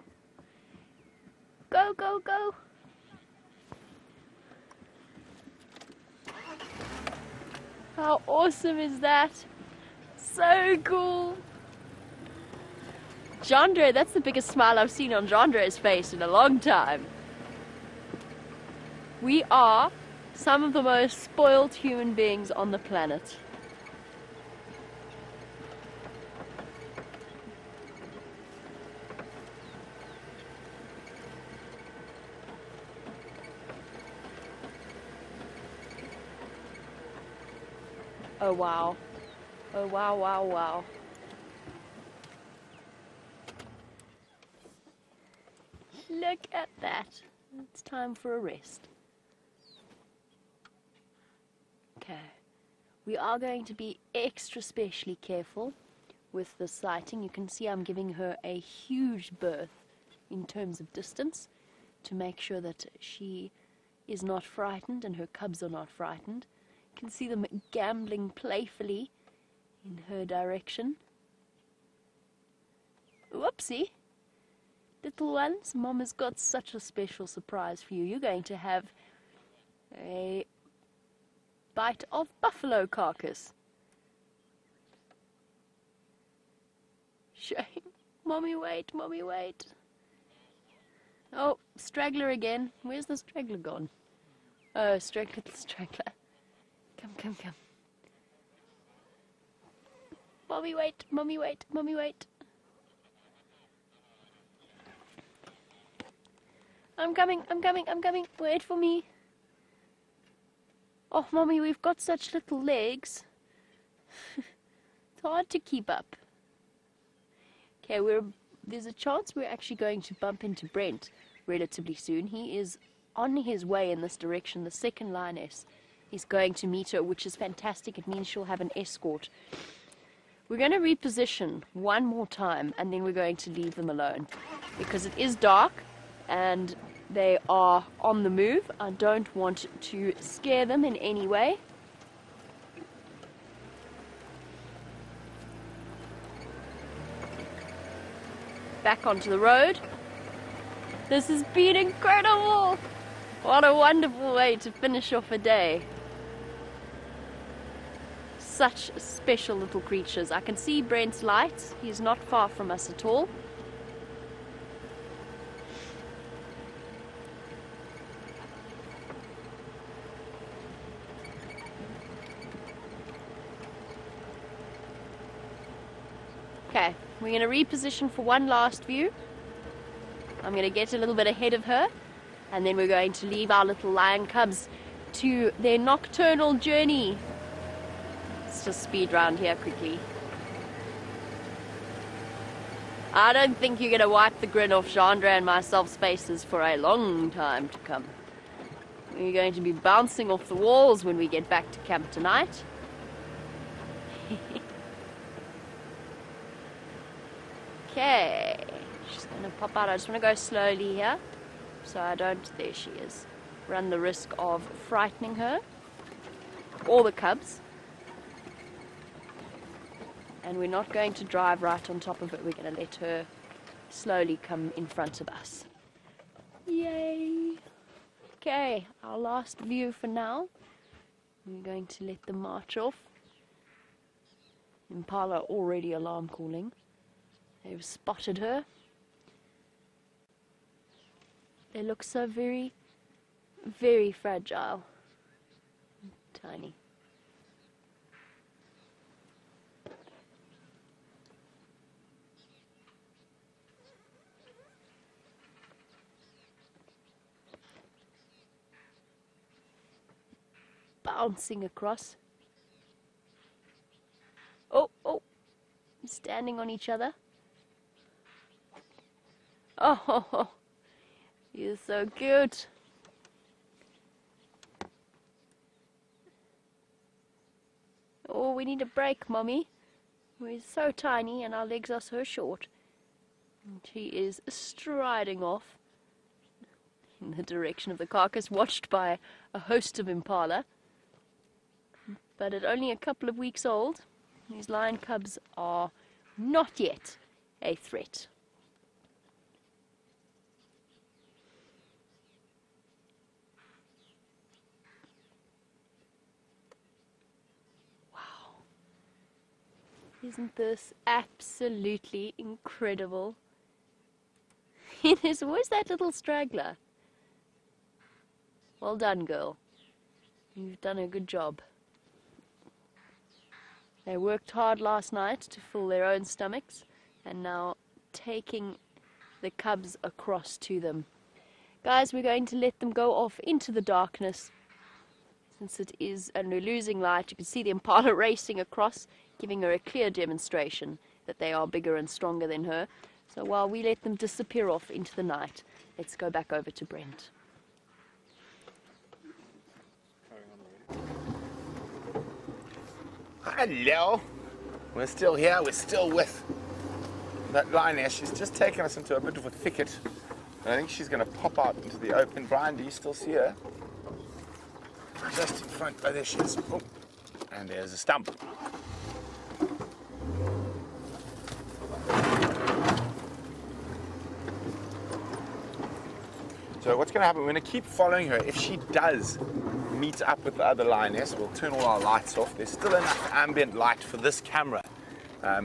Go, go, go! How awesome is that? So cool! Jeandre, that's the biggest smile I've seen on Jeandre's face in a long time. We are some of the most spoiled human beings on the planet. Oh wow. Oh wow, wow, wow. Look at that. It's time for a rest. Okay. We are going to be extra specially careful with the sighting. You can see I'm giving her a huge berth in terms of distance to make sure that she is not frightened and her cubs are not frightened. You can see them gambling playfully in her direction. Whoopsie! Little ones, Mom has got such a special surprise for you. You're going to have a bite of buffalo carcass. Shame. Mommy, wait, Mommy, wait. Oh, straggler again. Where's the straggler gone? Oh, little straggler. Come, come, come. Mommy, wait, Mommy, wait, Mommy, wait. I'm coming, I'm coming, I'm coming. Wait for me. Oh, Mommy, we've got such little legs. It's hard to keep up. Okay, there's a chance we're actually going to bump into Brent relatively soon. He is on his way in this direction. The second lioness is going to meet her, which is fantastic. It means she'll have an escort. We're going to reposition one more time, and then we're going to leave them alone. Because it is dark, and they are on the move. I don't want to scare them in any way. Back onto the road. This has been incredible! What a wonderful way to finish off a day. Such special little creatures. I can see Brent's lights. He's not far from us at all. Okay, we're going to reposition for one last view. I'm going to get a little bit ahead of her, and then we're going to leave our little lion cubs to their nocturnal journey. Let's just speed round here quickly. I don't think you're going to wipe the grin off Jeandre and myself's faces for a long time to come. We're going to be bouncing off the walls when we get back to camp tonight. Okay, she's going to pop out. I just want to go slowly here, so I don't, there she is, run the risk of frightening her, or the cubs. And we're not going to drive right on top of it. We're going to let her slowly come in front of us. Yay! Okay, our last view for now. We're going to let them march off. Impala already alarm calling. They've spotted her. They look so very, very fragile. Tiny. Bouncing across. Oh, oh. Standing on each other. Oh, you're so cute. Oh, we need a break, Mommy. We're so tiny and our legs are so short. And she is striding off in the direction of the carcass, watched by a host of impala. But at only a couple of weeks old, these lion cubs are not yet a threat. Wow. Isn't this absolutely incredible? There's always that little straggler. Well done, girl. You've done a good job. They worked hard last night to fill their own stomachs, and now taking the cubs across to them. Guys, we're going to let them go off into the darkness, since it is, and we're losing light. You can see the impala racing across, giving her a clear demonstration that they are bigger and stronger than her. So while we let them disappear off into the night, let's go back over to Brent. Hello. We're still here. We're still with that lioness. She's just taken us into a bit of a thicket. And I think she's going to pop out into the open. Bryan, do you still see her? Just in front. Oh, there she is. Oh. And there's a stump. So what's going to happen, we're going to keep following her. If she does meet up with the other lioness, we'll turn all our lights off. There's still enough ambient light for this camera.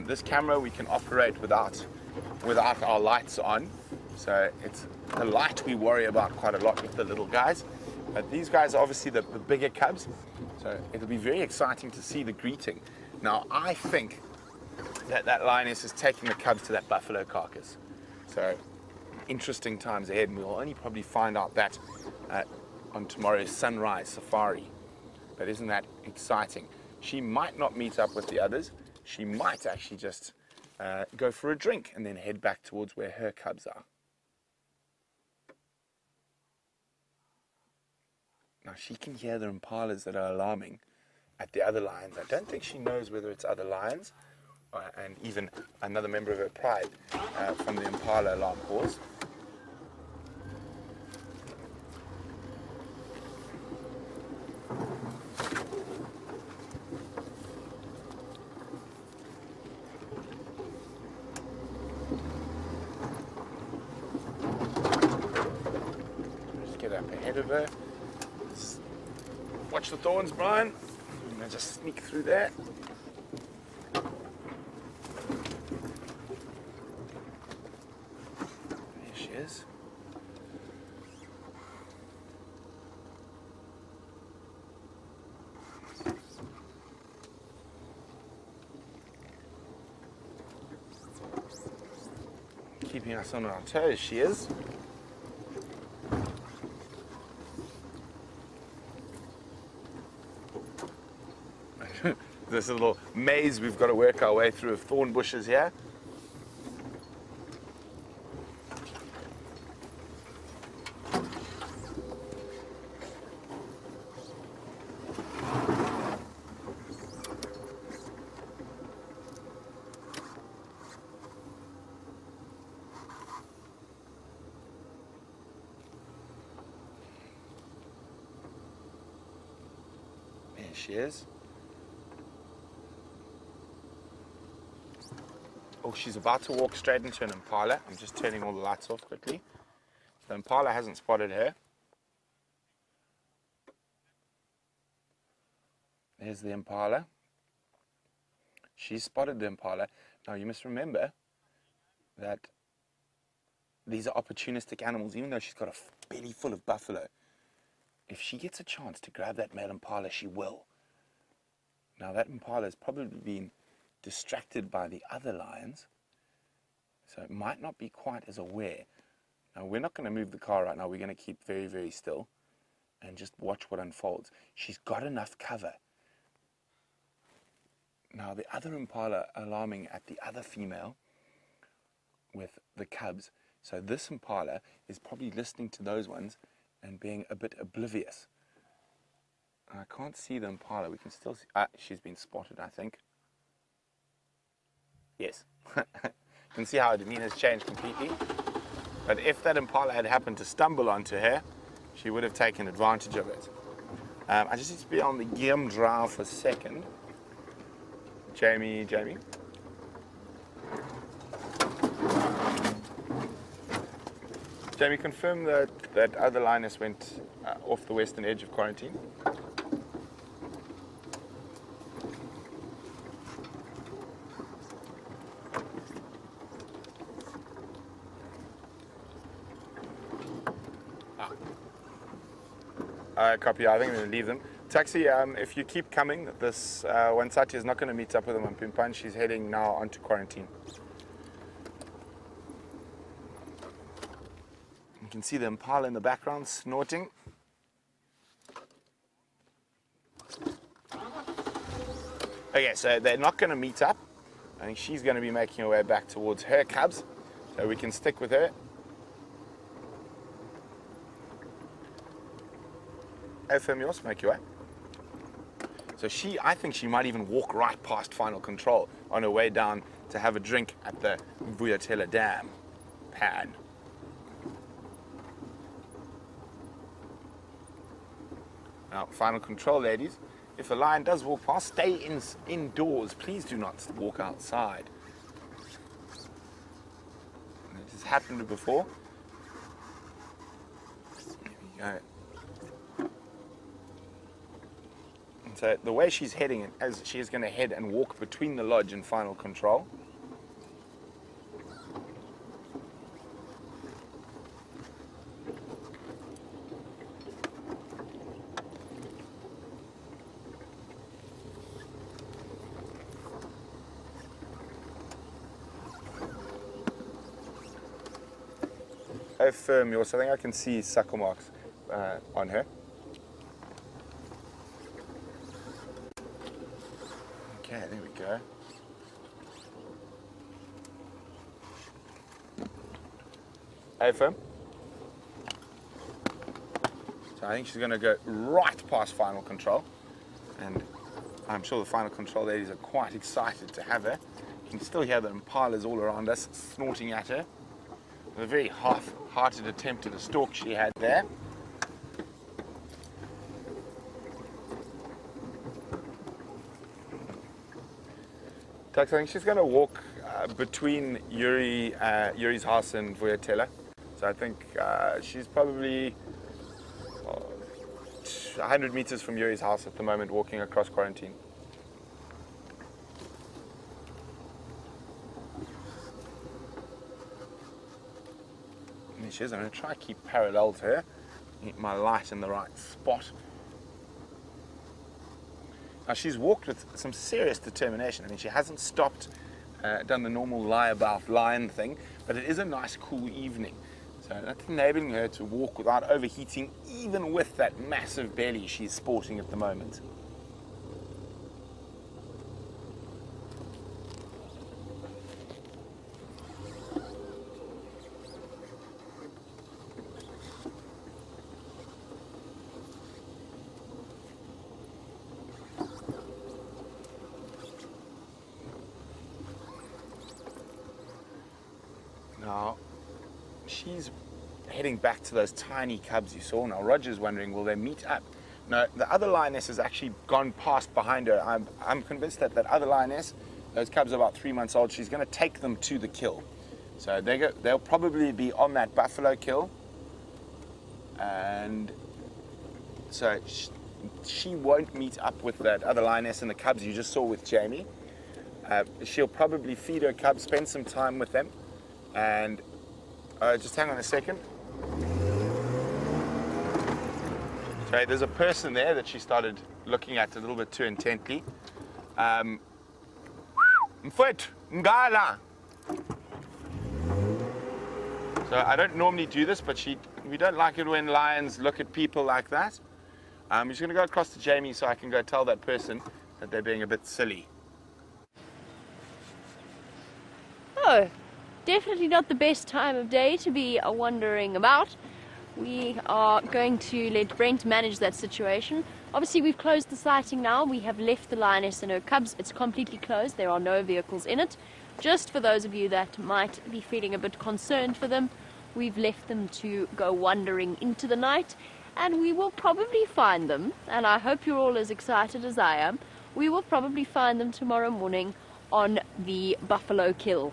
This camera we can operate without our lights on. So it's the light we worry about quite a lot with the little guys. But these guys are obviously the bigger cubs. So it'll be very exciting to see the greeting. Now I think that lioness is taking the cubs to that buffalo carcass. So interesting times ahead, and we'll only probably find out that on tomorrow's sunrise safari. But isn't that exciting? She might not meet up with the others. She might actually just go for a drink and then head back towards where her cubs are. Now she can hear the impalas that are alarming at the other lions. I don't think she knows whether it's other lions and even another member of her pride from the impala alarm calls. Just get up ahead of her. Watch the thorns, Bryan. I'm going to just sneak through there. There she is. Keeping us on our toes, she is. This little maze we've got to work our way through of thorn bushes here. There she is. Oh, she's about to walk straight into an impala. I'm just turning all the lights off quickly. The impala hasn't spotted her. There's the impala. She's spotted the impala. Now you must remember that these are opportunistic animals, even though she's got a belly full of buffalo. If she gets a chance to grab that male impala, she will. Now that impala has probably been distracted by the other lions, so it might not be quite as aware. Now we're not going to move the car right now. We're going to keep very, very still and just watch what unfolds. She's got enough cover. Now the other impala alarming at the other female with the cubs. So this impala is probably listening to those ones and being a bit oblivious. I can't see the impala. We can still see. She's been spotted, I think. Yes. You can see how her demeanor's changed completely. But if that impala had happened to stumble onto her, she would have taken advantage of it. I just need to be on the Jeandre for a second. Jamie. Jamie, confirm that that other lioness went off the western edge of quarantine. Copy. I think I'm going to leave them. Taxi, if you keep coming, this Wansati is not going to meet up with them on Djuma Pan. She's heading now onto quarantine. You can see the impala in the background snorting. Okay, so they're not going to meet up. I think she's going to be making her way back towards her cubs, so we can stick with her. Yours, make your way. So I think she might even walk right past final control on her way down to have a drink at the Buffelshoek Dam. Pan. Now, final control, ladies. If a lion does walk past, stay indoors. Please do not walk outside. This has happened before. There we go. So the way she's heading, as she is going to head and walk between the lodge and final control. Firm yours. I think I can see suckle marks on her. Okay, there we go. Firm. So I think she's going to go right past final control, and I'm sure the final control ladies are quite excited to have her. You can still hear the impalas all around us snorting at her. A very half-hearted attempt at a stalk she had there. I think she's going to walk between Yuri's house and Vuatela. So I think she's probably 100 meters from Yuri's house at the moment, walking across quarantine. There she is. I'm going to try to keep parallel to her, get my light in the right spot. Now she's walked with some serious determination. I mean, she hasn't stopped, done the normal lie about lion thing, but it is a nice cool evening. So that's enabling her to walk without overheating, even with that massive belly she's sporting at the moment. Now, she's heading back to those tiny cubs you saw. Now, Roger's wondering, will they meet up? No, the other lioness has actually gone past behind her. I'm convinced that that other lioness, those cubs are about 3 months old, she's going to take them to the kill. So they'll probably be on that buffalo kill. And so she won't meet up with that other lioness and the cubs you just saw with Jamie. She'll probably feed her cubs, spend some time with them. And just hang on a second. So there's a person there that she started looking at a little bit too intently. Mfwet, ngala. So I don't normally do this, but we don't like it when lions look at people like that. I'm just going to go across to Jamie so I can go tell that person that they're being a bit silly. Oh. Definitely not the best time of day to be wandering about. We are going to let Brent manage that situation. Obviously, we've closed the sighting now. We have left the Lioness and her cubs. It's completely closed. There are no vehicles in it. Just for those of you that might be feeling a bit concerned for them, we've left them to go wandering into the night, and we will probably find them, and I hope you're all as excited as I am. We will probably find them tomorrow morning on the buffalo kill.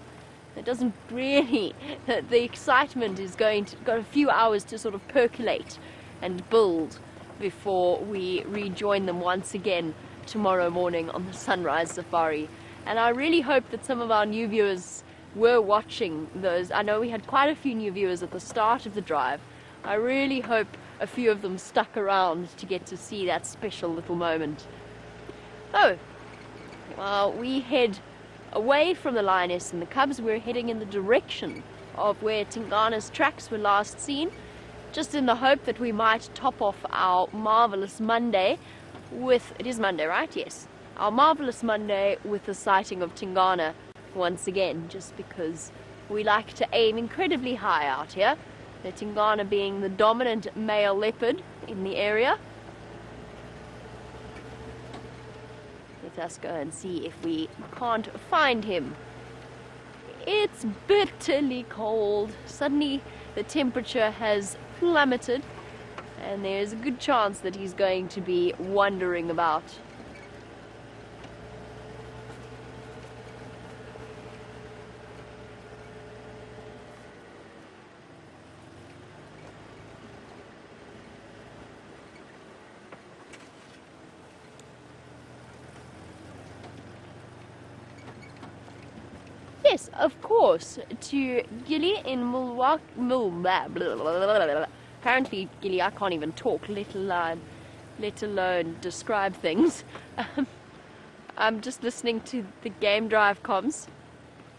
It doesn't really, the excitement is got a few hours to sort of percolate and build before we rejoin them once again tomorrow morning on the sunrise safari. And I really hope that some of our new viewers were watching those. I know we had quite a few new viewers at the start of the drive. I really hope a few of them stuck around to get to see that special little moment. Oh, well, we head away from the Lioness and the cubs. We're heading in the direction of where Tingana's tracks were last seen, just in the hope that we might top off our marvelous Monday with, it is Monday, right? Yes. Our marvelous Monday with the sighting of Tingana once again, just because we like to aim incredibly high out here. The Tingana being the dominant male leopard in the area. Let us go and see if we can't find him. It's bitterly cold. Suddenly the temperature has plummeted, and there's a good chance that he's going to be wandering about. Yes, of course, to Gilly in Milwaukee. Apparently, Gilly, I can't even talk, let alone describe things. I'm just listening to the game drive comms.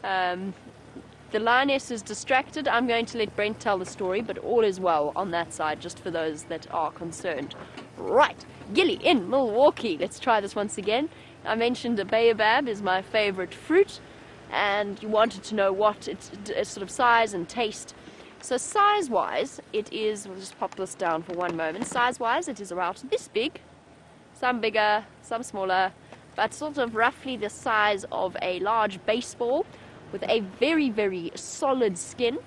The Lioness is distracted. I'm going to let Brent tell the story, but all is well on that side, just for those that are concerned. Right, Gilly in Milwaukee. Let's try this once again. I mentioned a baobab is my favorite fruit, and you wanted to know what its sort of size and taste. So size-wise, it is, we'll just pop this down for one moment. Size-wise, it is about this big, some bigger, some smaller, but sort of roughly the size of a large baseball with a very, very solid skin.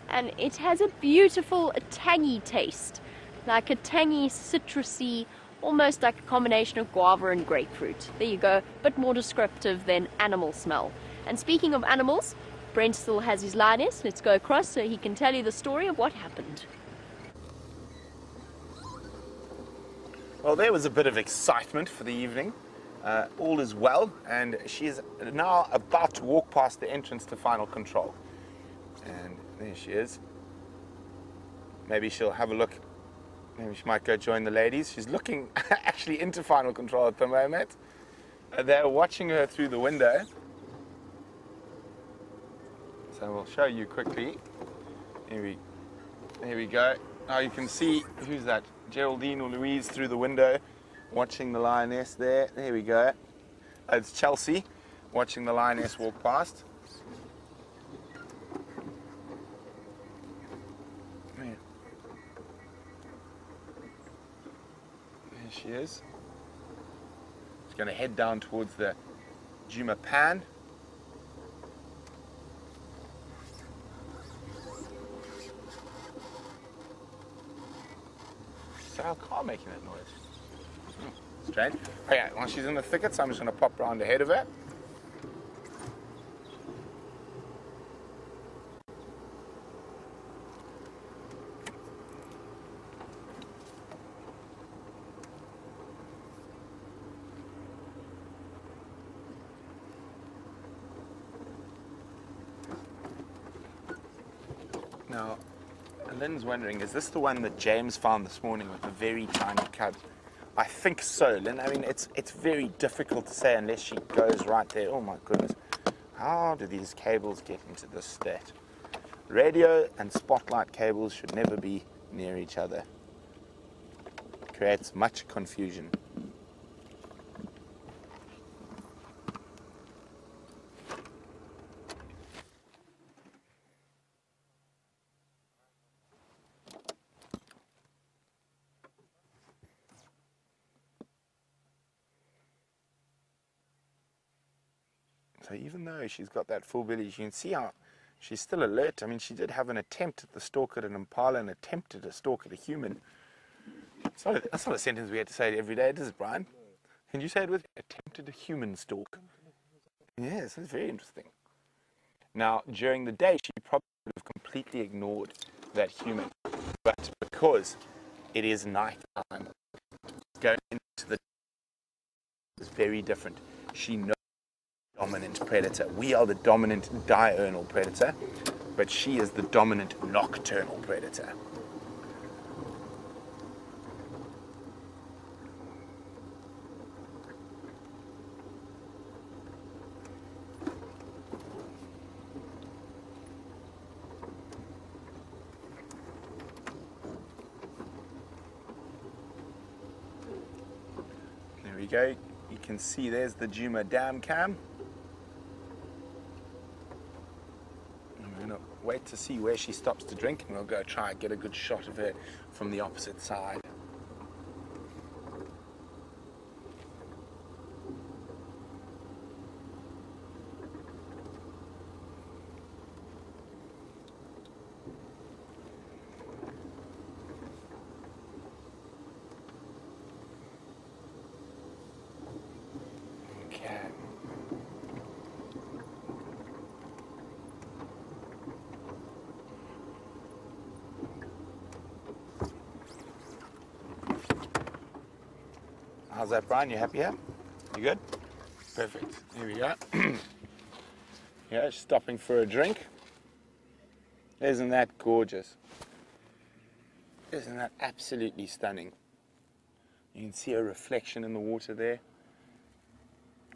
And it has a beautiful tangy taste, like a tangy, citrusy, almost like a combination of guava and grapefruit. There you go, but more descriptive than animal smell. And speaking of animals, Brent still has his Lioness. Let's go across so he can tell you the story of what happened. Well, there was a bit of excitement for the evening. All is well, and she is now about to walk past the entrance to Final Control. And there she is. Maybe she'll have a look. Maybe she might go join the ladies. She's looking actually into Final Control at the moment. They're watching her through the window. So we'll show you quickly. Here we go. Now you can see, who's that? Geraldine or Louise through the window, watching the Lioness there. There we go. It's Chelsea watching the Lioness walk past. There she is. She's going to head down towards the Djuma Pan. Is our car making that noise? Strange. Okay, while she's in the thickets, I'm just going to pop round ahead of her. Now, Lynn's wondering, is this the one that James found this morning with the very tiny cub? I think so, Lynn. I mean, it's very difficult to say unless she goes right there. Oh my goodness. How do these cables get into this state? Radio and spotlight cables should never be near each other. It creates much confusion. So even though she's got that full belly, you can see how she's still alert. I mean, she did have an attempt at the stalk at an impala and attempted a stalk at a human. That's not a sentence we had to say every day, is it, Bryan? Can you say it with attempted a human stalk? Yes, that's very interesting. Now, during the day, she probably would have completely ignored that human. But because it is night time, going into the is very different. She knows the dominant predator. We are the dominant diurnal predator, but she is the dominant nocturnal predator. There we go. You can see there's the Djuma Dam cam. And we're going to wait to see where she stops to drink, and we'll go try and get a good shot of her from the opposite side. How's that, Bryan? You happy here? You good? Perfect. Here we go. Yeah, stopping for a drink. Isn't that gorgeous? Isn't that absolutely stunning? You can see a reflection in the water there.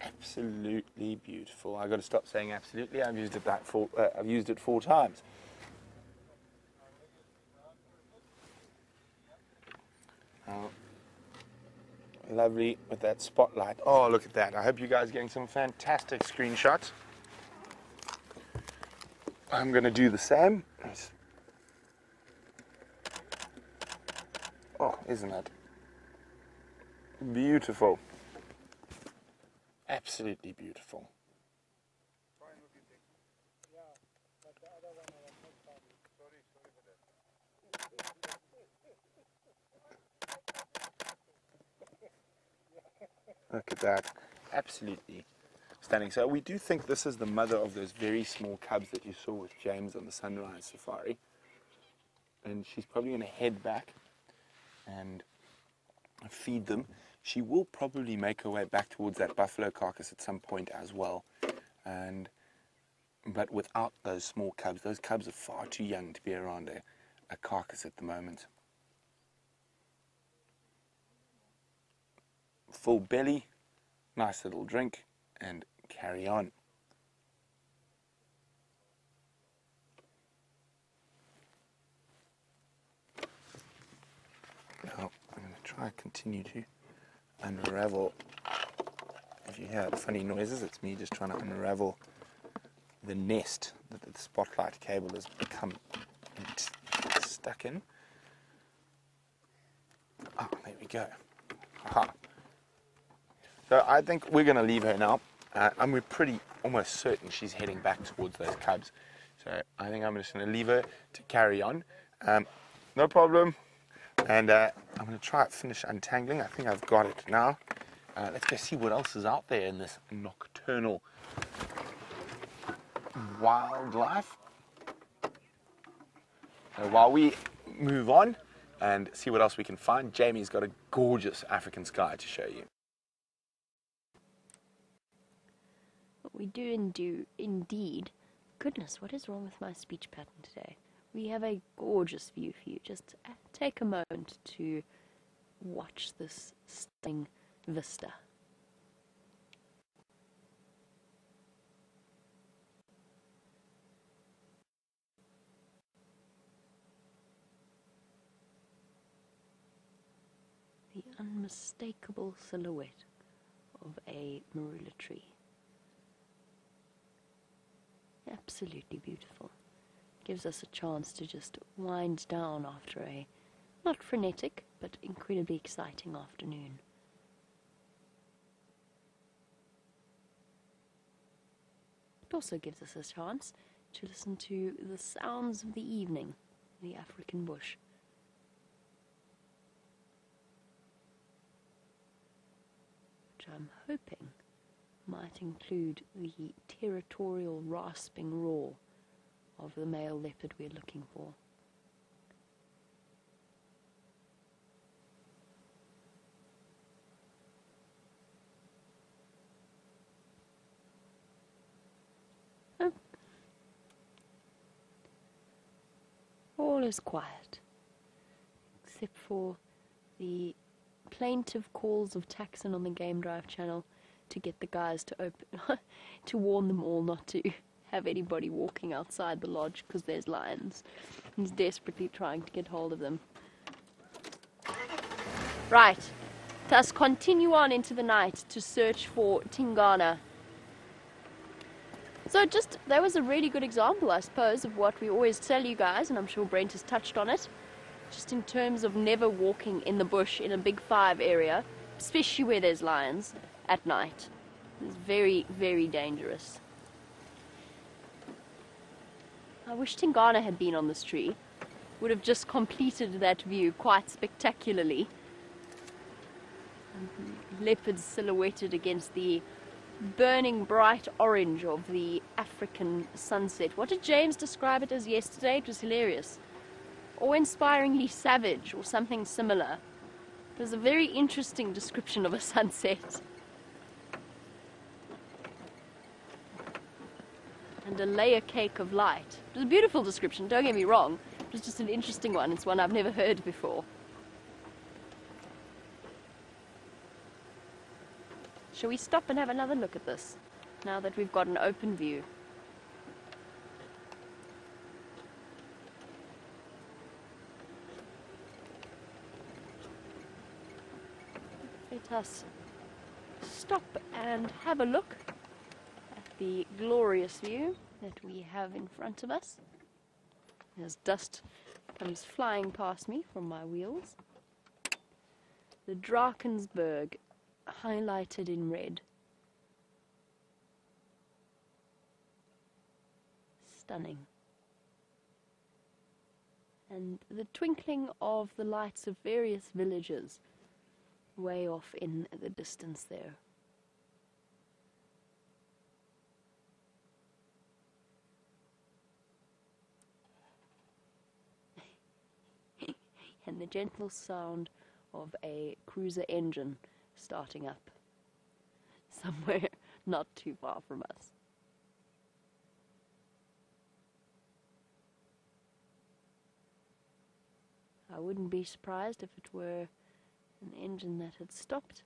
Absolutely beautiful. I've got to stop saying absolutely. I've used it 4 times. Lovely with that spotlight. Oh, look at that. I hope you guys are getting some fantastic screenshots. I'm going to do the same. Oh, isn't that beautiful? Absolutely beautiful. Look at that. Absolutely stunning. So we do think this is the mother of those very small cubs that you saw with James on the sunrise safari. And she's probably going to head back and feed them. She will probably make her way back towards that buffalo carcass at some point as well. But without those small cubs, those cubs are far too young to be around a carcass at the moment. Full belly, nice little drink, and carry on. Now, I'm going to try and continue to unravel. If you hear funny noises, it's me just trying to unravel the nest that the spotlight cable has become stuck in. Oh, there we go. Aha. So I think we're going to leave her now, and we're almost certain she's heading back towards those cubs. So I think I'm just going to leave her to carry on. No problem. And I'm going to try and finish untangling. I think I've got it now. Let's go see what else is out there in this nocturnal wildlife. So while we move on and see what else we can find, Jamie's got a gorgeous African sky to show you. We do indeed. Goodness, what is wrong with my speech pattern today? We have a gorgeous view for you. Just take a moment to watch this stunning vista. The unmistakable silhouette of a marula tree. Absolutely beautiful. Gives us a chance to just wind down after a not frenetic but incredibly exciting afternoon. It also gives us a chance to listen to the sounds of the evening in the African bush. Which I'm hoping might include the territorial rasping roar of the male leopard we're looking for. All is quiet, except for the plaintive calls of Taxon on the Game Drive channel to get the guys to open, to warn them all not to have anybody walking outside the lodge because there's lions. He's desperately trying to get hold of them. Right, thus continue on into the night to search for Tingana. So that was a really good example, I suppose, of what we always tell you guys, and I'm sure Brent has touched on it, just in terms of never walking in the bush in a big 5 area, especially where there's lions, at night. It's very, very dangerous. I wish Tingana had been on this tree. Would have just completed that view quite spectacularly. Leopards silhouetted against the burning bright orange of the African sunset. What did James describe it as yesterday? It was hilarious. Awe-inspiringly savage, or something similar. It was a very interesting description of a sunset. And a layer cake of light. It was a beautiful description, don't get me wrong. It was just an interesting one. It's one I've never heard before. Shall we stop and have another look at this, now that we've got an open view? Let us stop and have a look at the glorious view that we have in front of us. As dust comes flying past me from my wheels. The Drakensberg, highlighted in red. Stunning. And the twinkling of the lights of various villages way off in the distance there. And the gentle sound of a cruiser engine starting up somewhere not too far from us. I wouldn't be surprised if it were an engine that had stopped,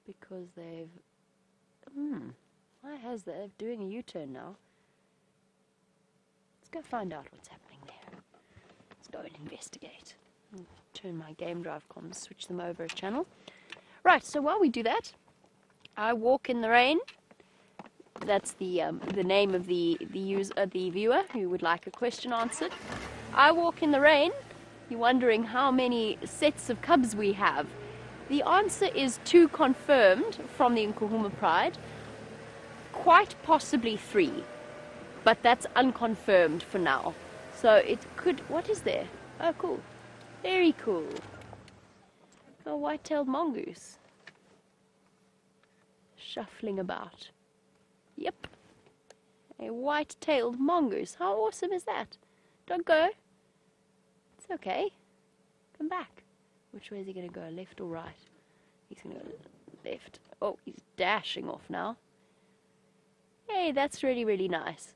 because they've why has that? They're doing a U-turn now. Let's go find out what's happening there. Let's go and investigate. Turn my game drive comms, switch them over a channel. Right, so while we do that, I walk in the rain. That's the name of the viewer who would like a question answered. I walk in the rain. You're wondering how many sets of cubs we have. The answer is 2 confirmed from the Nkuhumas Pride. Quite possibly 3, but that's unconfirmed for now. So it could. What is there? Oh, cool. Very cool. A white-tailed mongoose. Shuffling about. Yep. A white-tailed mongoose. How awesome is that? Don't go. It's okay. Come back. Which way is he going to go? Left or right? He's going to go left. Oh, he's dashing off now. Hey, that's really, really nice.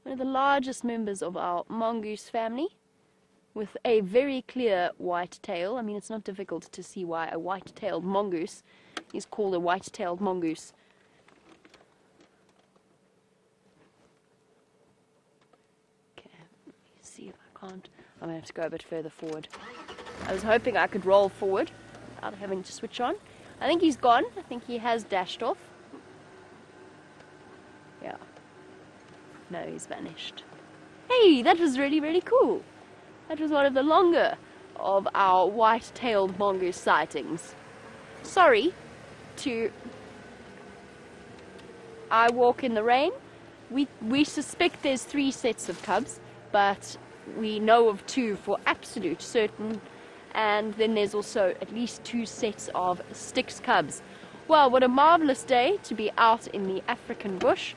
One of the largest members of our mongoose family, with a very clear white tail. I mean, it's not difficult to see why a white-tailed mongoose is called a white-tailed mongoose. Okay, let me see if I can't. I'm going to have to go a bit further forward. I was hoping I could roll forward without having to switch on. I think he's gone. I think he has dashed off. Yeah. No, he's vanished. Hey, that was really, really cool. That was one of the longer of our white-tailed mongoose sightings. Sorry to I walk in the rain. We suspect there's 3 sets of cubs, but we know of 2 for absolute certain, and then there's also at least 2 sets of Styx cubs. Well, what a marvelous day to be out in the African bush.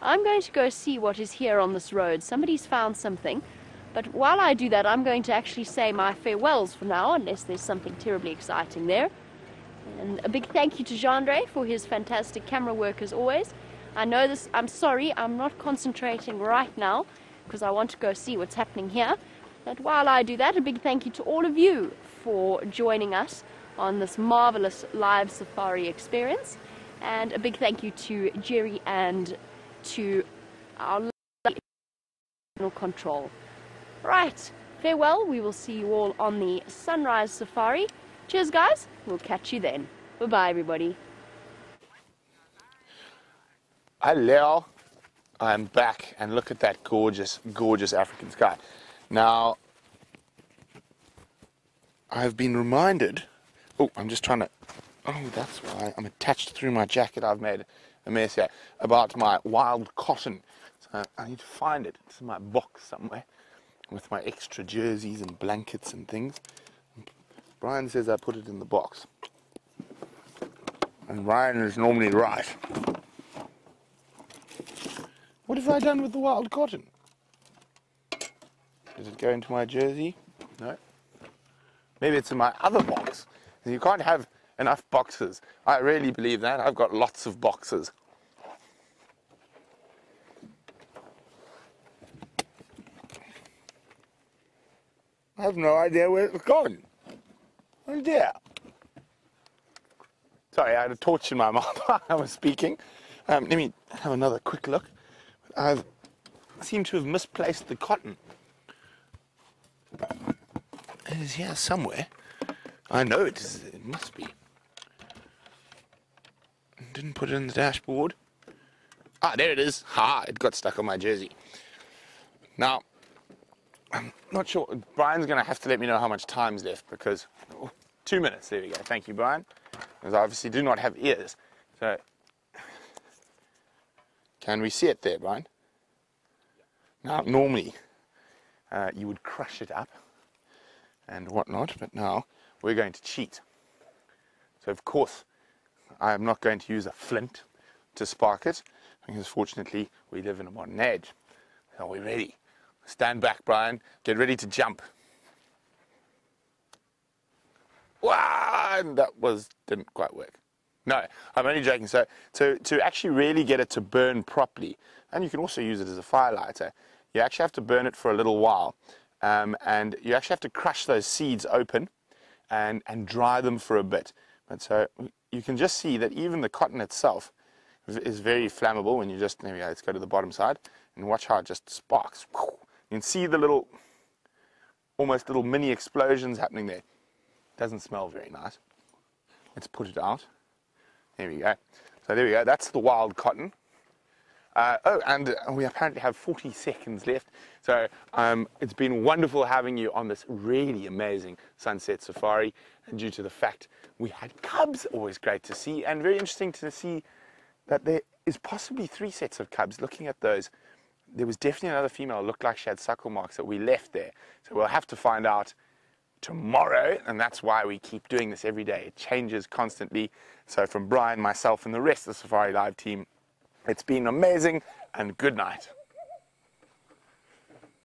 I'm going to go see what is here on this road. Somebody's found something, but while I do that, I'm going to actually say my farewells for now, unless there's something terribly exciting there. And a big thank you to Jeandre for his fantastic camera work as always. I know this, I'm sorry, I'm not concentrating right now because I want to go see what's happening here. But while I do that, a big thank you to all of you for joining us on this marvelous live safari experience. And a big thank you to Jerry and to our control. Right, farewell. We will see you all on the sunrise safari. Cheers, guys. We'll catch you then. Bye-bye, everybody. Hello, I'm back, and look at that gorgeous, gorgeous African sky. Now, I've been reminded, I'm just trying to, that's why I'm attached through my jacket. I've made a mess here, about my wild cotton. So I need to find it. It's in my box somewhere, with my extra jerseys and blankets and things. Bryan says I put it in the box. And Bryan is normally right. What have I done with the wild cotton? Did it go into my jersey? No. Maybe it's in my other box. You can't have enough boxes. I really believe that. I've got lots of boxes. I have no idea where it's gone. Oh dear. Sorry, I had a torch in my mouth while I was speaking. Let me have another quick look. I seem to have misplaced the cotton. It is here somewhere. I know it is. It must be. Didn't put it in the dashboard. Ah, there it is. Ha! It got stuck on my jersey. Now, I'm not sure. Bryan's going to have to let me know how much time's left because 2 minutes. There we go. Thank you, Bryan. Because I obviously do not have ears. So, can we see it there, Bryan? Now, normally, you would crush it up and whatnot, but now we're going to cheat. So, of course, I am not going to use a flint to spark it, because fortunately, we live in a modern age. Are we ready? Stand back, Bryan. Get ready to jump. Wow, and that didn't quite work. No, I'm only joking. So to actually really get it to burn properly, and you can also use it as a fire lighter, you actually have to burn it for a little while, and you actually have to crush those seeds open and dry them for a bit. But so you can just see that even the cotton itself is very flammable when you just, there we go, let's go to the bottom side, and watch how it just sparks. You can see the little, almost little mini explosions happening there. Doesn't smell very nice. Let's put it out. There we go. So there we go. That's the wild cotton. And we apparently have 40 seconds left. So it's been wonderful having you on this really amazing sunset safari. And due to the fact we had cubs, always great to see. And very interesting to see that there is possibly 3 sets of cubs. Looking at those, there was definitely another female who looked like she had suckle marks that we left there. So we'll have to find out tomorrow, and that's why we keep doing this every day. It changes constantly. So from Bryan, myself, and the rest of the SafariLIVE team, it's been amazing, and good night.